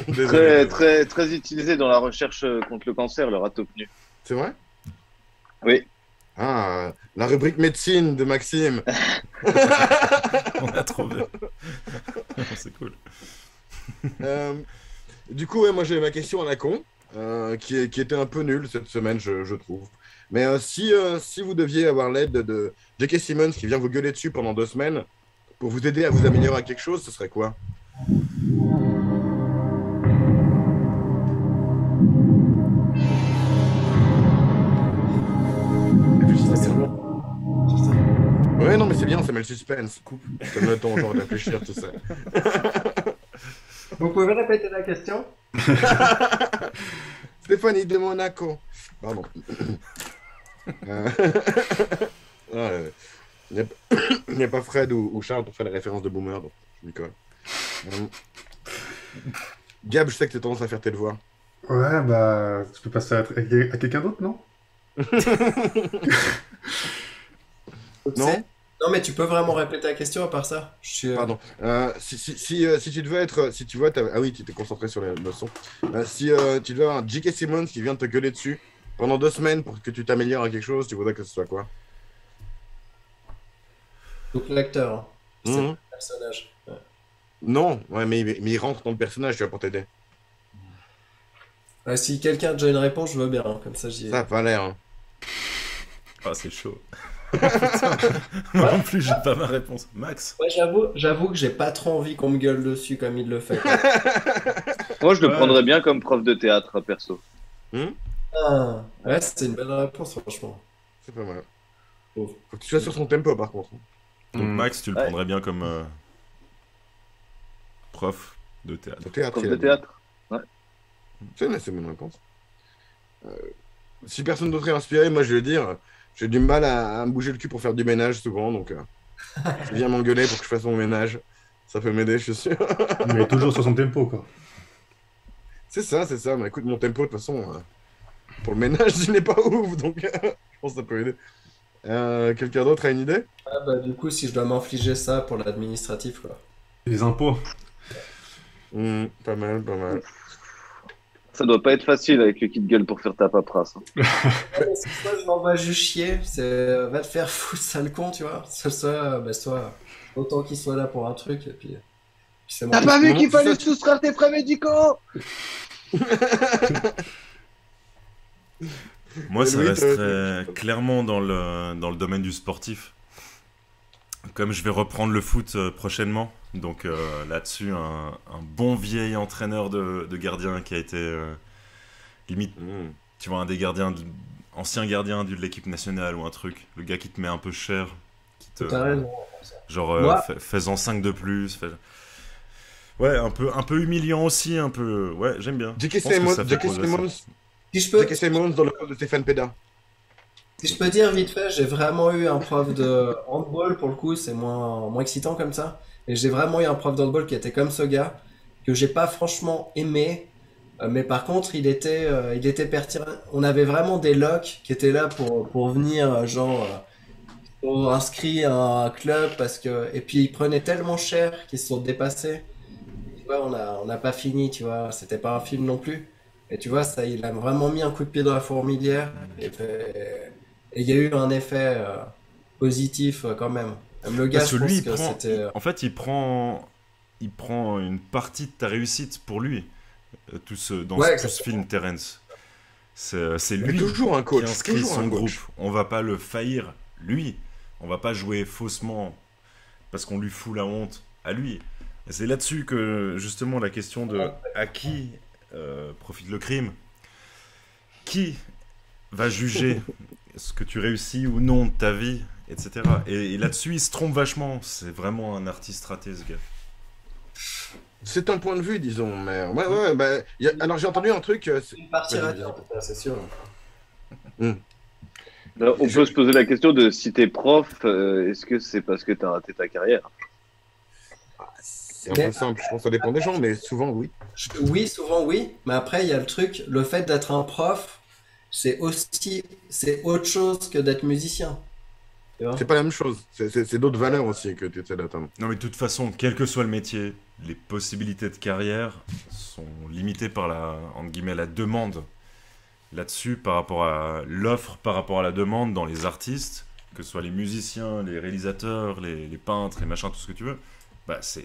Désolé. très, très utilisé dans la recherche contre le cancer, le rat taupe nu. C'est vrai? Oui. Ah, la rubrique médecine de Maxime. On a trouvé. C'est cool. Du coup, ouais, moi j'ai ma question à la con, qui était un peu nulle cette semaine, je trouve. Mais si vous deviez avoir l'aide de J.K. Simmons qui vient vous gueuler dessus pendant 2 semaines pour vous aider à vous améliorer à quelque chose, ce serait quoi? Réfléchissez bien. Ouais, non, mais c'est bien, ça met le suspense. Ça me donne le temps genre de réfléchir, tout ça. Vous pouvez répéter la question? Stéphanie de Monaco. Pardon. Il n'y a pas Fred ou Charles pour faire les références de boomer, donc je m'y colle. Gab, je sais que tu as tendance à faire tes devoirs. Ouais, bah, tu peux passer à quelqu'un d'autre, non? Non? Non, mais tu peux vraiment répéter la question à part ça? Je suis, Pardon. Si tu devais être. Si tu vois. Ah oui, tu t'es concentré sur les leçons. Si tu devais avoir un J.K. Simmons qui vient te gueuler dessus pendant 2 semaines pour que tu t'améliores à quelque chose, tu voudrais que ce soit quoi? Donc l'acteur, hein. C'est Mhm. le personnage. Ouais. Non, ouais, mais il rentre dans le personnage, tu vois, pour t'aider. Si quelqu'un a déjà une réponse, je veux bien, hein, comme ça j'y ai. Ça a pas l'air. Hein. Ah, c'est chaud. Putain. Moi non plus, j'ai pas ma réponse. Max? Ouais, j'avoue que j'ai pas trop envie qu'on me gueule dessus comme il le fait. Moi, je le Ouais. prendrais bien comme prof de théâtre, perso. Ah, ouais, c'était une belle réponse, franchement. C'est pas mal. Pauvre. Faut que tu sois sur son tempo, par contre. Donc Max, tu le Ouais. prendrais bien comme prof de théâtre. Le théâtre, Prof il de a dit. théâtre. C'est une assez bonne réponse. Si personne d'autre est inspiré, moi je vais dire, j'ai du mal à me bouger le cul pour faire du ménage souvent, donc tu viens m'engueuler pour que je fasse mon ménage. Ça peut m'aider, je suis sûr. Mais toujours sur son tempo, quoi. C'est ça. Mais écoute, mon tempo, de toute façon, pour le ménage, il n'est pas ouf, donc je pense que ça peut aider. Quelqu'un d'autre a une idée? Ah bah du coup, si je dois m'infliger ça pour l'administratif, quoi. Les impôts. Pas mal. Ça doit pas être facile avec le kit gueule pour faire ta paperasse. Hein. Ouais, mais soit je m'envoie juste chier, c'est va te faire foutre, sale con, tu vois. Soit autant qu'il soit là pour un truc, et puis c'est bon. pas vu qu'il fallait soustraire tes frais médicaux? Moi, ça Louis, resterait clairement dans le domaine du sportif. Comme je vais reprendre le foot prochainement, donc là-dessus, un bon vieil entraîneur de gardien qui a été limite, tu vois, un des gardiens, ancien gardien de l'équipe nationale ou un truc, le gars qui te met un peu cher, qui te, T'as raison. genre Moi- fais-en 5 de plus. Ouais, un peu humiliant aussi, un peu. Ouais, j'aime bien. J.K. Je pense que Simmons, ça fait J.K. progresser. Simmons, Si je peux, J.K. Simmons dans le rôle de Stéphane Péda. si je peux dire vite fait, j'ai vraiment eu un prof de handball, pour le coup, c'est moins excitant comme ça. Et j'ai vraiment eu un prof de handball qui était comme ce gars, que j'ai pas franchement aimé. Mais par contre, il était pertinent. On avait vraiment des locks qui étaient là pour venir, pour inscrire à un club, et puis ils prenaient tellement cher qu'ils se sont dépassés. Tu vois, on n'a pas fini, tu vois, c'était pas un film non plus. Et tu vois, ça, il a vraiment mis un coup de pied dans la fourmilière. Et il y a eu un effet positif quand même. Même le gars, Parce que je lui, pense que c'était. en fait, il prend il prend une partie de ta réussite pour lui. Dans Ouais, tout ce film, Terrence. C'est Mais lui toujours un qui coach. inscrit Toujours son un groupe. coach. On va pas le faillir, lui. On va pas jouer faussement parce qu'on lui fout la honte à lui. Et c'est là-dessus que, justement, la question de à qui profite le crime, qui va juger ce que tu réussis ou non de ta vie, etc. Et là-dessus, il se trompe vachement. C'est vraiment un artiste raté, ce gars. C'est un point de vue, disons. Mais ouais, bah, alors j'ai entendu un truc. Une partie Vas-y, ratée, vas-y. en tout cas, c'est sûr. Alors, on peut se poser la question de si t'es prof, est-ce que c'est parce que t'as raté ta carrière? C'est un peu simple. Je pense que ça dépend des gens, mais souvent oui. Oui, souvent oui, mais après il y a le truc, le fait d'être un prof, c'est autre chose que d'être musicien. Tu vois? C'est pas la même chose. C'est d'autres valeurs aussi que tu essaies d'atteindre. Non, mais de toute façon, quel que soit le métier, les possibilités de carrière sont limitées par entre guillemets, la demande. Là-dessus, par rapport à l'offre, par rapport à la demande dans les artistes, que ce soit les musiciens, les réalisateurs, les peintres, les machins, tout ce que tu veux, bah ça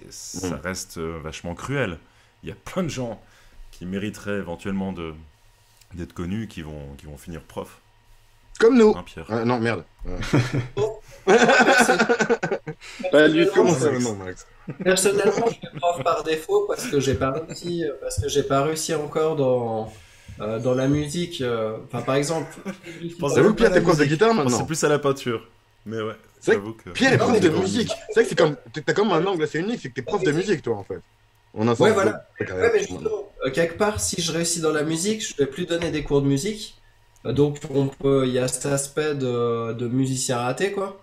reste vachement cruel. Il y a plein de gens qui mériteraient éventuellement d'être connus, qui vont finir prof. Comme nous. Hein, Pierre? Non, merde. Pas du tout. Comment ça, non, Max? Personnellement, je suis prof par défaut parce que j'ai pas réussi encore dans la musique. Enfin, par exemple, J'avoue, Pierre, t'es prof de guitare C'est maintenant. plus à la peinture. Mais ouais, C'est j'avoue que... Pierre est Non, prof mais de bon. musique. C'est vrai que c'est comme. T'as comme un angle assez unique, c'est que t'es prof de musique, toi, en fait. On a Ouais, voilà. Ouais, mais justement, quelque part, si je réussis dans la musique, je vais plus donner des cours de musique. Donc, il y a cet aspect de musicien raté, quoi.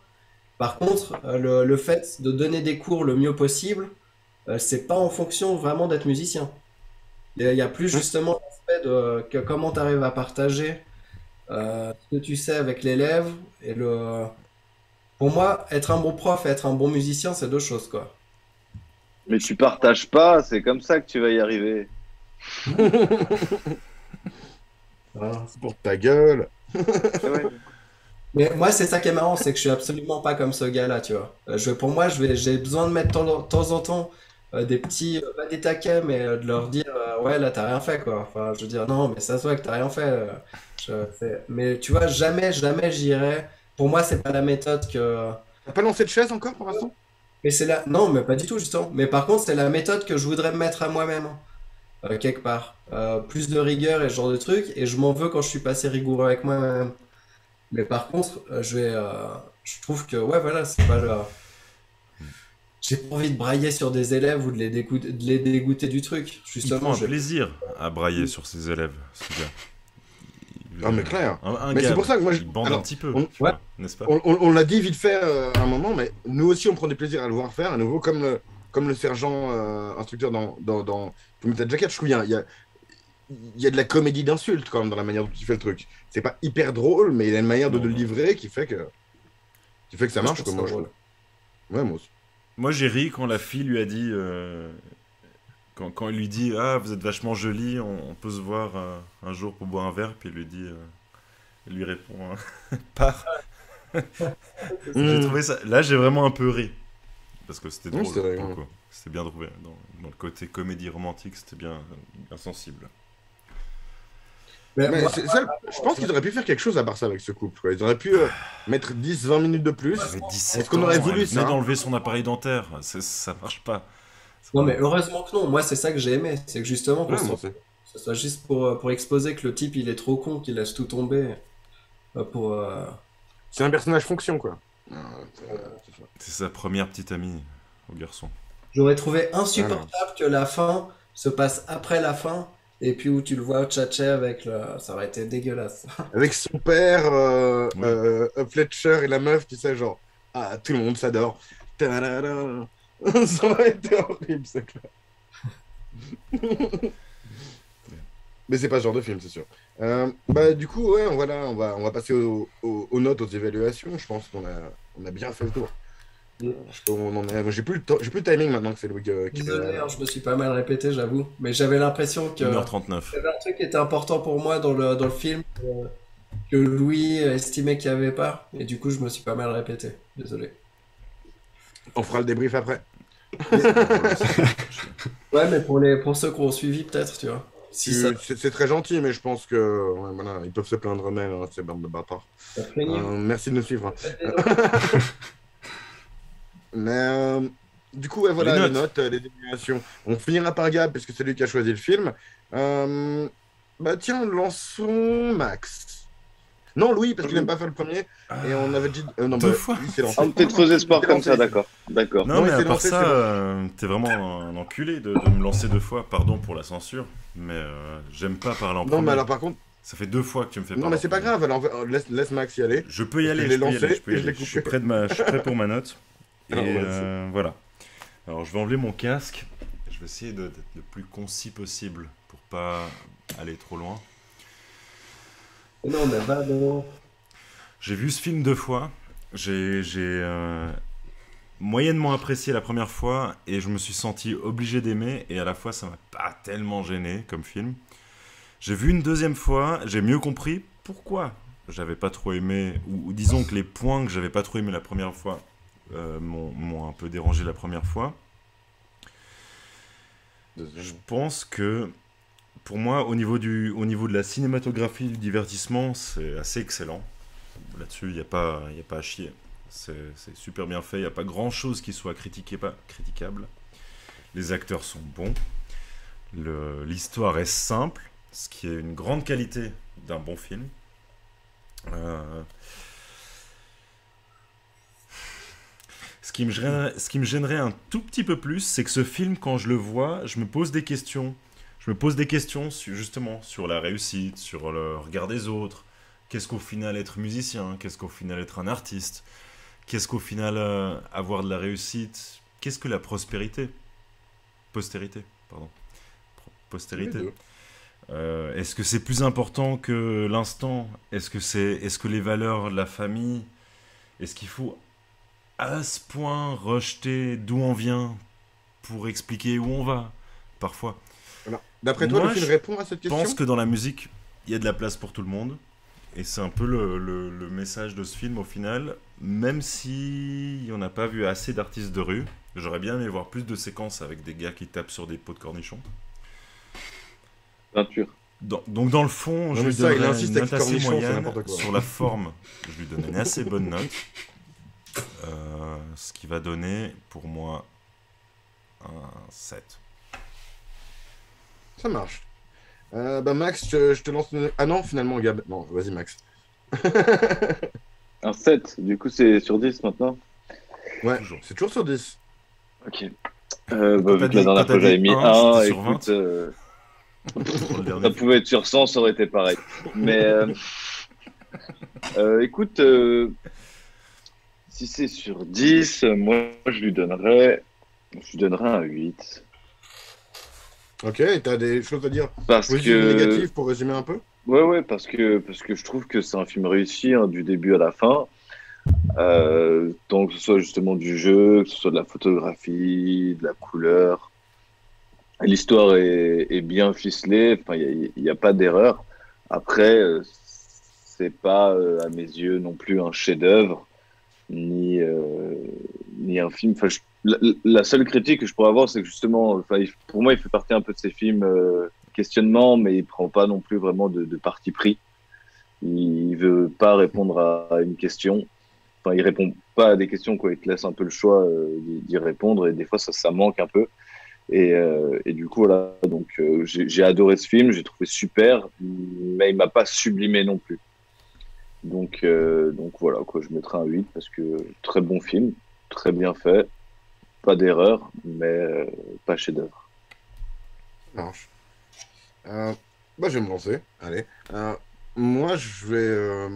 Par contre, le fait de donner des cours le mieux possible, c'est pas en fonction vraiment d'être musicien. Il y a plus justement l'aspect de comment tu arrives à partager ce que tu sais avec l'élève. Pour moi, être un bon prof et être un bon musicien, c'est deux choses, quoi. Mais tu partages pas, c'est comme ça que tu vas y arriver. C'est pour ta gueule. Mais moi, c'est ça qui est marrant, c'est que je suis absolument pas comme ce gars-là, tu vois. Pour moi, j'ai besoin de mettre de temps en temps des petits, pas des taquets, mais de leur dire, ouais, là, t'as rien fait, quoi. Enfin, je veux dire, non, mais ça se voit que t'as rien fait. Mais tu vois, jamais j'irai. Pour moi, c'est pas la méthode que. T'as pas lancé de chaise encore pour l'instant? Mais c'est la. Non, mais pas du tout, justement. Mais par contre, c'est la méthode que je voudrais me mettre à moi-même, quelque part. Plus de rigueur et ce genre de trucs, et je m'en veux quand je suis pas assez rigoureux avec moi-même. Mais par contre, je trouve que, ouais, voilà, c'est pas le. J'ai pas envie de brailler sur des élèves ou de les dégoûter du truc. Il Justement, prend un plaisir à brailler sur ses élèves, ce gars. Ah, mais clair. Un Mais gars c'est pour ça que moi, qui bande un petit peu, on- tu vois, n'est-ce pas? On l'a dit vite fait à un moment, mais nous aussi, on prend du plaisir à le voir faire, à nouveau, comme le sergent instructeur dans Full Metal Jacket. Je trouve il y a de la comédie d'insulte quand même dans la manière dont tu fais le truc. C'est pas hyper drôle, mais il y a une manière de Non, le non. livrer qui fait que ça marche, comme moi, je trouve. Ouais, moi aussi. Moi, j'ai ri quand la fille lui a dit, quand il lui dit, ah, vous êtes vachement jolie, on peut se voir un jour pour boire un verre, puis il lui répond, pars. J'ai trouvé ça. Là, j'ai vraiment un peu ri. Parce que c'était Oui, drôle. c'est vrai, pour le ouais. coup. C'était bien trouvé. Dans le côté comédie romantique, c'était bien sensible. Mais Mais moi, je pense qu'ils auraient pu faire quelque chose à part ça avec ce couple, quoi. Ils auraient pu mettre 10-20 minutes de plus. Elle avait 17 Est-ce qu'on aurait ans, voulu elle venait ça? d'enlever son appareil dentaire. Ça marche pas. non, mais heureusement que non. Moi, c'est ça que j'ai aimé. C'est que justement, Ouais, moi aussi. ce soit juste pour exposer que le type, il est trop con, qu'il laisse tout tomber. Pour. C'est un personnage fonction, quoi. C'est sa première petite amie au garçon. J'aurais trouvé insupportable que la fin se passe après la fin. Et puis où tu le vois tchatcher avec le. Ça aurait été dégueulasse. Avec son père, Ouais. Fletcher et la meuf, tu sais, genre, ah, tout le monde s'adore. Tadada. Ça aurait été horrible, c'est clair. Mais c'est pas ce genre de film, c'est sûr. Bah, du coup, ouais, voilà, on va passer aux notes, aux évaluations. Je pense qu'on a bien fait le tour. J'ai plus le timing maintenant que c'est Louis qui Désolé, hein, je me suis pas mal répété, j'avoue. Mais j'avais l'impression que. 1h39. Il y avait un truc qui était important pour moi dans le film que Louis estimait qu'il n'y avait pas. Et du coup, je me suis pas mal répété. Désolé. On fera le débrief après. Ouais, mais pour ceux qui ont suivi, peut-être, tu vois. Si ça C'est très gentil, mais je pense que ouais, voilà, ils peuvent se plaindre eux-mêmes, hein, ces bandes de bâtards. t'a plaigné. Merci de nous suivre. Mais du coup, ouais, voilà, les notes, les déviations. On finira par Gab, puisque c'est lui qui a choisi le film. Bah tiens, lançons Max. Non, Louis, parce qu'il n'aime pas faire le premier. Et on avait dit. Non, Deux bah, fois. il s'est lancé. Un petit faux espoir C'est comme lancé. ça, d'accord. D'accord. Non, mais il à s'est part lancé, ça, c'est bon. t'es vraiment un enculé de me lancer deux fois. Pardon pour la censure, mais j'aime pas parler en Non, premier. mais alors par contre. Ça fait deux fois que tu me fais parler. Non, mais en c'est pas premier. grave, alors, laisse Max y aller. Je peux y Parce que aller, je je l'ai peux y lancé aller, je peux y et je l'ai aller. Je coupé. suis prêt je suis prêt pour ma note. Et Alors, vas-y. voilà. Alors, je vais enlever mon casque. Je vais essayer d'être le plus concis possible pour pas aller trop loin. Non, mais va, non. J'ai vu ce film deux fois. J'ai moyennement apprécié la première fois et je me suis senti obligé d'aimer et à la fois ça m'a pas tellement gêné comme film. J'ai vu une deuxième fois, j'ai mieux compris pourquoi j'avais pas trop aimé, ou disons que les points que j'avais pas trop aimé la première fois m'ont un peu dérangé la première fois. Je pense que pour moi, au niveau de la cinématographie, du divertissement, c'est assez excellent. Là-dessus, il n'y a pas à chier. C'est super bien fait, il n'y a pas grand-chose qui soit critiquable. Les acteurs sont bons. L'histoire est simple, ce qui est une grande qualité d'un bon film. Ce qui me gênerait un tout petit peu plus, c'est que ce film, quand je le vois, je me pose des questions. Je me pose des questions justement sur la réussite, sur le regard des autres. Qu'est-ce qu'au final être musicien? Qu'est-ce qu'au final être un artiste? Qu'est-ce qu'au final avoir de la réussite? Qu'est-ce que la prospérité? Postérité, pardon. Postérité. Est-ce que c'est plus important que l'instant? Est-ce que les valeurs de la famille? Est-ce qu'il faut à ce point rejeter d'où on vient pour expliquer où on va? Parfois. Voilà. D'après toi, Moi, le film je répond à cette Je question? pense que dans la musique, il y a de la place pour tout le monde. Et c'est un peu le message de ce film au final. Même si on n'a pas vu assez d'artistes de rue, j'aurais bien aimé voir plus de séquences avec des gars qui tapent sur des pots de cornichons. Peinture. Donc dans le fond, Non, je mais lui ça, il donnerais insiste une avec note assez cornichon, c'est moyenne. n'importe quoi. Sur la forme, je lui donne une assez bonne note. Ce qui va donner pour moi un 7. Ça marche. Bah Max, je te lance une... Ah non, finalement, Gab. Non, vas-y Max. Un 7, du coup c'est sur 10 maintenant. Ouais, Toujours. c'est toujours sur 10. Ok. Quand Vu t'as que la dit- dernière quand fois t'as j'avais dit mis 1, 1, c'était sur écoute, 20. Pour le dernier ça film. pouvait être sur 100, ça aurait été pareil. Mais écoute, si c'est sur 10, moi je lui donnerais un 8. Ok, et t'as des choses à dire Parce positives ou que négatives pour résumer un peu? ouais, parce que je trouve que c'est un film réussi hein, du début à la fin. Donc que ce soit justement du jeu, que ce soit de la photographie, de la couleur. L'histoire est bien ficelée, enfin, il y a pas d'erreur. Après, c'est pas à mes yeux non plus un chef-d'œuvre, ni un film. Enfin, la seule critique que je pourrais avoir, c'est que justement, enfin, pour moi, il fait partie un peu de ces films questionnement, mais il prend pas non plus vraiment de parti pris. Il veut pas répondre à une question. Enfin, il répond pas à des questions, quoi. Il te laisse un peu le choix d'y répondre, et des fois, ça manque un peu. Et du coup, voilà. Donc, j'ai adoré ce film, j'ai trouvé super, mais il m'a pas sublimé non plus. Donc voilà, quoi. Je mettrai un 8 parce que très bon film, très bien fait, pas d'erreur, mais pas chef-d'œuvre. Ça marche. Bah, je vais me lancer. Allez. Moi, je vais.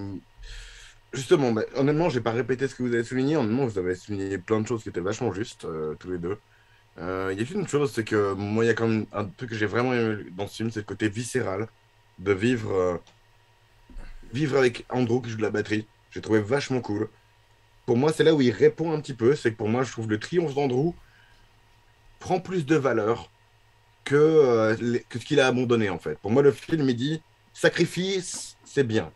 Justement, bah, honnêtement, j'ai pas répété ce que vous avez souligné. Honnêtement, vous avez souligné plein de choses qui étaient vachement justes, tous les deux. Il y a une chose, c'est que moi, il y a quand même un truc que j'ai vraiment aimé dans ce film, c'est le côté viscéral de vivre avec Andrew qui joue de la batterie. J'ai trouvé vachement cool. Pour moi, c'est là où il répond un petit peu. C'est que pour moi, je trouve le triomphe d'Andrew prend plus de valeur que ce qu'il a abandonné, en fait. Pour moi, le film, il dit sacrifice, c'est bien.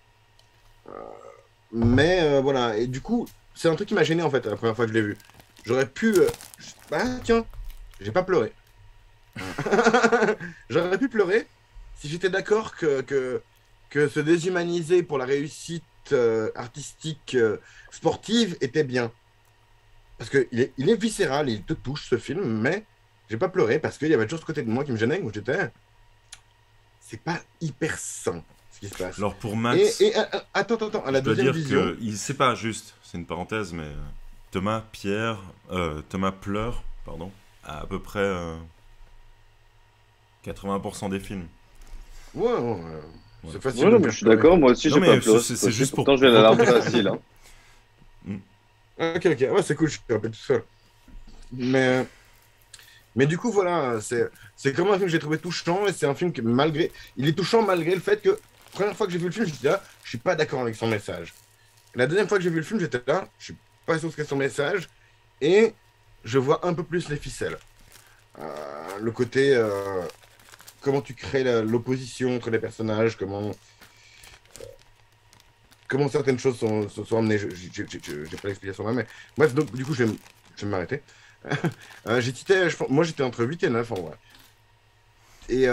Mais voilà. Et du coup, c'est un truc qui m'a gêné, en fait, la première fois que je l'ai vu. j'aurais pu... bah tiens, j'ai pas pleuré. J'aurais pu pleurer si j'étais d'accord que se déshumaniser pour la réussite artistique, sportive était bien. Parce qu'il est viscéral, il te touche ce film, mais j'ai pas pleuré parce qu'il y avait toujours ce côté de moi qui me gênait, où j'étais... C'est pas hyper sain ce qui se passe. Alors pour Max, attends, à la je dois deuxième dire vision... que c'est pas juste, c'est une parenthèse, mais Thomas pleure, pardon, à peu près 80% des films. Ouais, c'est facile. Ouais, non, mais je suis d'accord, moi aussi Non, j'ai mais pas pleuré. c'est juste pour... Pourtant j'ai la larme facile. Hein. Ok, ouais, c'est cool, je suis un peu tout seul. Mais du coup, voilà, c'est comme un film que j'ai trouvé touchant, et c'est un film que malgré... Il est touchant malgré le fait que, première fois que j'ai vu le film, j'étais là, je suis pas d'accord avec son message. Et la deuxième fois que j'ai vu le film, j'étais là, je suis pas sûr que c'est son message, et je vois un peu plus les ficelles. Le côté... comment tu crées l'opposition entre les personnages, comment certaines choses sont amenées. J'ai pas l'explication là, mais bref, donc du coup, je vais m'arrêter. Moi, j'étais entre 8 et 9 en vrai. Et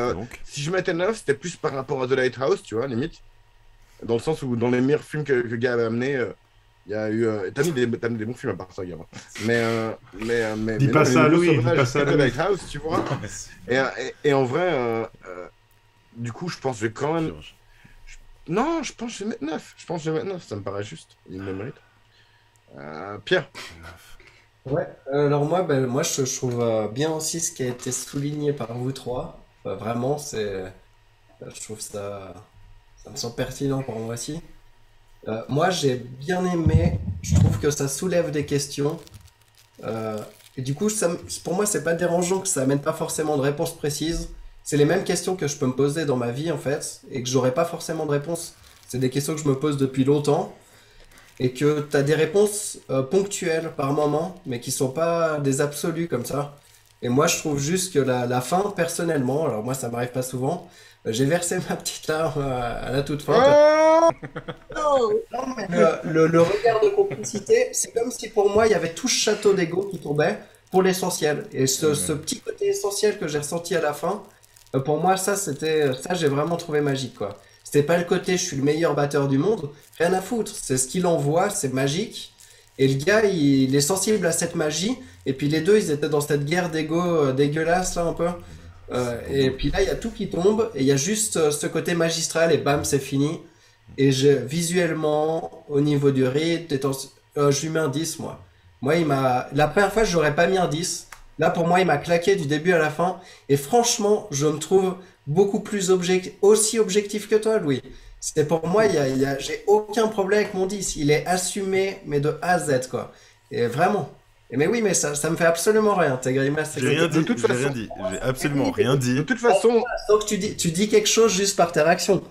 si je mettais 9, c'était plus par rapport à The Lighthouse, tu vois, limite. Dans le sens où, dans les meilleurs films que Gab avait amené, il y a eu. T'as mis des bons films à part ça, Gab. Mais Dis pas ça à Louis, dis pas ça à The Louis. Lighthouse, tu vois. Et en vrai, du coup, je pense que je vais quand même. Non, je pense que je vais mettre 9. Je pense que je vais mettre 9, ça me paraît juste. Il me mérite. Pierre. Ouais, alors moi je trouve bien aussi ce qui a été souligné par vous trois. Vraiment, je trouve ça me semble pertinent pour moi aussi. Moi j'ai bien aimé, je trouve que ça soulève des questions. Et du coup, pour moi, c'est pas dérangeant que ça amène pas forcément de réponse précise. C'est les mêmes questions que je peux me poser dans ma vie en fait, et que j'aurais pas forcément de réponse. C'est des questions que je me pose depuis longtemps. Et que tu as des réponses ponctuelles par moment, mais qui sont pas des absolus comme ça. Et moi, je trouve juste que la fin, personnellement, alors moi, ça m'arrive pas souvent, j'ai versé ma petite larme à la toute fin. Non, mais le regard de complicité, c'est comme si pour moi, il y avait tout ce château d'ego qui tombait pour l'essentiel. Et ce petit côté essentiel que j'ai ressenti à la fin, pour moi, ça, j'ai vraiment trouvé magique, quoi. C'était pas le côté je suis le meilleur batteur du monde, rien à foutre. C'est ce qu'il envoie, c'est magique. Et le gars, il est sensible à cette magie. Et puis les deux, ils étaient dans cette guerre d'ego dégueulasse là un peu. Et puis là, il y a tout qui tombe. Et il y a juste ce côté magistral et bam, c'est fini. Et visuellement, au niveau du rythme, je lui mets un 10 moi. La première fois, je n'aurais pas mis un 10. Là, pour moi, il m'a claqué du début à la fin. Et franchement, je me trouve beaucoup plus aussi objectif que toi, Louis. C'est pour moi, j'ai aucun problème avec mon 10. Il est assumé, mais de A à Z, quoi. Et vraiment. Mais oui, mais ça me fait absolument rien. Tes grimaces, J'ai rien dit, de toute j'ai façon. rien dit, j'ai absolument rien dit. De toute façon, Sauf que tu dis quelque chose juste par tes réactions.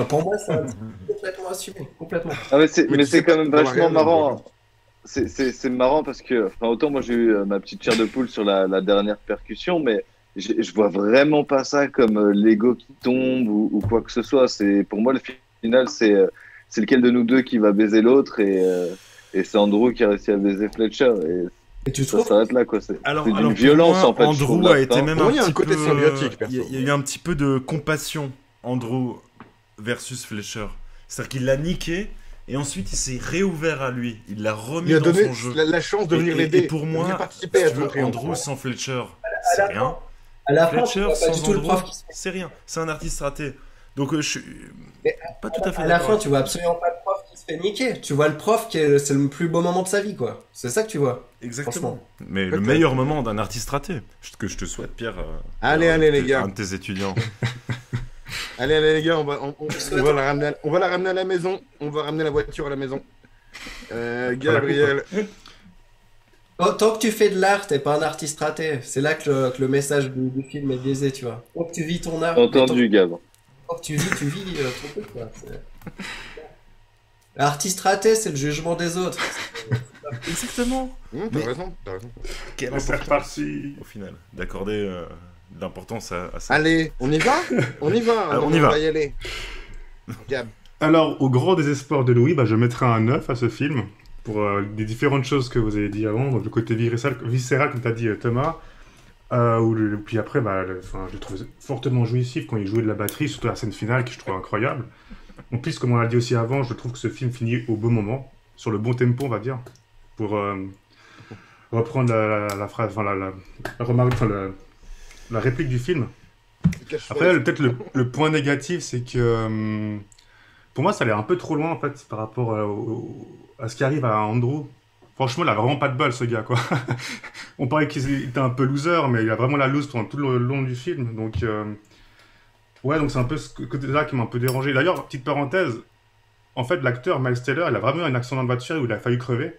Pour moi, c'est complètement assumé, complètement. Ah, mais c'est quand même dans la vachement réelle, marrant. C'est marrant parce que, enfin, autant moi j'ai eu ma petite chair de poule sur la dernière percussion, mais je vois vraiment pas ça comme l'ego qui tombe ou quoi que ce soit. Pour moi, le final, c'est lequel de nous deux qui va baiser l'autre et c'est Andrew qui a réussi à baiser Fletcher. Et tu Ça trouves s'arrête là, quoi. C'est Alors d'une pour violence, moi, en fait. je trouve, Andrew a la été fin. même Pour moi, un il y a un petit côté peu, symbiotique, perso. il y a eu un petit peu de compassion, Andrew versus Fletcher. C'est-à-dire qu'il l'a niqué et ensuite il s'est réouvert à lui. Il l'a remis il a dans donné son jeu. la chance de venir Et l'aider. pour de venir moi, participer si à tu son veux, triomphe. Andrew sans Fletcher, c'est rien. à la fin, tu Fletcher vois pas du sans tout le Andrew, prof qui se fait. c'est rien. C'est un artiste raté. Donc je suis Mais pas tout à fait À la d'accord. fin, tu vois absolument pas le prof qui se fait niquer. Tu vois le prof c'est le plus beau moment de sa vie, quoi. C'est ça que tu vois. Exactement. Franchement. Mais le Peut-être. meilleur moment d'un artiste raté, que je te souhaite, Pierre. Allez, les gars. Un de tes étudiants. Allez, les gars, on va la ramener à la maison. On va ramener la voiture à la maison. Gabriel. Tant que tu fais de l'art, t'es pas un artiste raté. C'est là que le message du film est biaisé, tu vois. Tant que tu vis ton art, Entendu, Gab. tant que tu vis ton truc, quoi. L'artiste raté, c'est le jugement des autres. Exactement. T'as raison. Quelle C'est importance reparti. au final d'accorder de l'importance à ça. Allez, on y va. On y va. On y va. va y aller. Gab. Alors, au grand désespoir de Louis, je mettrai un 9 à ce film. pour les différentes choses que vous avez dit avant, donc le côté viscéral comme tu as dit Thomas, puis après, enfin, je le trouve fortement jouissif quand il jouait de la batterie, surtout la scène finale que je trouve incroyable. En plus, comme on l'a dit aussi avant, je trouve que ce film finit au bon moment, sur le bon tempo, on va dire, pour reprendre la phrase, enfin la remarque, enfin la réplique du film. Après, peut-être le point négatif, c'est que pour moi, ça allait un peu trop loin en fait par rapport à ce qui arrive à Andrew. Franchement, il a vraiment pas de bol, ce gars, quoi. On parlait qu'il était un peu loser, mais il a vraiment la loose pendant tout le long du film. Donc, ouais, donc c'est un peu ce côté-là qui m'a un peu dérangé. D'ailleurs, petite parenthèse, en fait, l'acteur Miles Teller, il a vraiment eu un accident de voiture où il a failli crever.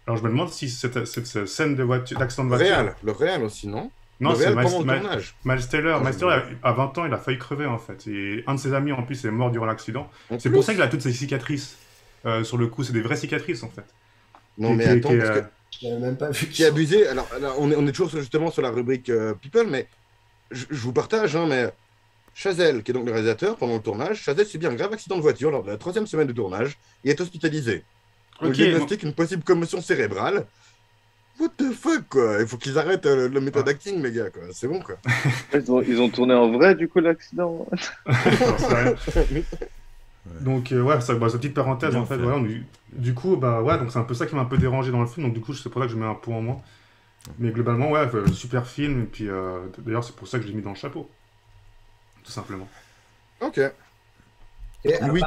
Alors, je me demande si cette scène d'accident de voiture... Le réel aussi, non? Non, le c'est réel pendant le tournage. Miles Teller. Miles Teller, à 20 ans, il a failli crever, en fait. Et un de ses amis, en plus, est mort durant l'accident. C'est pour ça qu'il a toutes ces cicatrices. Sur le coup, c'est des vraies cicatrices, en fait. Non, mais attends, parce que... J'avais même pas vu qui est abusé. Alors, on est toujours justement sur la rubrique People, mais je vous partage, hein, mais Chazelle, qui est donc le réalisateur, pendant le tournage, Chazelle subit un grave accident de voiture lors de la 3e semaine de tournage et est hospitalisé. On lui diagnostique une possible commotion cérébrale. What the fuck, quoi? Il faut qu'ils arrêtent le méthode acting, les gars, quoi. C'est bon, quoi. Ils ont tourné en vrai, du coup, l'accident. Donc, ouais, cette petite parenthèse, Bien en fait, fait. voilà, du coup, ouais, donc c'est un peu ça qui m'a un peu dérangé dans le film, donc du coup, c'est pour ça que je mets un point en moins. Mais globalement, ouais, super film, et puis d'ailleurs, c'est pour ça que je l'ai mis dans le chapeau. Tout simplement. Ok. Et Louis,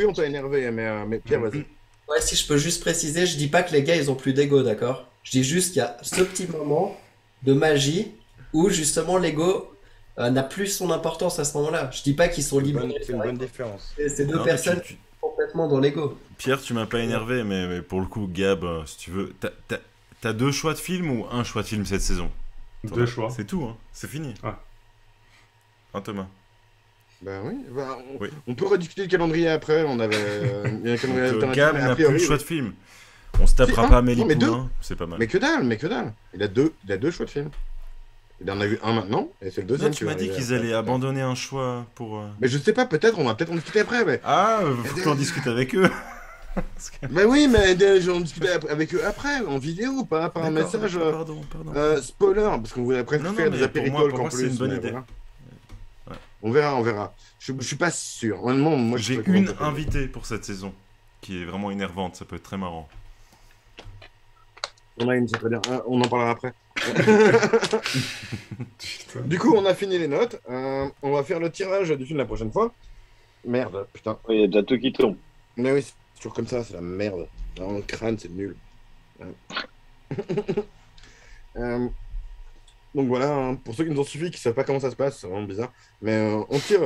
on t'a énervé, mais Pierre, vas-y. Ouais, si je peux juste préciser, je dis pas que les gars ils ont plus d'ego, d'accord? Je dis juste qu'il y a ce petit moment de magie où justement l'ego n'a plus son importance à ce moment-là. Je dis pas qu'ils sont libres. C'est une bonne différence. C'est deux Non, mais personnes complètement dans l'ego. Pierre, tu m'as pas énervé, mais pour le coup, Gab, si tu veux, t'as 2 choix de film ou un choix de film cette saison? 2 choix. C'est tout, hein. C'est fini. Ouais. Hein, Thomas? Ben oui, Oui. on peut rediscuter le calendrier après. On avait. Il y a un calendrier alternatif, Gab mais a n'a priori, plus le choix oui. de film. On se tapera Si, pas un, Amélie non, mais Poulain, c'est pas mal. Mais que dalle. Il a deux choix de film. Il en a eu un maintenant, et c'est le Non, deuxième. tu m'as dit qu'ils allaient abandonner un choix pour... Mais je sais pas, peut-être, on va peut-être en discuter après. Mais... Ah, faut qu'on discute avec eux. Ben oui, mais j'en discuter avec eux après, en vidéo, pas par un D'accord, message Pardon. spoiler, parce qu'on voudrait presque Non, faire mais des pour apéricoles moi, qu'en c'est plus. une bonne mais idée. voilà. Ouais. On verra. Je suis pas sûr. Honnêtement, moi, je J'ai serais content une de faire. invitée pour cette saison qui est vraiment énervante, ça peut être très marrant. On a une, c'est très bien. On en parlera après. Putain. Du coup, on a fini les notes. On va faire le tirage du film la prochaine fois. Merde, putain. Il y a déjà tout qui tombe. Mais oui, c'est toujours comme ça, c'est la merde. Dans le crâne, c'est nul. Donc voilà, hein, pour ceux qui nous ont suivis, qui ne savent pas comment ça se passe, c'est vraiment bizarre. Mais on tire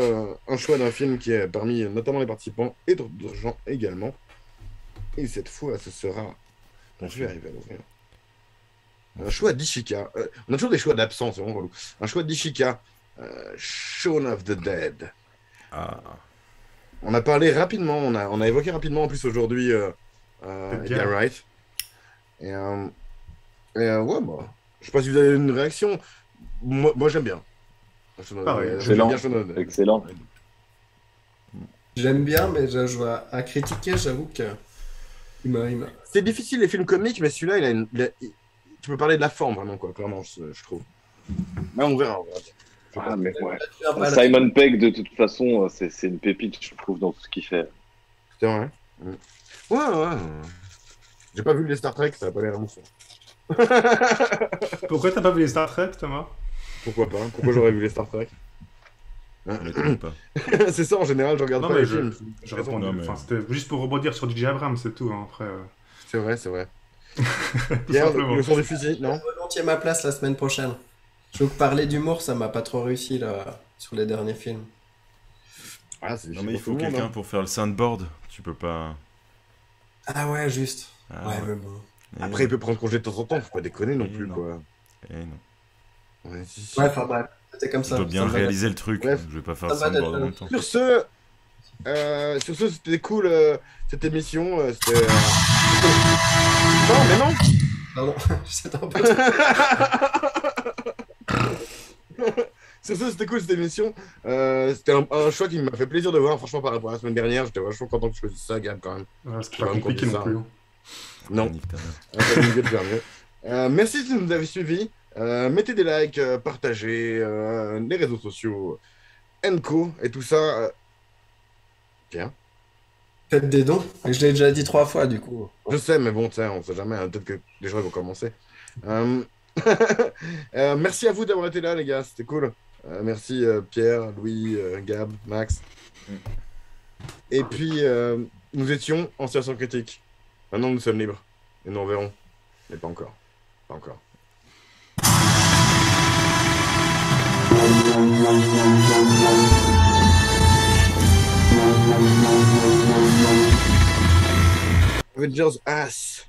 un choix d'un film qui est parmi notamment les participants et d'autres gens également. Et cette fois, ce sera. Je vais arriver à l'ouvrir. Un choix d'Ishika. On a toujours des choix d'absence, c'est vraiment relou. Un choix d'Ishika. Shaun of the Dead. Ah. On a parlé rapidement, on a évoqué rapidement en plus aujourd'hui Edgar Wright. Et ouais, bah, je sais pas si vous avez une réaction. Moi j'aime bien. Pareil, J'aime bien Shaun of the Dead. Excellent. J'aime bien, mais je vois à critiquer, j'avoue que il m'a. C'est difficile les films comiques, mais celui-là, tu peux parler de la forme vraiment, quoi, clairement, je trouve. Mais on verra. Ah, mais ouais. Simon Pegg, de toute façon, c'est une pépite, je trouve, dans tout ce qu'il fait. C'est vrai. Ouais. J'ai pas vu les Star Trek, ça a pas l'air ouf. Pourquoi t'as pas vu les Star Trek, Thomas? Pourquoi pas? Pourquoi j'aurais vu les Star Trek? On m'étonne pas. C'est ça, en général, je regarde Non, pas mais les je films. réponds, Non, mais- enfin, c'était juste pour rebondir sur DJ Abrams, c'est tout, hein, après. C'est vrai. Tout Pierre, simplement. le son du fusil, non? volontiers ma place la semaine prochaine. Je veux que parler d'humour, ça m'a pas trop réussi là sur les derniers films. Ah, c'est Non, mais il pour faut tout le monde, quelqu'un hein. pour faire le soundboard. Tu peux pas... Ah ouais, juste. Ah, ouais, ouais. mais bon. Après, il peut prendre congé de temps en temps, faut pas déconner non Et plus, non. quoi. Eh non. Ouais, si. Ouais, enfin bref, c'était comme Je ça. dois bien Ça me va réaliser le truc. Bref. Je vais pas faire Ça le va soundboard en d'être- même temps. Sur ce, c'était cool cette émission. C'était. Non, mais non! Pardon, c'était un peu. Sur ce, c'était cool cette émission. C'était un choix qui m'a fait plaisir de voir, franchement, par rapport à la semaine dernière. J'étais vachement content que je choisisse ça, Gab, quand même. Ouais, c'était Je pas vais compliqué me non conduire plus. Non. Nick Turner. Pas mieux de faire mieux. Merci de nous avoir suivis. Mettez des likes, partagez les réseaux sociaux, Enco et tout ça. Tiens. Faites des dons. Je l'ai déjà dit 3 fois, du coup. Je sais, mais bon, on sait jamais. Hein, peut-être que les gens vont commencer. Merci à vous d'avoir été là, les gars. C'était cool. Merci Pierre, Louis, Gab, Max. Et puis, nous étions en situation critique. Maintenant, nous sommes libres. Et nous en verrons. Mais pas encore. Pas encore. Avengers Ass.